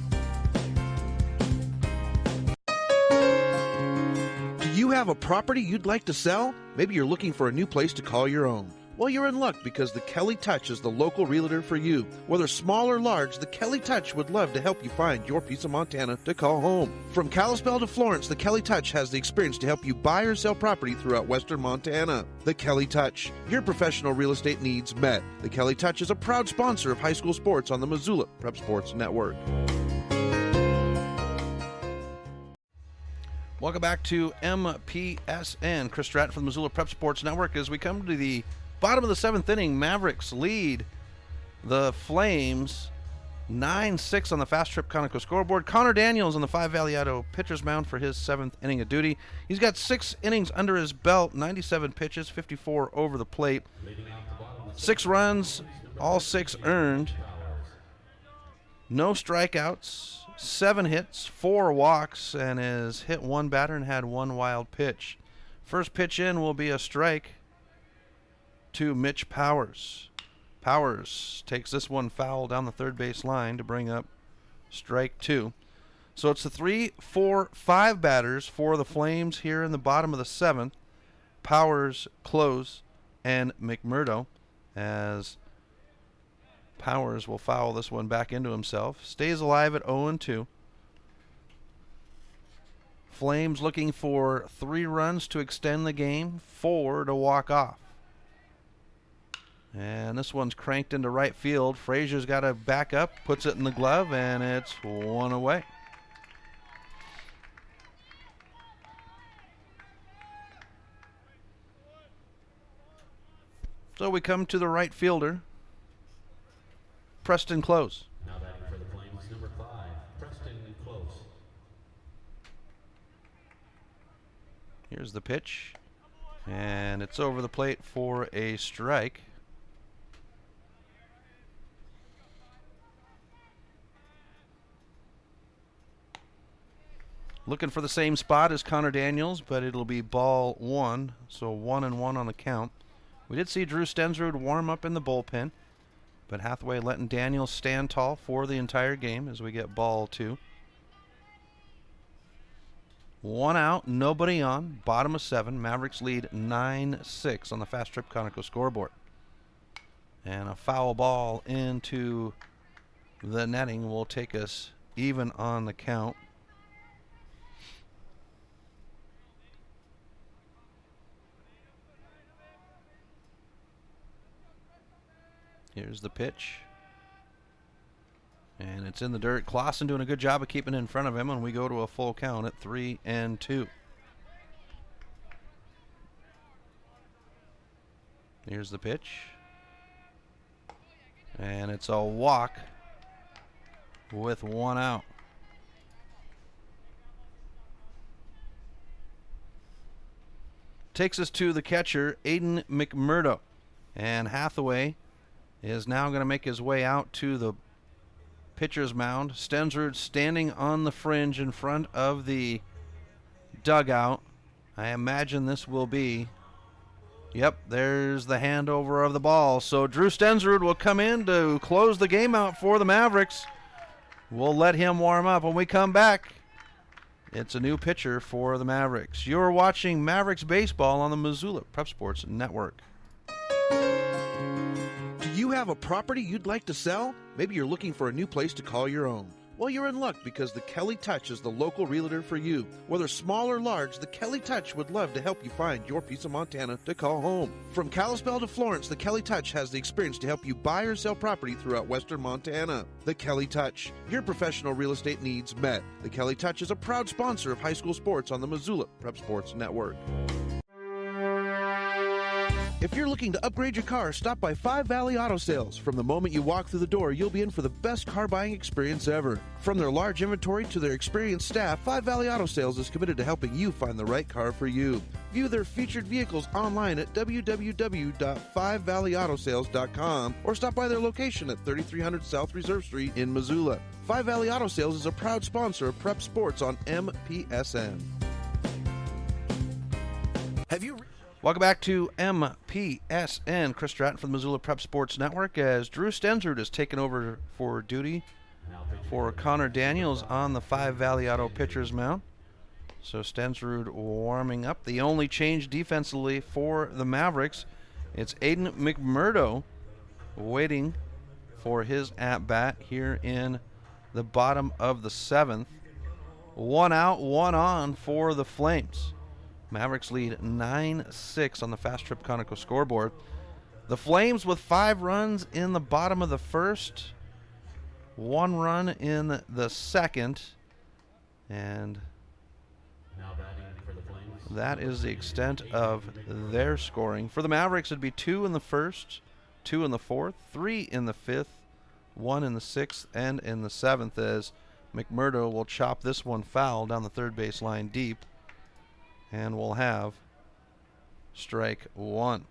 Speaker 9: Do you have a property you'd like to sell? Maybe you're looking for a new place to call your own. Well, you're in luck because the Kelly Touch is the local realtor for you. Whether small or large, the Kelly Touch would love to help you find your piece of Montana to call home. From Kalispell to Florence, the Kelly Touch has the experience to help you buy or sell property throughout western Montana. The Kelly Touch, your professional real estate needs met. The Kelly Touch is a proud sponsor of high school sports on the Missoula Prep Sports Network.
Speaker 5: Welcome back to MPSN. Chris Stratton from the Missoula Prep Sports Network. As we come to the bottom of the 7th inning, Mavericks lead the Flames 9-6 on the Fast Trip Conoco scoreboard. Connor Daniels on the 5 Valley Auto pitcher's mound for his 7th inning of duty. He's got 6 innings under his belt, 97 pitches, 54 over the plate. 6 runs, all 6 earned. No strikeouts, 7 hits, 4 walks, and has hit 1 batter and had 1 wild pitch. First pitch in will be a strike to Mitch Powers. Powers takes this one foul down the third base line to bring up strike 2. So it's the 3, 4, 5 batters for the Flames here in the bottom of the 7th. Powers, Close, and McMurdo, as Powers will foul this one back into himself. Stays alive at 0-2. Flames looking for 3 runs to extend the game, 4 to walk off. And this one's cranked into right field. Frazier's got to back up, puts it in the glove, and it's 1 away. So we come to the right fielder, Preston Close.
Speaker 3: Now batting for the Flames, number 5, Preston Close.
Speaker 5: Here's the pitch, and it's over the plate for a strike. Looking for the same spot as Connor Daniels, but it'll be ball 1, so 1-1 on the count. We did see Drew Stensrud warm up in the bullpen, but Hathaway letting Daniels stand tall for the entire game as we get ball 2. 1 out, nobody on, bottom of 7. Mavericks lead 9-6 on the Fast Trip Conoco scoreboard. And a foul ball into the netting will take us even on the count. Here's the pitch. And it's in the dirt. Clausen doing a good job of keeping it in front of him, and we go to a full count at 3-2. Here's the pitch. And it's a walk with 1 out. Takes us to the catcher, Aiden McMurdo. And Hathaway is now going to make his way out to the pitcher's mound. Stensrud standing on the fringe in front of the dugout. I imagine this will be, yep, there's the handover of the ball. So Drew Stensrud will come in to close the game out for the Mavericks. We'll let him warm up. When we come back, it's a new pitcher for the Mavericks. You're watching Mavericks baseball on the Missoula Prep Sports Network.
Speaker 9: Do you have a property you'd like to sell? Maybe you're looking for a new place to call your own. Well, you're in luck because the Kelly Touch is the local realtor for you. Whether small or large, the Kelly Touch would love to help you find your piece of Montana to call home. From Kalispell to Florence, the Kelly Touch has the experience to help you buy or sell property throughout western Montana. The Kelly Touch, your professional real estate needs met. The Kelly Touch is a proud sponsor of high school sports on the Missoula Prep Sports Network. If you're looking to upgrade your car, stop by Five Valley Auto Sales. From the moment you walk through the door, you'll be in for the best car buying experience ever. From their large inventory to their experienced staff, Five Valley Auto Sales is committed to helping you find the right car for you. View their featured vehicles online at www.5valleyautosales.com or stop by their location at 3300 South Reserve Street in Missoula. Five Valley Auto Sales is a proud sponsor of Prep Sports on MPSN.
Speaker 5: Welcome back to MPSN. Chris Stratton from the Missoula Prep Sports Network as Drew Stensrud has taken over for duty for Connor Daniels on the Five Valley Auto pitcher's mound. So Stensrud warming up. The only change defensively for the Mavericks, it's Aiden McMurdo waiting for his at-bat here in the bottom of the 7th. 1 out, 1 on for the Flames. Mavericks lead 9-6 on the Fast Trip Conoco scoreboard. The Flames with 5 runs in the bottom of the 1st, 1 run in the 2nd, and that is the extent of their scoring. For the Mavericks, it'd be 2 in the 1st, 2 in the 4th, 3 in the 5th, 1 in the 6th, and in the 7th, as McMurdo will chop this one foul down the third base line deep. And we'll have strike 1.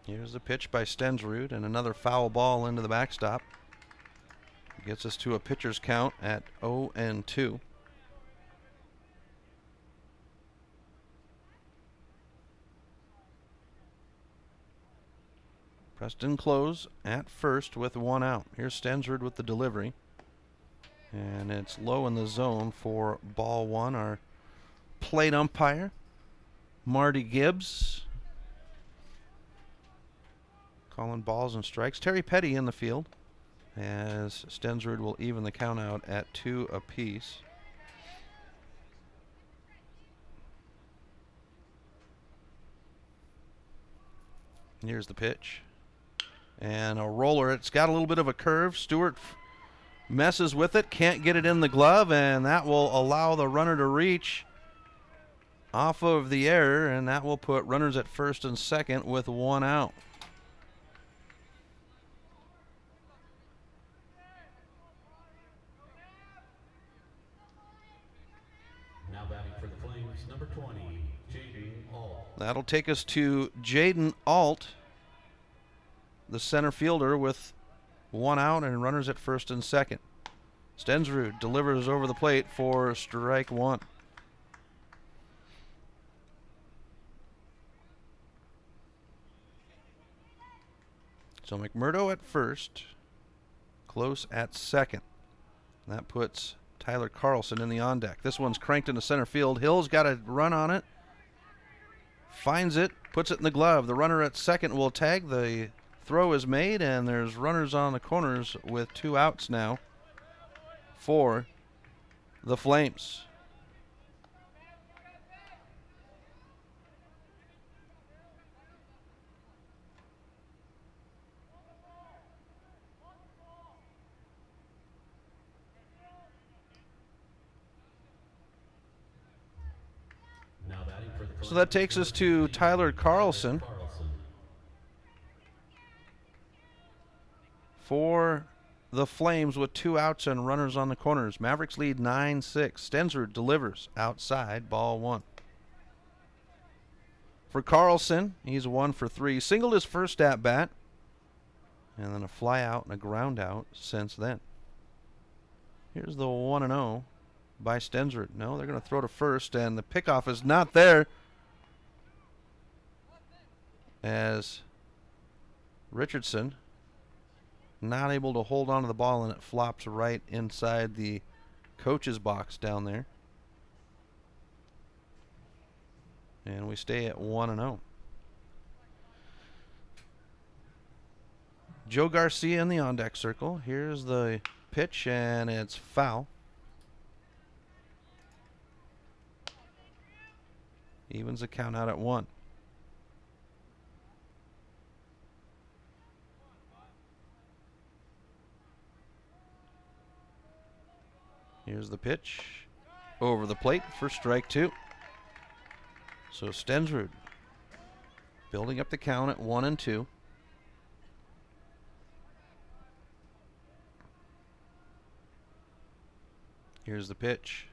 Speaker 5: Here's the pitch by Stensrud and another foul ball into the backstop. gets us to a pitcher's count at 0-2. Preston Close at first with 1 out. Here's Stensrud with the delivery. And it's low in the zone for ball 1. Our plate umpire, Marty Gibbs, calling balls and strikes. Terry Petty in the field, as Stensrud will even the count out at 2 apiece. Here's the pitch. And a roller. It's got a little bit of a curve. Stewart messes with it, can't get it in the glove, and that will allow the runner to reach off of the error, and that will put runners at first and second with 1 out.
Speaker 3: Now batting for the Flames, number 20, Jaden Alt.
Speaker 5: That'll take us to Jaden Alt, the center fielder, with 1 out and runners at first and second. Stensrud delivers over the plate for strike 1. So McMurdo at first, Close at second. That puts Tyler Carlson in the on deck. This one's cranked into center field. Hill's got a run on it. Finds it, puts it in the glove. The runner at second will tag. The throw is made, and there's runners on the corners with 2 outs now for the Flames. So that takes us to Tyler Carlson for the Flames with 2 outs and runners on the corners. Mavericks lead 9-6. Stensrud delivers outside, ball 1. For Carlson, he's 1 for 3. Singled his first at bat, and then a fly out and a ground out since then. Here's the 1-0 by Stensrud. No, they're going to throw to first, and the pickoff is not there, as Richardson not able to hold on to the ball, and it flops right inside the coach's box down there. And we stay at 1-0. Joe Garcia in the on-deck circle. Here's the pitch, and it's foul. Evens the count out at 1. Here's the pitch over the plate for strike 2. So Stensrud building up the count at 1-2. Here's the pitch.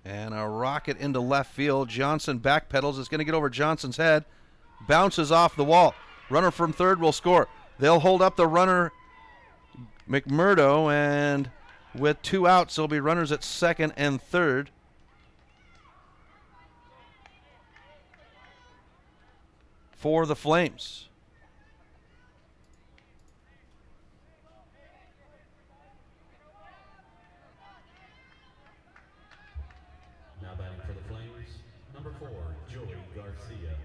Speaker 5: And a rocket into left field. Johnson backpedals. It's going to get over Johnson's head. Bounces off the wall. Runner from third will score. They'll hold up the runner, McMurdo, and with 2 outs, there'll be runners at second and third. For the Flames.
Speaker 3: Now batting for the Flames, number 4, Joey Garcia.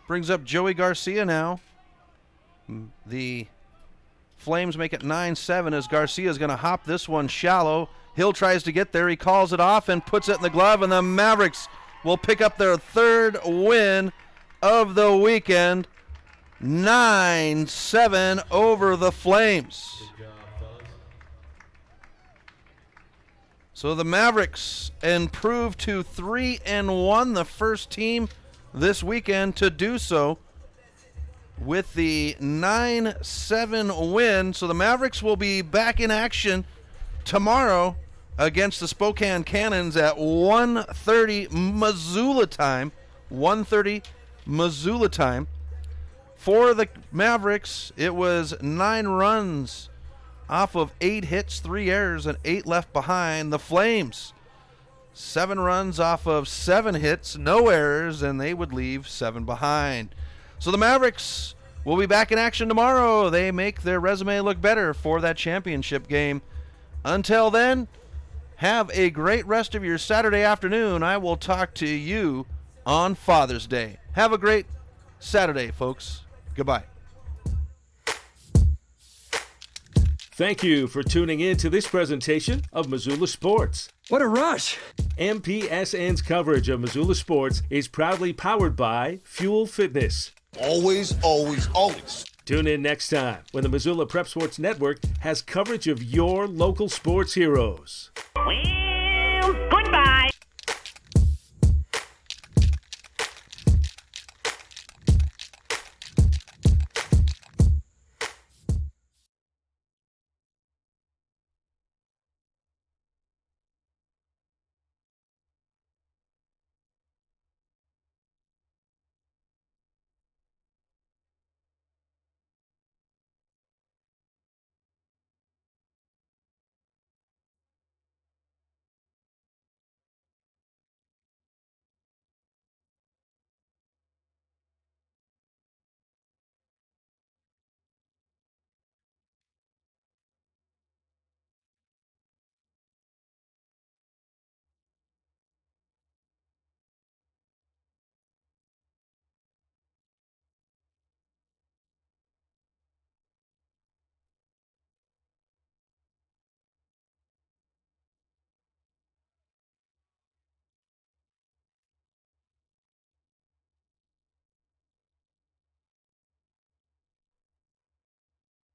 Speaker 5: Brings up Joey Garcia now. The Flames make it 9-7 as Garcia's going to hop this one shallow. Hill tries to get there. He calls it off and puts it in the glove, and the Mavericks will pick up their 3rd win of the weekend. 9-7 over the Flames.
Speaker 3: Good job, fellas.
Speaker 5: So the Mavericks improve to 3-1, the first team this weekend to do so, with the 9-7 win. So the Mavericks will be back in action tomorrow against the Spokane Cannons at 1:30 Missoula time. 1:30 Missoula time For the Mavericks, it was 9 runs off of 8 hits, 3 errors, and 8 left behind. The Flames, 7 runs off of 7 hits, no errors, and they would leave 7 behind. So the Mavericks will be back in action tomorrow. They make their resume look better for that championship game. Until then, have a great rest of your Saturday afternoon. I will talk to you on Father's Day. Have a great Saturday, folks. Goodbye.
Speaker 1: Thank you for tuning in to this presentation of Missoula Sports.
Speaker 21: What a rush!
Speaker 1: MPSN's coverage of Missoula Sports is proudly powered by Fuel Fitness.
Speaker 22: Always, always, always.
Speaker 1: Tune in next time when the Missoula Prep Sports Network has coverage of your local sports heroes.